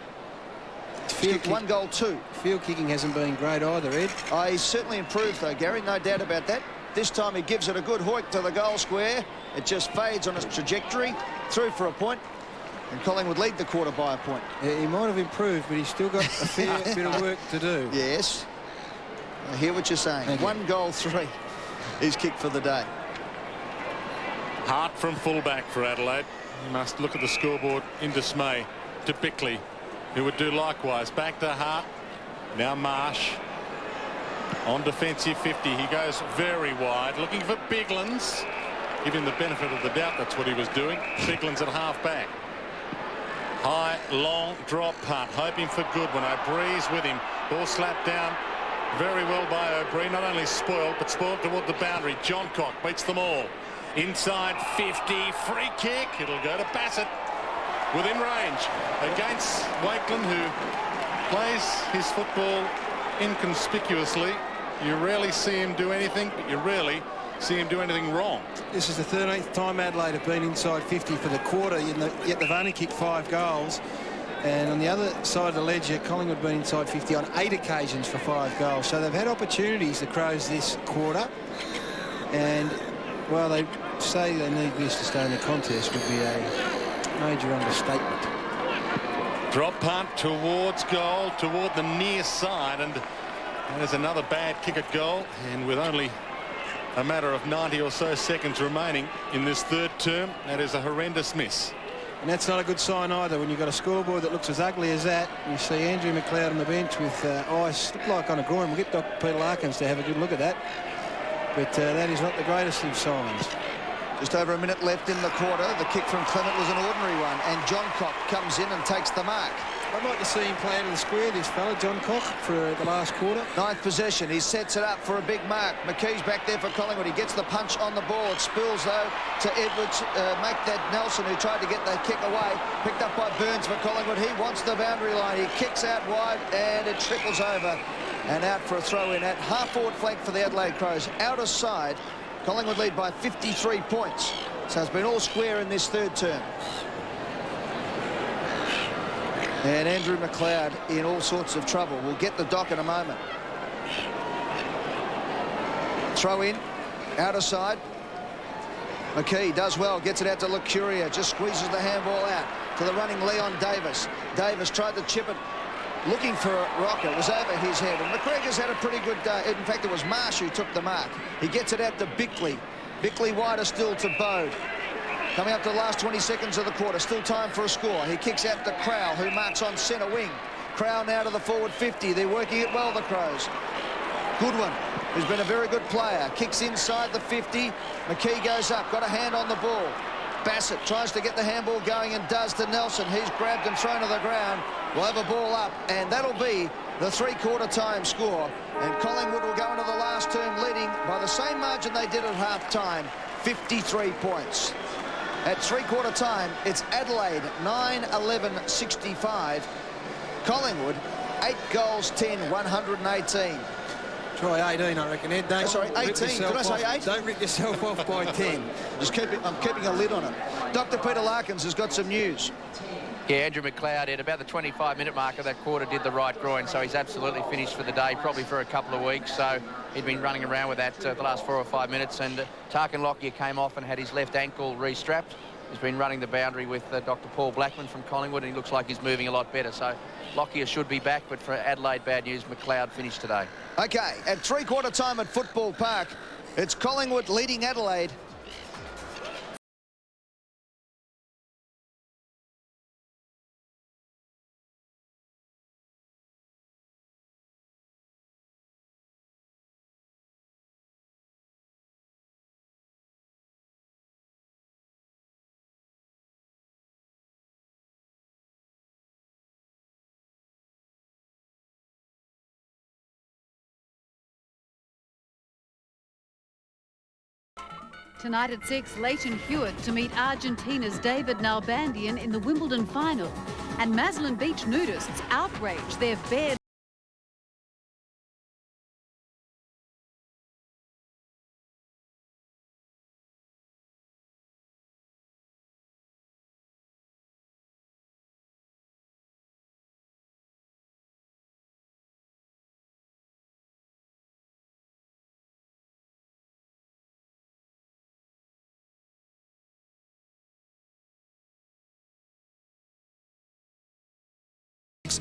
Kicked 1 goal, 2. Field kicking hasn't been great either, Ed. He's certainly improved, though, Gary, no doubt about that. This time he gives it a good hoik to the goal square. It just fades on its trajectory. Through for a point. And Collingwood lead the quarter by a point. Yeah, he might have improved, but he's still got a fair bit of work to do. Yes. I hear what you're saying. 1 goal, 3. He's kicked for the day. Hart from fullback for Adelaide. He must look at the scoreboard in dismay. To Bickley, who would do likewise. Back to Hart. Now Marsh. On defensive 50. He goes very wide. Looking for Biglands. Give him the benefit of the doubt. That's what he was doing. Biglands at half back. High, long drop punt. Hoping for Goodwin. O'Bree's with him. Ball slapped down very well by O'Bree. Not only spoiled, but spoiled toward the boundary. Johncock beats them all. Inside 50. Free kick. It'll go to Bassett. Within range. Against Wakeland, who plays his football inconspicuously. You rarely see him do anything, but you rarely see him do anything wrong. This is the 13th time Adelaide have been inside 50 for the quarter, yet they've only kicked 5 goals. And on the other side of the ledger, Collingwood have been inside 50 on 8 occasions for 5 goals. So they've had opportunities, the Crows, this quarter. And, well, they say they need this to stay in the contest would be a major understatement. Drop punt towards goal, toward the near side. And there's another bad kick at goal. And with only a matter of 90 or so seconds remaining in this 3rd term, that is a horrendous miss. And that's not a good sign either when you've got a scoreboard that looks as ugly as that. You see Andrew McLeod on the bench with ice, look like on a groin. We'll get Dr. Peter Larkins to have a good look at that. But that is not the greatest of signs. Just over a minute left in the quarter. The kick from Clement was an ordinary one. And Johncock comes in and takes the mark. I'd like to see him play out of the square, this fella, Johncock, for the last quarter. 9th possession. He sets it up for a big mark. McKee's back there for Collingwood. He gets the punch on the ball. It spills, though, to Edwards. Make that Nelson, who tried to get the kick away. Picked up by Burns for Collingwood. He wants the boundary line. He kicks out wide, and it trickles over. And out for a throw-in at half-forward flank for the Adelaide Crows. Outer side. Collingwood lead by 53 points. So it's been all square in this 3rd term. And Andrew McLeod in all sorts of trouble. We'll get the dock in a moment. Throw in, outer side. McKee does well, gets it out to Lecuria, just squeezes the handball out to the running Leon Davis. Davis tried to chip it, looking for a rocket. It was over his head. And McGregor's had a pretty good day. In fact, it was Marsh who took the mark. He gets it out to Bickley. Bickley wider still to Bode. Coming up to the last 20 seconds of the quarter. Still time for a score. He kicks out to Crowell, who marks on centre wing. Crowell now to the forward 50. They're working it well, the Crows. Goodwin, who's been a very good player, kicks inside the 50. McKee goes up, got a hand on the ball. Bassett tries to get the handball going and does to Nelson. He's grabbed and thrown to the ground. We'll have a ball up, and that'll be the 3/4 time score. And Collingwood will go into the last term leading by the same margin they did at half-time, 53 points. At 3/4 time, it's Adelaide 9-11-65. Collingwood 8 goals 10, 118. Try 18, I reckon, Ed. Don't sorry, 18. Did I say 8? Don't rip yourself off by 10. I'm keeping a lid on it. Dr. Peter Larkins has got some news. Yeah, Andrew McLeod at about the 25-minute mark of that quarter did the right groin, so he's absolutely finished for the day, probably for a couple of weeks. So he'd been running around with that the last 4 or 5 minutes, and Tarkin Lockyer came off and had his left ankle restrapped. He's been running the boundary with Dr. Paul Blackman from Collingwood, and he looks like he's moving a lot better. So Lockyer should be back, but for Adelaide, bad news, McLeod finished today. OK, at 3/4 time at Football Park, it's Collingwood leading Adelaide Tonight at 6, Leighton Hewitt to meet Argentina's David Nalbandian in the Wimbledon final. And Maslin Beach nudists outrage their bare...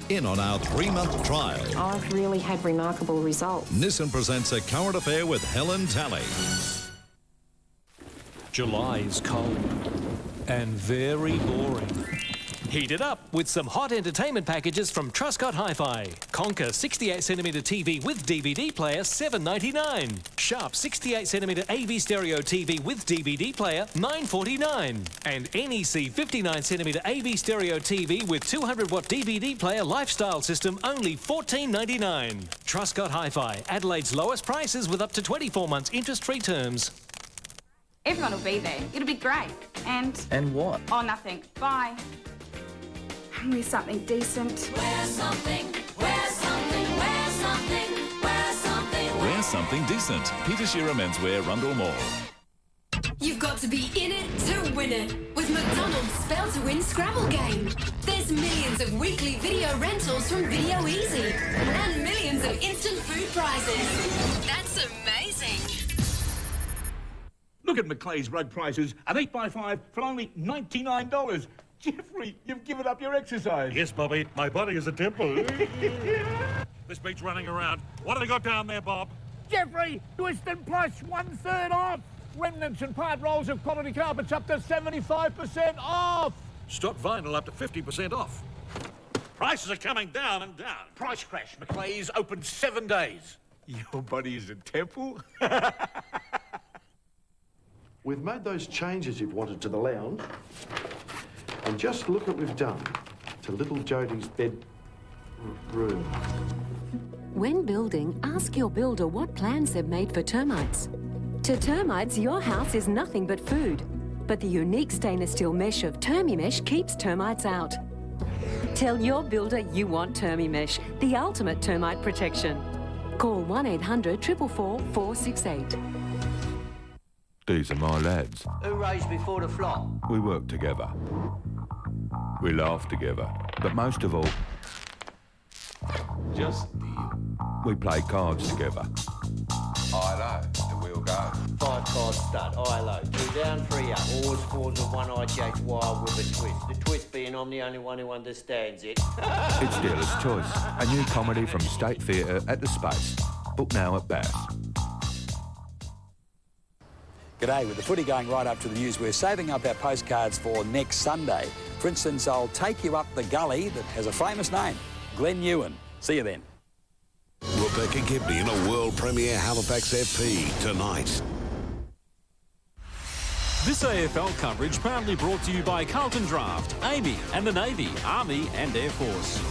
In on our 3-month trial. I've really had remarkable results. Nissan presents A Current Affair with Helen Talley. July is cold and very boring. Heat it up with some hot entertainment packages from Truscott Hi-Fi. Conquer 68cm TV with DVD player, $7.99. Sharp 68cm AV stereo TV with DVD player, $9.49. And NEC 59cm AV stereo TV with 200-watt DVD player lifestyle system, only $14.99. Truscott Hi-Fi, Adelaide's lowest prices with up to 24 months interest-free terms. Everyone will be there. It'll be great. And what? Oh, nothing. Bye. Wear something decent. Wear something, wear something, wear something, wear something. Wear something decent. Peter Shearer Menswear, Rundle Mall. You've got to be in it to win it with McDonald's Spell to Win Scrabble game. There's millions of weekly video rentals from Video Easy and millions of instant food prizes. That's amazing. Look at McClay's rug prices, an 8x5 for only $99. Jeffrey, you've given up your exercise. Yes, Bobby. My body is a temple. This beats running around. What have they got down there, Bob? Jeffrey, Western Plus 1/3 off. Remnants and part rolls of quality carpets up to 75% off. Stock vinyl up to 50% off. Prices are coming down and down. Price crash. McClay's open 7 days. Your body is a temple? We've made those changes you've wanted to the lounge. And just look what we've done to little Jodie's bedroom. When building, ask your builder what plans they've made for termites. To termites, your house is nothing but food. But the unique stainless steel mesh of TermiMesh keeps termites out. Tell your builder you want TermiMesh, the ultimate termite protection. Call 1-800-444-468. These are my lads. Who raised before the flop? We work together. We laugh together. But most of all, Just deal. we play cards together. ILO, the wheel go. 5 cards stud, ILO. 2 down, 3 up. Always falls with one eye Jake wild with a twist. The twist being I'm the only one who understands it. It's Dealer's Choice, a new comedy from State Theatre at the Space. Book now at Bath. G'day, with the footy going right up to the news, we're saving up our postcards for next Sunday. For instance, I'll take you up the gully that has a famous name, Glen Ewan. See you then. Rebecca Gibney in a world premiere Halifax FP tonight. This AFL coverage proudly brought to you by Carlton Draft, Amy and the Navy, Army and Air Force.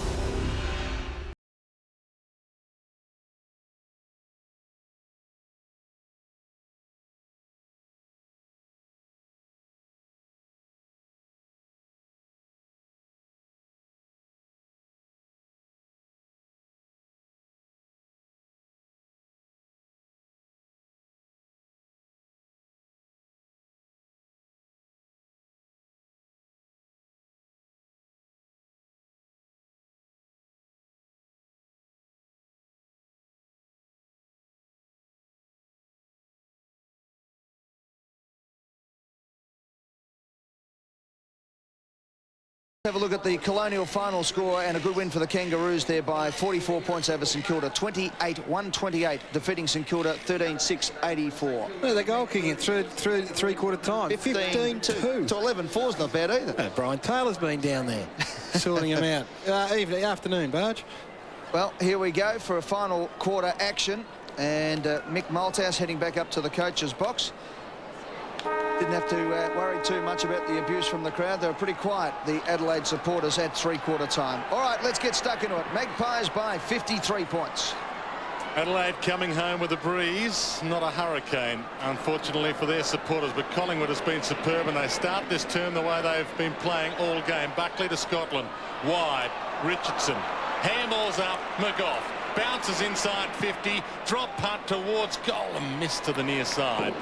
Have a look at the Colonial final score and a good win for the Kangaroos there by 44 points over St Kilda, 28-128, defeating St Kilda 13-6-84. No, the goal kicking through three-quarter time. 15-2 to 11-4's not bad either. No, Brian Taylor's been down there sorting him out. Afternoon, Barge. Well, here we go for a final quarter action, and Mick Malthouse heading back up to the coach's box. Didn't have to worry too much about the abuse from the crowd. They were pretty quiet, the Adelaide supporters, at three-quarter time. All right, let's get stuck into it. Magpies by 53 points. Adelaide coming home with a breeze, not a hurricane, unfortunately for their supporters. But Collingwood has been superb, and they start this term the way they've been playing all game. Buckley to Scotland, wide, Richardson, handballs up, McGough, bounces inside 50, drop punt towards goal and missed to the near side.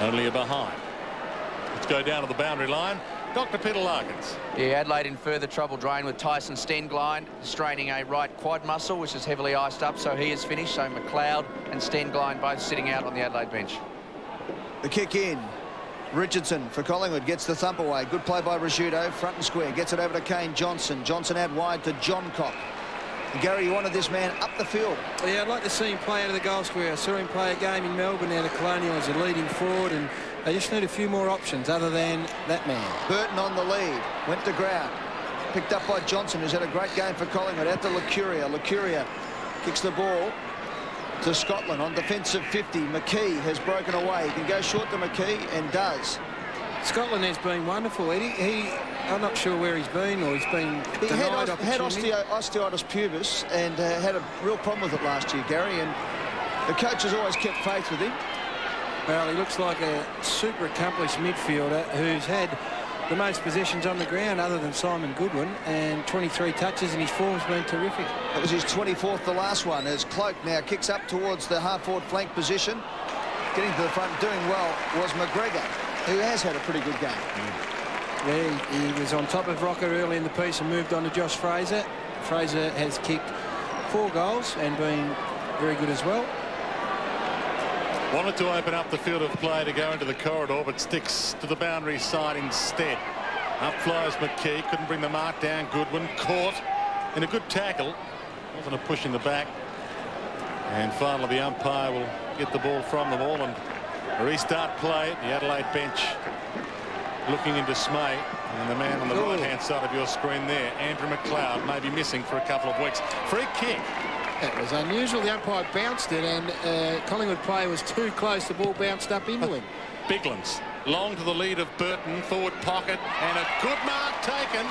Only a behind. Let's go down to the boundary line. Dr. Peter Larkins. Yeah, Adelaide in further trouble drain with Tyson Stenglein straining a right quad muscle, which is heavily iced up, so he is finished. So McLeod and Stenglein both sitting out on the Adelaide bench. The kick in. Richardson for Collingwood gets the thump away. Good play by Risciuto, front and square. Gets it over to Kane Johnson. Johnson out wide to Johncock. And Gary, you wanted this man up the field. Yeah, I'd like to see him play out of the goal square. I saw him play a game in Melbourne out of Colonial as a leading forward, and they just need a few more options other than that man. Burton on the lead. Went to ground. Picked up by Johnson, who's had a great game for Collingwood. Out to Lucuria. Lucuria kicks the ball to Scotland on defensive 50. McKee has broken away. He can go short to McKee and does. Scotland has been wonderful, Eddie. I'm not sure where he's been, or he's been denied opportunity. He had osteitis pubis and had a real problem with it last year, Gary, and the coach has always kept faith with him. Well, he looks like a super accomplished midfielder who's had the most possessions on the ground other than Simon Goodwin, and 23 touches, and his form's been terrific. That was his 24th, the last one, as Cloak now kicks up towards the half-forward flank position. Getting to the front, doing well, was McGregor, who has had a pretty good game. Yeah, he was on top of Rocker early in the piece and moved on to Josh Fraser. Fraser has kicked 4 goals and been very good as well. Wanted to open up the field of play to go into the corridor, but sticks to the boundary side instead. Up flies McKee, couldn't bring the mark down. Goodwin caught in a good tackle. Wasn't a push in the back. And finally the umpire will get the ball from the ball and restart play at the Adelaide bench. Looking in dismay, and the man on the right-hand side of your screen there, Andrew McLeod, may be missing for a couple of weeks. Free kick. That was unusual. The umpire bounced it, and Collingwood player was too close. The ball bounced up into him. Biglands long to the lead of Burton, forward pocket, and a good mark taken.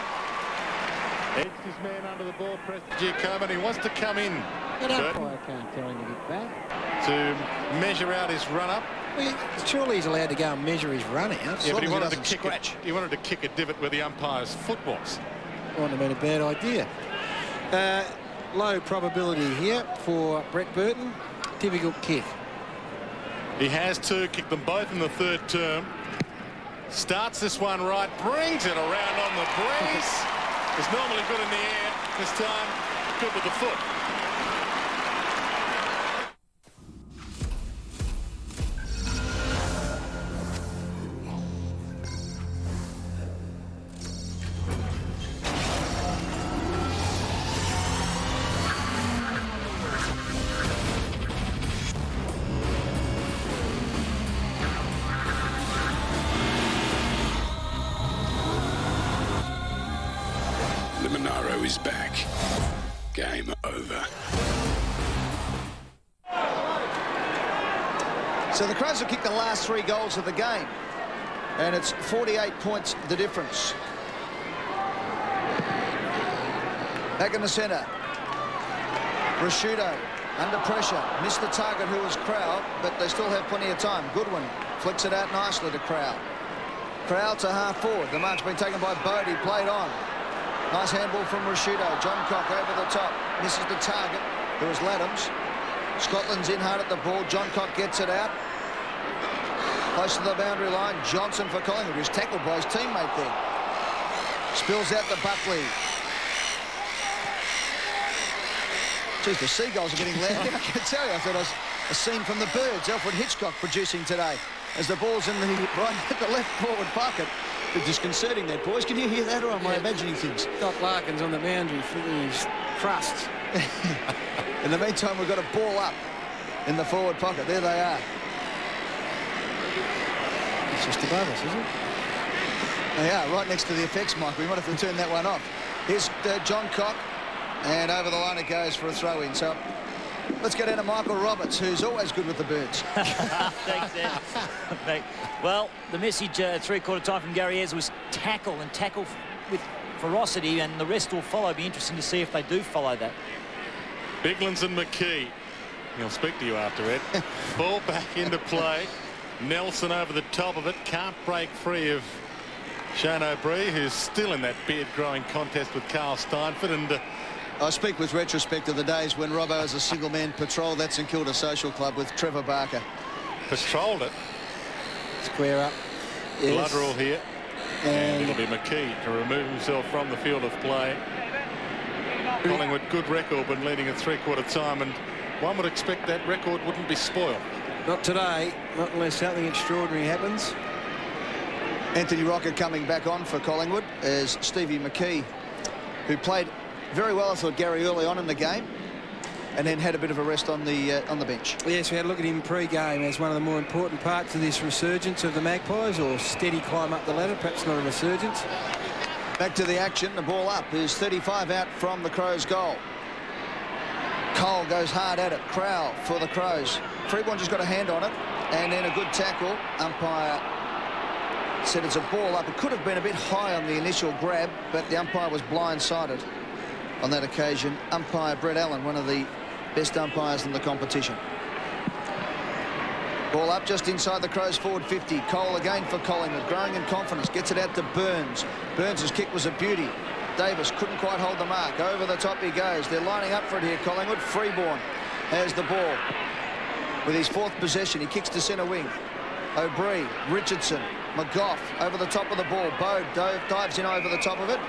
Edged his man under the ball, pressed Giacomo, and he wants to come in. That umpire can't tell him to get back. To measure out his run-up. Well, surely he's allowed to go and measure his run out. Yeah, but he wanted to kick a divot where the umpire's foot was. Wouldn't have been a bad idea. Low probability here for Brett Burton. Difficult kick. He has 2, kicked them both in the 3rd term. Starts this one right, brings it around on the breeze. It's normally good in the air. This time, good with the foot. Is back. Game over. So the Crows have kicked the last 3 goals of the game, and it's 48 points the difference. Back in the centre, Risciuto under pressure, missed the target who was Crowell, but they still have plenty of time. Goodwin flicks it out nicely to Crowell. Crowell to half forward. The mark's been taken by Bodie, played on. Nice handball from Risciuto. Johncock over the top. Misses the target. There was Laddams. Scotland's in hard at the ball. Johncock gets it out. Close to the boundary line. Johnson for Collingwood, who's tackled by his teammate there. Spills out to Buckley. Geez, the seagulls are getting loud. I can tell you, I thought it was a scene from The Birds. Alfred Hitchcock producing today as the ball's in the right at the left forward pocket. Bit disconcerting there, boys. Can you hear that, or am I imagining things? Doc Larkins on the boundary flicking his crusts. In the meantime, we've got a ball up in the forward pocket. There they are. It's just above us, isn't it? They are, right next to the effects mic. We might have to turn that one off. Here's Johncock, and over the line it goes for a throw-in. So let's go down to Michael Roberts, who's always good with the Birds. Thanks, Ed. Well, the message at 3/4 time from Gary Ayres was tackle and tackle with ferocity, and the rest will follow. Be interesting to see if they do follow that. Biglands and McKee. He'll speak to you after, Ed. Ball back into play. Nelson over the top of it. Can't break free of Shane O'Brien, who's still in that beard-growing contest with Carl Steinford. And I speak with retrospect of the days when Robbo, as a single-man, patrolled that St Kilda Social Club with Trevor Barker. Patrolled it. Square up. Yes. Blood rule here. And it'll be McKee to remove himself from the field of play. Collingwood, good record when leading at three-quarter time, and one would expect that record wouldn't be spoiled. Not today, not unless something extraordinary happens. Anthony Rocker coming back on for Collingwood as Stevie McKee, who played very well, I thought, Gary, early on in the game, and then had a bit of a rest on the bench. Yes, we had a look at him pre-game as one of the more important parts of this resurgence of the Magpies, or steady climb up the ladder, perhaps not a resurgence. Back to the action. The ball up is 35 out from the Crows' goal. Cole goes hard at it. Crowell for the Crows. Freeborn just got a hand on it, and then a good tackle. Umpire said it's a ball up. It could have been a bit high on the initial grab, but the umpire was blindsided on that occasion. Umpire Brett Allen, one of the best umpires in the competition. Ball up just inside the Crows' forward 50. Cole again for Collingwood, growing in confidence. Gets it out to Burns. Burns' kick was a beauty. Davis couldn't quite hold the mark. Over the top he goes. They're lining up for it here, Collingwood. Freeborn has the ball. With his fourth possession, he kicks to centre wing. O'Brien, Richardson, McGough over the top of the ball. Bode dives in over the top of it.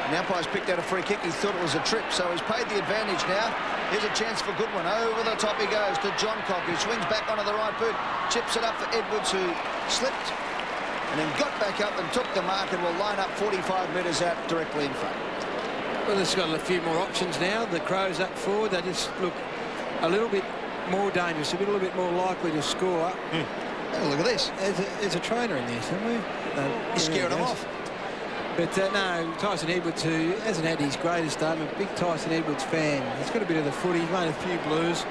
And the umpire's picked out a free kick. He thought it was a trip, so he's paid the advantage now. Here's a chance for Goodwin. Over the top he goes to John Cock, who swings back onto the right boot. Chips it up for Edwards, who slipped and then got back up and took the mark and will line up 45 metres out directly in front. Well, it's got a few more options now. The Crows up forward, they just look a little bit more dangerous, a little bit more likely to score. Oh, look at this. There's a trainer in this, haven't we? He's scaring them off. But no, Tyson Edwards, who hasn't had his greatest start, I'm a big Tyson Edwards fan. He's got a bit of the footy, he's made a few blues.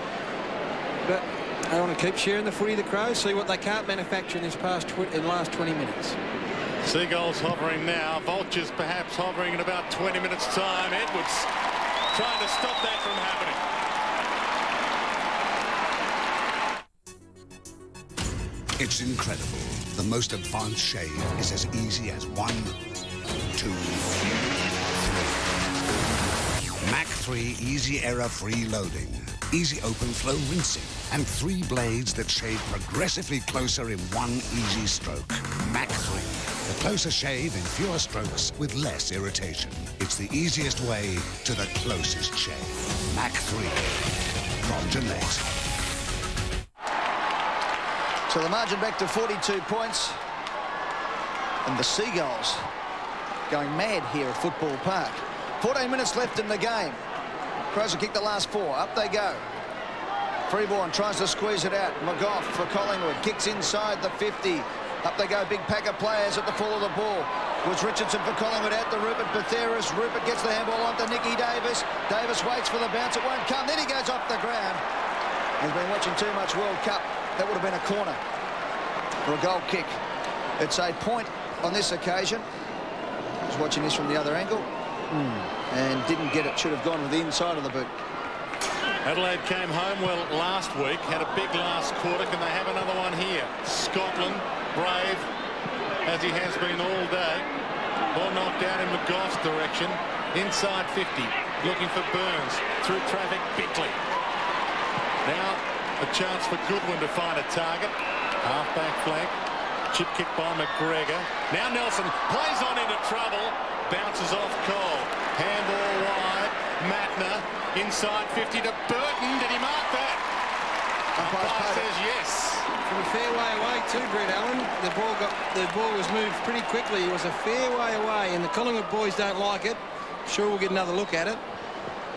But they want to keep sharing the footy, the Crows, see what they can't manufacture in this last 20 minutes. Seagulls hovering now. Vultures perhaps hovering in about 20 minutes' time. Edwards trying to stop that from happening. It's incredible. The most advanced shave is as easy as 1, 2, 3. Mac 3 easy error-free loading, easy open flow rinsing, and 3 blades that shave progressively closer in 1 easy stroke. Mac 3, the closer shave in fewer strokes with less irritation. It's the easiest way to the closest shave. Mac 3 from Gillette. So the margin back to 42 points. And the Seagulls going mad here at Football Park. 14 minutes left in the game. Crows have kicked the last 4. Up they go. Freeborn tries to squeeze it out. McGough for Collingwood. Kicks inside the 50. Up they go. Big pack of players at the fall of the ball. Was Richardson for Collingwood out to Rupert Batheris. Rupert gets the handball onto Nicky Davis. Davis waits for the bounce. It won't come. Then he goes off the ground. He's been watching too much World Cup. That would have been a corner or a goal kick. It's a point on this occasion. I was watching this from the other angle and didn't get it. Should have gone with the inside of the boot. Adelaide came home well last week, had a big last quarter. Can they have another one here? Scotland, brave, as he has been all day. Ball knocked down in McGough's direction. Inside 50, looking for Burns. Through traffic, Bickley. Now a chance for Goodwin to find a target. Half-back flank. Chip kick by McGregor. Now Nelson plays on into trouble. Bounces off Cole. Handball wide. Matner inside 50 to Burton. Did he mark that? Umpire says yes. From a fair way away too, Brett Allen. The ball was moved pretty quickly. It was a fair way away, and the Collingwood boys don't like it. Sure, we'll get another look at it.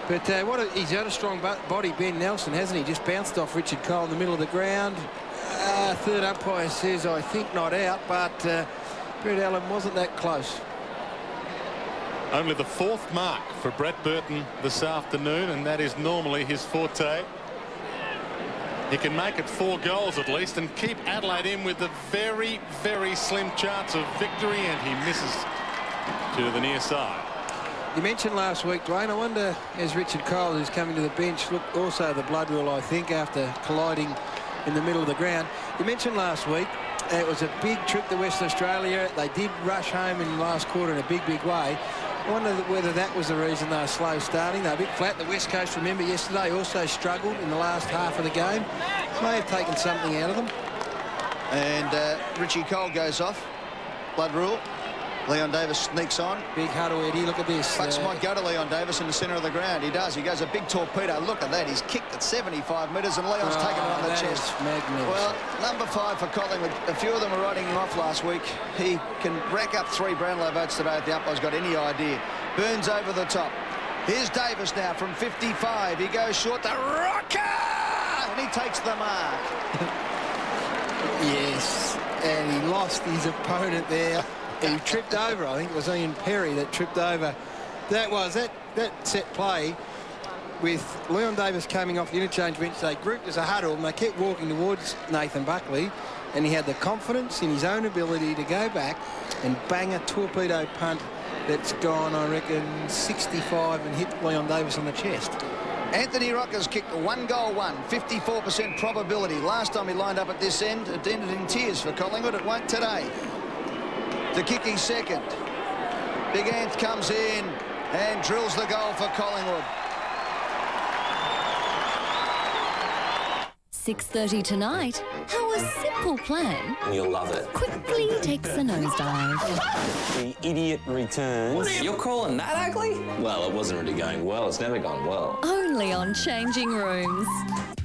But he's got a strong body, Ben Nelson, hasn't he? Just bounced off Richard Cole in the middle of the ground. Third umpire says, I think not out, but Brett Allen wasn't that close. Only the 4th mark for Brett Burton this afternoon, and that is normally his forte. He can make it 4 goals at least and keep Adelaide in with a very, very slim chance of victory, and he misses to the near side. You mentioned last week, Dwayne, I wonder, as Richard Cole, who's coming to the bench, look, also the blood rule, I think, after colliding in the middle of the ground. You mentioned last week it was a big trip to Western Australia. They did rush home in the last quarter in a big, big way. I wonder whether that was the reason they were slow starting. They were a bit flat. The West Coast, remember, yesterday also struggled in the last half of the game. May have taken something out of them. And Richie Cole goes off. Blood rule. Leon Davis sneaks on. Big huddle, Eddie. Look at this. Bucks might go to Leon Davis in the centre of the ground. He does. He goes a big torpedo. Look at that. He's kicked at 75 metres and Leon's taken it on the chest. Well, number 5 for Collingwood. A few of them were writing him off last week. He can rack up 3 Brownlow votes today if the umpire's got any idea. Burns over the top. Here's Davis now from 55. He goes short to Rocker! And he takes the mark. Yes. And he lost his opponent there. He tripped over. I think it was Ian Perry that tripped over. That set play with Leon Davis coming off the interchange bench. They grouped as a huddle and they kept walking towards Nathan Buckley, and he had the confidence in his own ability to go back and bang a torpedo punt that's gone, I reckon, 65 and hit Leon Davis on the chest. Anthony Rocker's kicked 1 goal, 54% probability. Last time he lined up at this end, it ended in tears for Collingwood. It won't today. To kick his second. Big Ant comes in and drills the goal for Collingwood. 6:30 tonight. How a simple plan You'll love it. quickly takes a nosedive. The idiot returns. You're calling that ugly? Well, it wasn't really going well. It's never gone well. Only on Changing Rooms.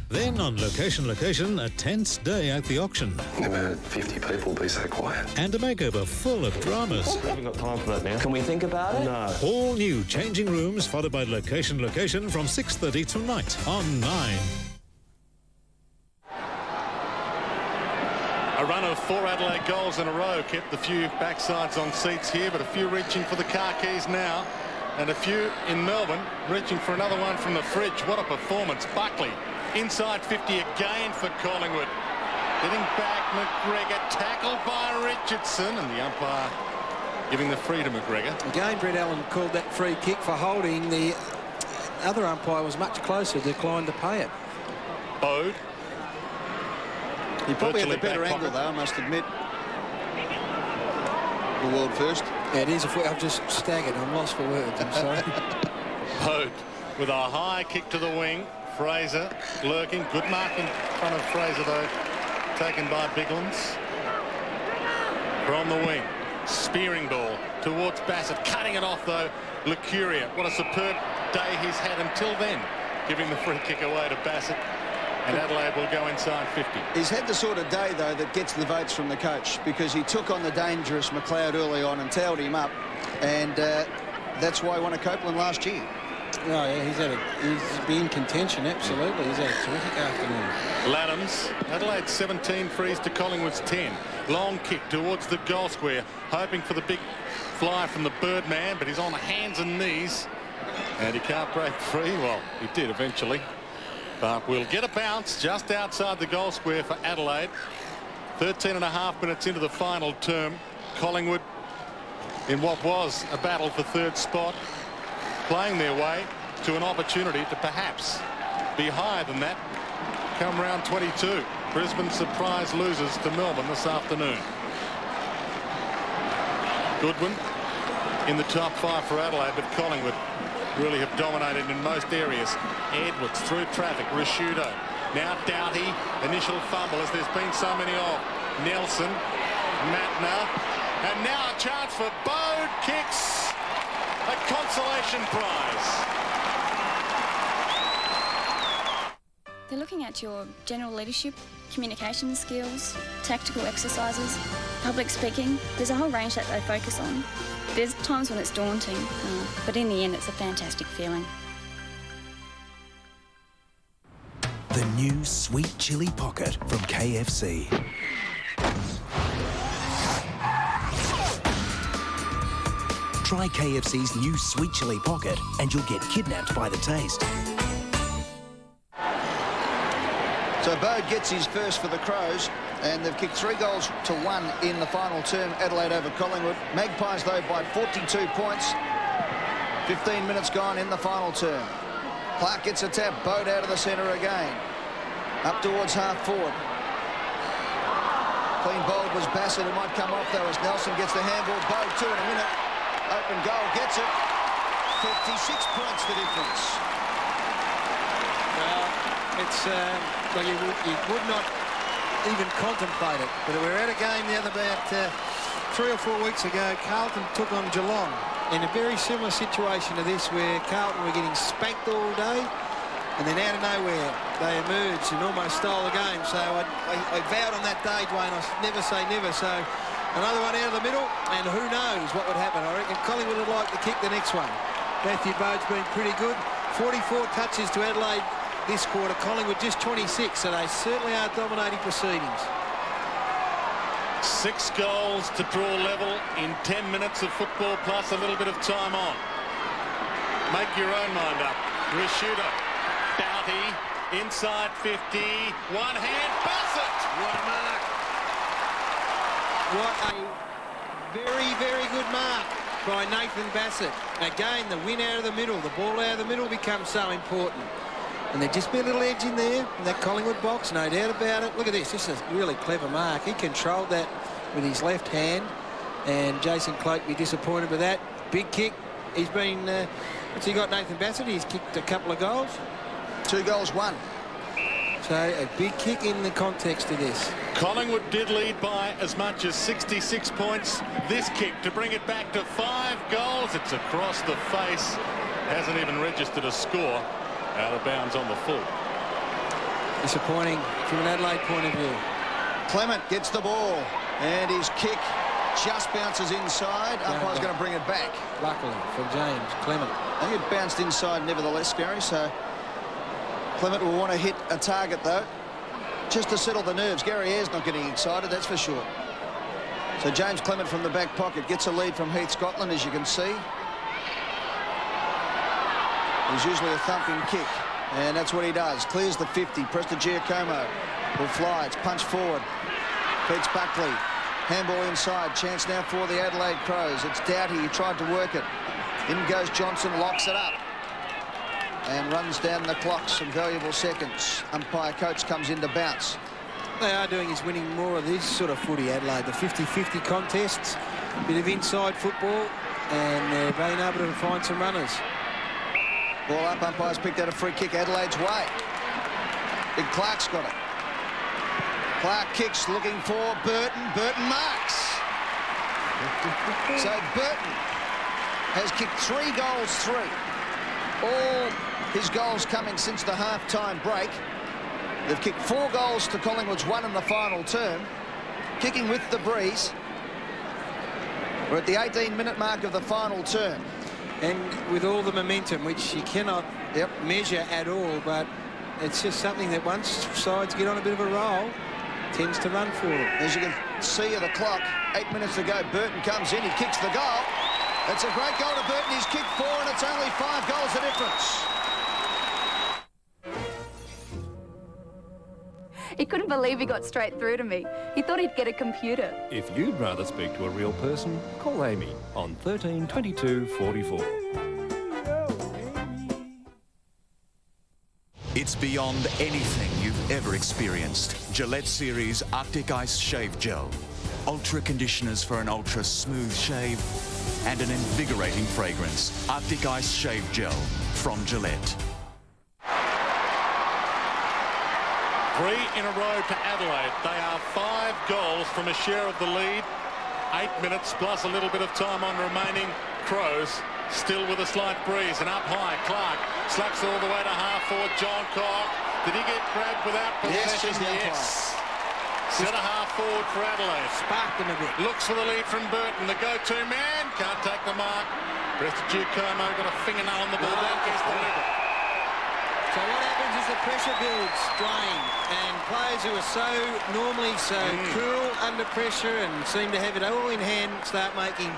Then on Location, a tense day at the auction. Never heard 50 people be so quiet. And a makeover full of dramas. We haven't got time for that now. Can we think about it? No. All new Changing Rooms, followed by Location from 6:30 tonight on 9. A run of 4 Adelaide goals in a row kept the few backsides on seats here, but a few reaching for the car keys now, and a few in Melbourne reaching for another one from the fridge. What a performance. Buckley inside 50 again for Collingwood. Getting back, McGregor tackled by Richardson, and the umpire giving the free to McGregor. Again, Brett Allen called that free kick for holding. The other umpire was much closer, declined to pay it. Bode. He probably had the better angle, though, I must admit. The world first. Yeah, it is. I've just staggered. I'm lost for words. I'm sorry. Bode with a high kick to the wing. Fraser lurking. Good mark in front of Fraser, though. Taken by Biglands. From the wing. Spearing ball towards Bassett. Cutting it off, though. Lucuria. What a superb day he's had until then. Giving the free kick away to Bassett. And Adelaide will go inside 50. He's had the sort of day, though, that gets the votes from the coach, because he took on the dangerous McLeod early on and towed him up. And that's why he won a Copeland last year. Oh, yeah, he's been in contention, absolutely. He's had a terrific afternoon. Laddams, Adelaide 17 frees to Collingwood's 10. Long kick towards the goal square, hoping for the big fly from the Birdman, but he's on hands and knees. And he can't break free. Well, he did eventually. But we'll get a bounce just outside the goal square for Adelaide. 13.5 minutes into the final term. Collingwood in what was a battle for third spot, playing their way to an opportunity to perhaps be higher than that come round 22. Brisbane surprise losers to Melbourne this afternoon. Goodwin in the top 5 for Adelaide, but Collingwood really have dominated in most areas. Edwards through traffic. Rashudo. Now Doughty. Initial fumble, as there's been so many of. Nelson. Matner. And now a chance for Bode. Kicks a consolation prize. They're looking at your general leadership, communication skills, tactical exercises, public speaking. There's a whole range that they focus on. There's times when it's daunting, but in the end, it's a fantastic feeling. The new Sweet Chili Pocket from KFC. Try KFC's new Sweet Chili Pocket and you'll get kidnapped by the taste. So Bode gets his first for the Crows, and they've kicked 3 goals to 1 in the final term. Adelaide over Collingwood. Magpies, though, by 42 points. 15 minutes gone in the final term. Clark gets a tap. Bode out of the centre again. Up towards half forward. Clean bowled was Bassett, who might come off though as Nelson gets the handball. Bode 2 in a minute. Open goal, gets it. 56 points the difference. Well, it's well, you would not even contemplate it. But we were at a game the other about 3 or 4 weeks ago. Carlton took on Geelong in a very similar situation to this, where Carlton were getting spanked all day, and then out of nowhere they emerged and almost stole the game. So I vowed on that day, Dwayne, I never say never. So another one out of the middle, and who knows what would happen. I reckon Collingwood would like to kick the next one. Matthew Bode's been pretty good. 44 touches to Adelaide this quarter. Collingwood just 26, so they certainly are dominating proceedings. 6 goals to draw level in 10 minutes of football plus a little bit of time on. Make your own mind up. Rashuda, Doughty, inside 50, one hand, Bassett! What a mark! What a very, very good mark by Nathan Bassett. Again, the win out of the middle, the ball out of the middle becomes so important. And there'd just be a little edge in there in that Collingwood box, no doubt about it. Look at this. This is a really clever mark. He controlled that with his left hand, and Jason Cloke be disappointed with that. Big kick. He's been... what's he got, Nathan Bassett? He's kicked a couple of goals. 2 goals, 1. So a big kick in the context of this. Collingwood did lead by as much as 66 points. This kick to bring it back to 5 goals. It's across the face. Hasn't even registered a score. Out of bounds on the full. Disappointing from an Adelaide point of view. Clement gets the ball, and his kick just bounces inside. Umpire's going to bring it back. Luckily for James Clement. I think it bounced inside nevertheless, Gary, so Clement will want to hit a target though, just to settle the nerves. Gary Ayres not getting excited, that's for sure. So James Clement from the back pocket gets a lead from Heath Scotland, as you can see. He's usually a thumping kick, and that's what he does. Clears the 50. Preston Giacomo will fly. It's punched forward. Beats Buckley. Handball inside. Chance now for the Adelaide Crows. It's Doughty. He tried to work it. In goes Johnson. Locks it up. And runs down the clock. Some valuable seconds. Umpire Coates comes in to bounce. They are doing is winning more of this sort of footy, Adelaide. The 50-50 contests. Bit of inside football. And they're being able to find some runners. Ball up, umpires picked out a free kick Adelaide's way. Big Clark's got it. Clark kicks, looking for Burton. Burton marks. So Burton has kicked 3 goals, 3. All his goals coming since the half-time break. They've kicked 4 goals to Collingwood's 1 in the final term. Kicking with the breeze. We're at the 18-minute mark of the final term. And with all the momentum, which you cannot measure at all, but it's just something that once sides get on a bit of a roll, tends to run for them. As you can see of the clock, 8 minutes to go, Burton comes in, he kicks the goal. It's a great goal to Burton, he's kicked 4 and it's only 5 goals the difference. He couldn't believe he got straight through to me. He thought he'd get a computer. If you'd rather speak to a real person, call Amy on 13 22 44. It's beyond anything you've ever experienced. Gillette Series Arctic Ice Shave Gel. Ultra conditioners for an ultra smooth shave and an invigorating fragrance. Arctic Ice Shave Gel from Gillette. 3 in a row to Adelaide. They are 5 goals from a share of the lead. 8 minutes plus a little bit of time on remaining. Crows still with a slight breeze, and up high Clark slacks all the way to half forward. John Cock, did he get grabbed without possession? Yes. Centre half forward for Adelaide. Sparked him a bit. Looks for the lead from Burton. The go-to man can't take the mark. Preston Giacomo got a fingernail on the ball. Gets delivered. So what happens is the pressure builds, Dwayne, and players who are so normally so cool under pressure and seem to have it all in hand start making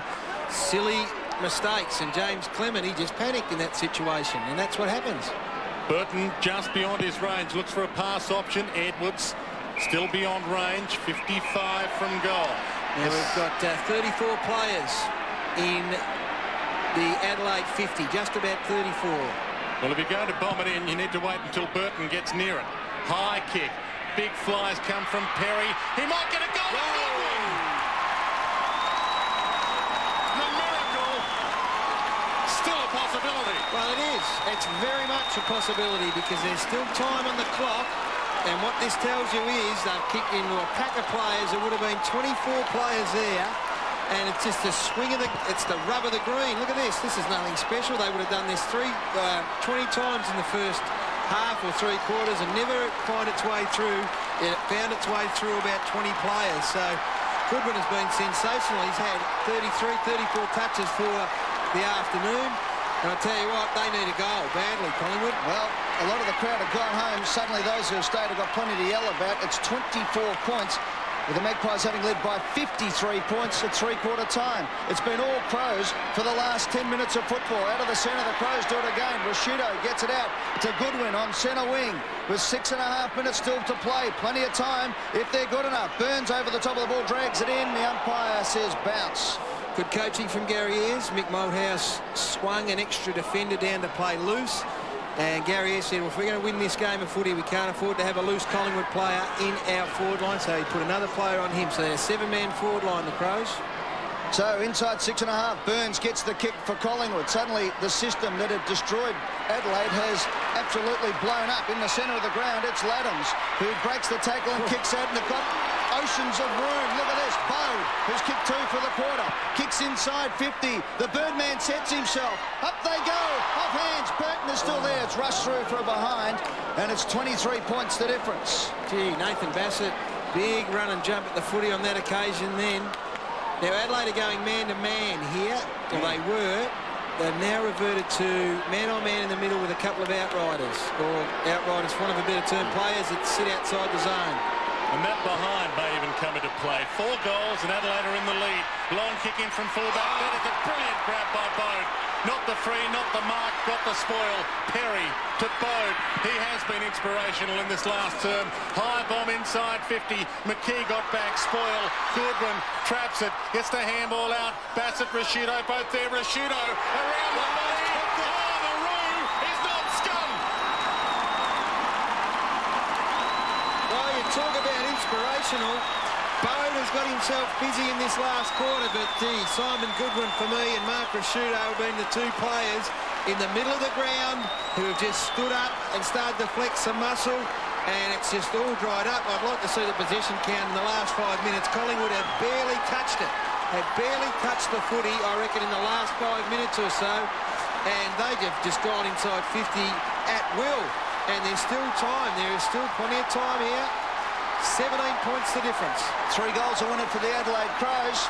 silly mistakes. And James Clement, he just panicked in that situation, and that's what happens. Burton just beyond his range, looks for a pass option. Edwards still beyond range, 55 from goal. Now we've got 34 players in the Adelaide 50, just about 34. Well, if you're going to bomb it in, you need to wait until Burton gets near it. High kick. Big flies come from Perry. He might get a goal. The miracle. Still a possibility. Well, it is. It's very much a possibility because there's still time on the clock. And what this tells you is they've kicked into a pack of players. There would have been 24 players there. And it's just the swing of it's the rub of the green. Look at this. This is nothing special. They would have done this 20 times in the first half or 3 quarters and never find its way through. It found its way through about 20 players. So Goodwin has been sensational. He's had 33, 34 touches for the afternoon. And I tell you what, they need a goal badly, Collingwood. Well, a lot of the crowd have gone home. Suddenly those who have stayed have got plenty to yell about. It's 24 points. With the Magpies having led by 53 points at 3/4 time. It's been all Crows for the last 10 minutes of football. Out of the centre, the Crows do it again. Rashido gets it out to Goodwin on centre wing with 6.5 minutes still to play. Plenty of time if they're good enough. Burns over the top of the ball, drags it in. The umpire says bounce. Good coaching from Gary Ayres. Mick Malthouse swung an extra defender down to play loose. And Gary Ayres said, well, if we're going to win this game of footy, we can't afford to have a loose Collingwood player in our forward line. So he put another player on him. So they're a 7-man forward line, the Crows. So inside 6.5, Burns gets the kick for Collingwood. Suddenly the system that had destroyed Adelaide has absolutely blown up. In the centre of the ground, it's Laddams who breaks the tackle and kicks out, and they've got oceans of room. Look at this. Bode, who's kicked 2 for the quarter, kicks inside 50. The Birdman sets himself. Up they go. Off hands. Burton is still there. It's rushed through for a behind, and it's 23 points the difference. Gee, Nathan Bassett, big run and jump at the footy on that occasion then. Now Adelaide are going man-to-man here. Well, they were. They've now reverted to man-on-man in the middle with a couple of outriders, or outriders, for want of a better term, players that sit outside the zone. And that behind may even come into play. 4 goals and Adelaide are in the lead. Long kick in from fullback. That is a brilliant grab by Bode. Not the free, not the mark, got the spoil. Perry to Bode. He has been inspirational in this last term. High bomb inside 50. McKee got back, spoil. Goodwin traps it, gets the handball out. Bassett, Rashido, both there. Rashido around the body. Oh, the Roo is not scum. Well, you talk about inspirational. Bode has got himself busy in this last quarter, but Simon Goodwin for me and Mark Rashido have been the 2 players in the middle of the ground who have just stood up and started to flex some muscle, and it's just all dried up. I'd like to see the possession count in the last 5 minutes. Collingwood have barely touched it. Have barely touched the footy, I reckon, in the last 5 minutes or so, and they have just gone inside 50 at will. And there's still time. There is still plenty of time here. 17 points the difference. 3 goals are winning for the Adelaide Crows.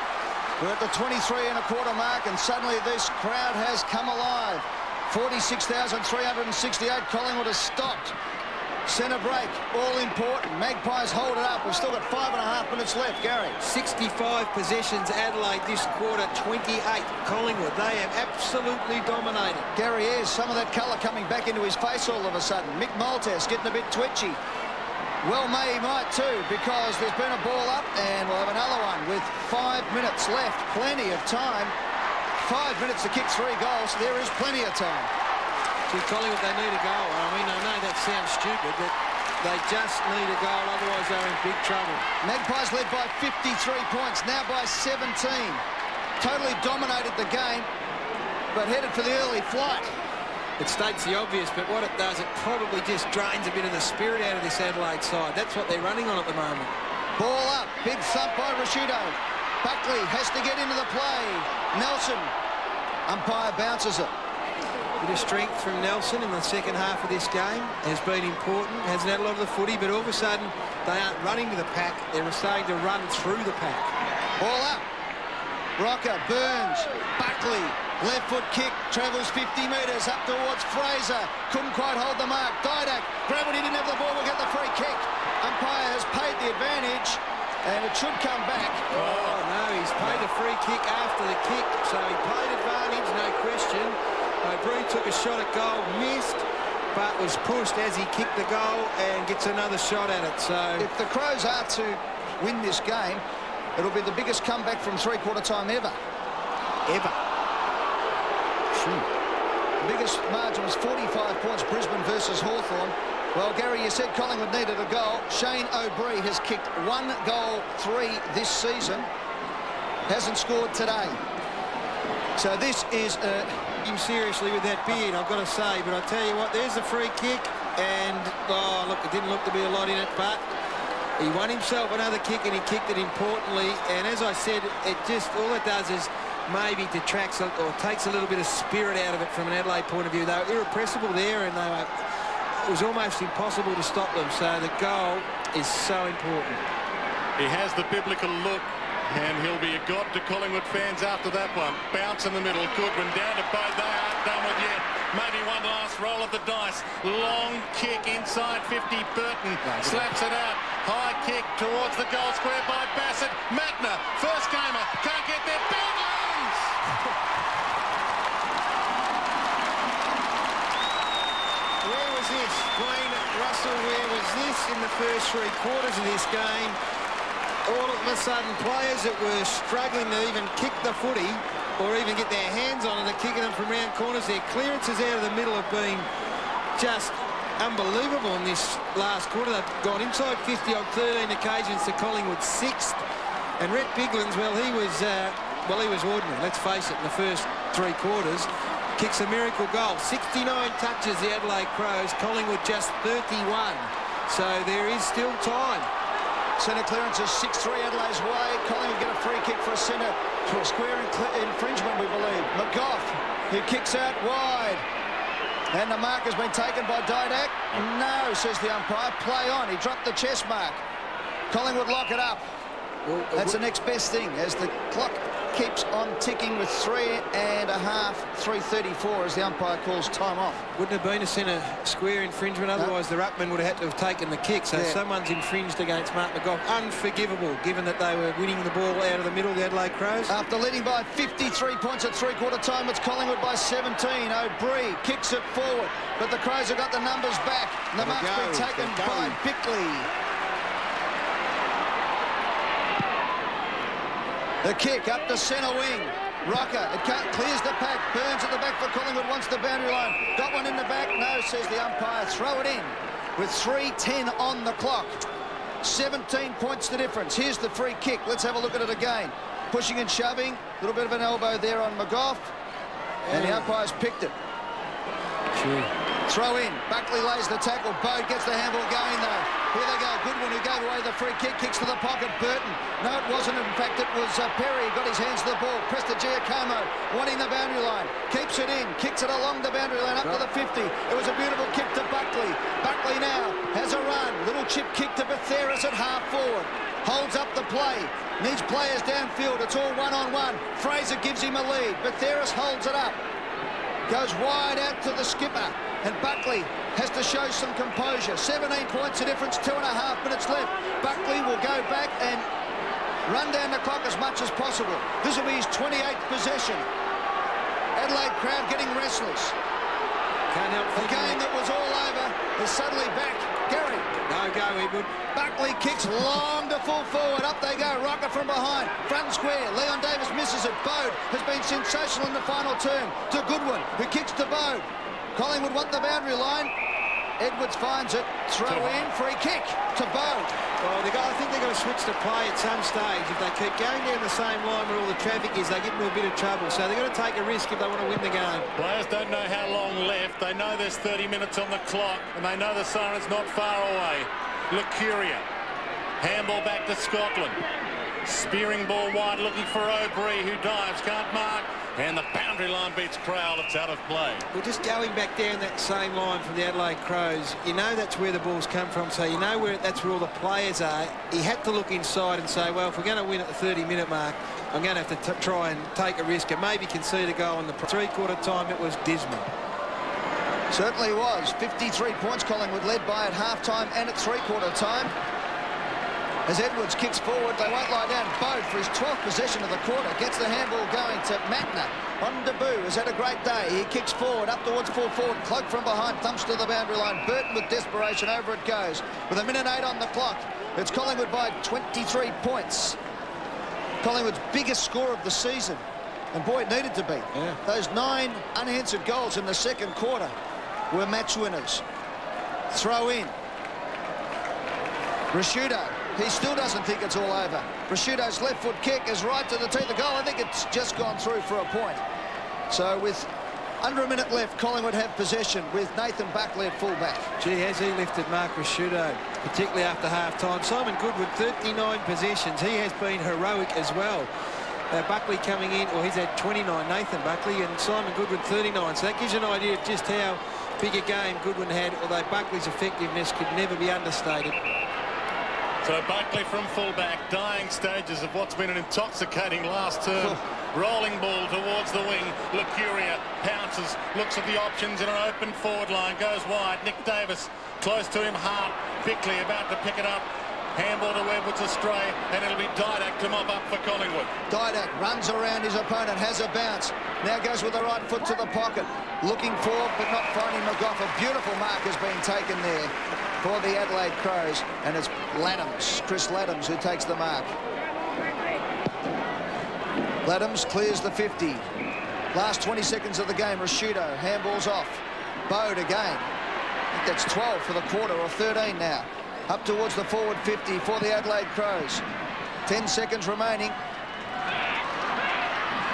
We're at the 23.25 mark, and suddenly this crowd has come alive. 46,368. Collingwood has stopped. Centre break, all important. Magpies hold it up. We've still got 5.5 minutes left. Gary. 65 possessions, Adelaide this quarter, 28 Collingwood. They have absolutely dominated. Gary Ayres, some of that colour coming back into his face all of a sudden. Mick Malthouse getting a bit twitchy. Well, may he might too, because there's been a ball up, and we'll have another one with 5 minutes left. Plenty of time. 5 minutes to kick 3 goals. There is plenty of time. Gee, Collingwood, they need a goal. I mean, I know that sounds stupid, but they just need a goal, otherwise they're in big trouble. Magpies led by 53 points, now by 17. Totally dominated the game, but headed for the early flight. It states the obvious, but what it does, it probably just drains a bit of the spirit out of this Adelaide side. That's what they're running on at the moment. Ball up, big thump by Rashido. Buckley has to get into the play. Nelson, umpire bounces it. Bit of strength from Nelson in the second half of this game has been important. Hasn't had a lot of the footy, but all of a sudden they aren't running to the pack. They're starting to run through the pack. Ball up. Rocker, Burns, Buckley. Left foot kick, travels 50 metres up towards Fraser. Couldn't quite hold the mark. Didak, grab it, he didn't have the ball, will get the free kick. Umpire has paid the advantage, and it should come back. Oh, no, he's paid a free kick after the kick, so he played advantage, no question. O'Brien took a shot at goal, missed, but was pushed as he kicked the goal and gets another shot at it. So if the Crows are to win this game, it'll be the biggest comeback from 3/4 time ever. Ever. The biggest margin was 45 points, Brisbane versus Hawthorn. Well, Gary, you said Collingwood needed a goal. Shane O'Brien has kicked 1 goal, 3 this season. Hasn't scored today. So this is him seriously with that beard, I've got to say. But I tell you what, there's the free kick. And, oh, look, it didn't look to be a lot in it, but he won himself another kick and he kicked it importantly. And as I said, it just, all it does is maybe detracts or takes a little bit of spirit out of it from an Adelaide point of view. They were irrepressible there and it was almost impossible to stop them. So the goal is so important. He has the biblical look, and he'll be a god to Collingwood fans after that one. Bounce in the middle, Goodwin down to both. They aren't done with yet. Maybe one last roll of the dice. Long kick inside 50. Burton slaps it out. High kick towards the goal square by Bassett. Matner, first gamer, can't get there. Bangles! Where was this? Wayne Russell, where was this in the first 3 quarters of this game? All of a sudden, players that were struggling to even kick the footy or even get their hands on it are kicking them from round corners. Their clearances out of the middle have been just unbelievable in this last quarter. They've gone inside 50 on 13 occasions to Collingwood's 6th. And Rhett Biglan's, well, he was ordinary, let's face it, in the first 3 quarters. Kicks a miracle goal. 69 touches, the Adelaide Crows. Collingwood just 31. So there is still time. Centre clearance is 6-3 Adelaide's way. Collingwood get a free kick for a centre for a square infringement, we believe. McGough, who kicks out wide. And the mark has been taken by Didak. No, says the umpire. Play on. He dropped the chest mark. Collingwood lock it up. Well, that's the next best thing as the clock keeps on ticking with 3.34 as the umpire calls time off. Wouldn't have been a centre square infringement, otherwise the ruckman would have had to have taken the kick. So someone's infringed against Mark McGough. Unforgivable, given that they were winning the ball out of the middle, the Adelaide Crows. After leading by 53 points at 3/4 time, it's Collingwood by 17. O'Brien kicks it forward, but the Crows have got the numbers back. And the mark's been taken by Bickley. The kick up the centre wing. Rocker, it clears the pack. Burns at the back for Collingwood, wants the boundary line. Got one in the back? No, says the umpire. Throw it in with 3:10 on the clock. 17 points the difference. Here's the free kick. Let's have a look at it again. Pushing and shoving. A little bit of an elbow there on McGough. And the umpire's picked it. Throw in. Buckley lays the tackle. Bode gets the handball going though. Here they go. Goodwin, who gave away the free kick, kicks to the pocket. Burton. No, it wasn't. In fact, it was Perry. Got his hands to the ball. Prestigiacomo wanting the boundary line. Keeps it in. Kicks it along the boundary line up to the 50. It was a beautiful kick to Buckley. Buckley now has a run. Little chip kick to Betheris at half forward. Holds up the play. Needs players downfield. It's all one-on-one. Fraser gives him a lead. Betheris holds it up. Goes wide out to the skipper. And Buckley has to show some composure. 17 points of difference, 2.5 minutes left. Buckley will go back and run down the clock as much as possible. This will be his 28th possession. Adelaide crowd getting restless. Can't help the game that was all over is suddenly back. Gary. No go, Edward. Buckley kicks long to full forward. Up they go. Rocker from behind. Front square. Leon Davis misses it. Bode has been sensational in the final turn to Goodwin, who kicks to Bode. Collingwood want the boundary line. Edwards finds it. Throw in. Free kick to Bode. Well, I think they've got to switch the play at some stage. If they keep going down the same line where all the traffic is, they get into a bit of trouble. So they've got to take a risk if they want to win the game. Players don't know how long left. They know there's 30 minutes on the clock, and they know the siren's not far away. Lucuria. Handball back to Scotland. Spearing ball wide, looking for O'Brien, who dives, can't mark. And the boundary line beats Crowell. It's out of play. Well, just going back down that same line from the Adelaide Crows, you know that's where the balls come from, so you know that's where all the players are. He had to look inside and say, well, if we're going to win at the 30-minute mark, I'm going to have to try and take a risk and maybe concede a goal in the 3/4 time. It was dismal. Certainly was. 53 points Collingwood led by at half-time and at 3/4 time. As Edwards kicks forward, they won't lie down. Bode for his 12th possession of the quarter. Gets the handball going to Matner. On debut has had a great day. He kicks forward, up towards full forward. Cloak from behind, thumps to the boundary line. Burton with desperation, over it goes. With 1:08 on the clock, it's Collingwood by 23 points. Collingwood's biggest score of the season. And boy, it needed to be. Yeah. Those 9 unanswered goals in the second quarter were match winners. Throw in. Prosciutto, he still doesn't think it's all over. Prosciutto's left foot kick is right to the teeth of goal. I think it's just gone through for a point. So with under a minute left, Collingwood have possession with Nathan Buckley at fullback. Gee, has he lifted Mark Prosciutto, particularly after half-time. Simon Goodwin, 39 possessions. He has been heroic as well. Buckley coming in, or he's had 29, Nathan Buckley, and Simon Goodwin 39. So that gives you an idea of just how big a game Goodwin had, although Buckley's effectiveness could never be understated. So Buckley from fullback, dying stages of what's been an intoxicating last term. Rolling ball towards the wing. Lucuria pounces, looks at the options in an open forward line, goes wide. Nick Davis close to him, Hart. Bickley about to pick it up. Handball to Edwards astray, and it'll be Didak to mop up for Collingwood. Didak runs around his opponent, has a bounce. Now goes with the right foot to the pocket. Looking forward, but not finding McGough. A beautiful mark has been taken there for the Adelaide Crows, and it's Laddams, Chris Laddams, who takes the mark. Laddams clears the 50. Last 20 seconds of the game, Prosciutto handballs off. Bode again. I think that's 12 for the quarter, or 13 now. Up towards the forward 50 for the Adelaide Crows. 10 seconds remaining.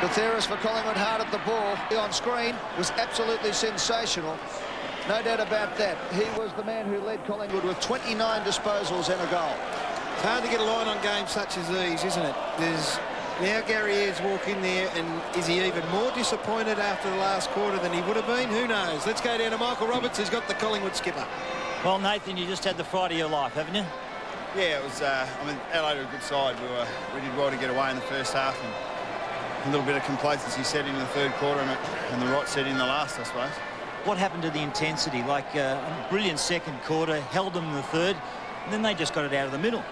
Butheris for Collingwood, hard at the ball. On screen was absolutely sensational. No doubt about that. He was the man who led Collingwood with 29 disposals and a goal. It's hard to get a line on games such as these, isn't it? There's now Gary Ayres walk in there, and is he even more disappointed after the last quarter than he would have been? Who knows? Let's go down to Michael Roberts, who's got the Collingwood skipper. Well, Nathan, you just had the fright of your life, haven't you? Yeah, it was. I mean, Adelaide are a good side. We did well to get away in the first half, and a little bit of complacency set in the third quarter, and the right set in the last, I suppose. What happened to the intensity? Like a brilliant second quarter, held them in the third, and then they just got it out of the middle.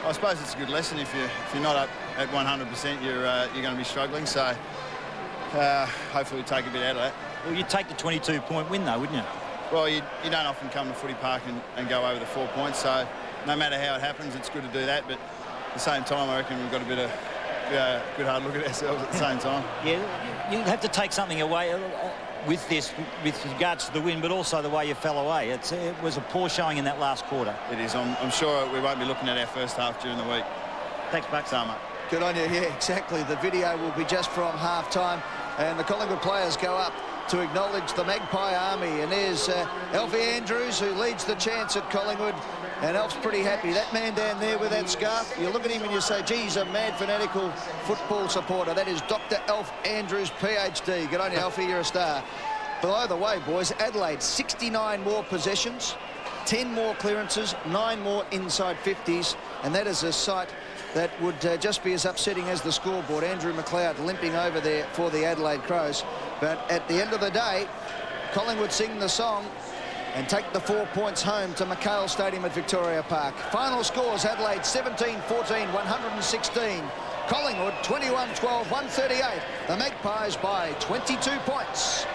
I suppose it's a good lesson. If you're not up at 100%, you're going to be struggling. So hopefully we take a bit out of that. Well, you'd take the 22-point win, though, wouldn't you? Well, you don't often come to Footy Park and go over the 4 points. So no matter how it happens, it's good to do that. But at the same time, I reckon we've got a bit of a good hard look at ourselves at the same time. Yeah, you have to take something away with this, with regards to the win, but also the way you fell away. It was a poor showing in that last quarter. It is. I'm sure we won't be looking at our first half during the week. Thanks, Buck. Sama. Good on you. Yeah, exactly. The video will be just from half-time, and the Collingwood players go up to acknowledge the Magpie Army. And there's Alfie Andrews, who leads the chants at Collingwood. And Alf's pretty happy. That man down there with that scarf, you look at him and you say, gee, he's a mad fanatical football supporter. That is Dr. Alf Andrews, PhD. Good on you, Alfie, you're a star. By the way, boys, Adelaide, 69 more possessions, 10 more clearances, 9 more inside 50s. And that is a sight that would just be as upsetting as the scoreboard. Andrew McLeod limping over there for the Adelaide Crows. But at the end of the day, Collingwood sing the song and take the 4 points home to McHale Stadium at Victoria Park. Final scores, Adelaide 17-14, 116. Collingwood 21-12, 138. The Magpies by 22 points.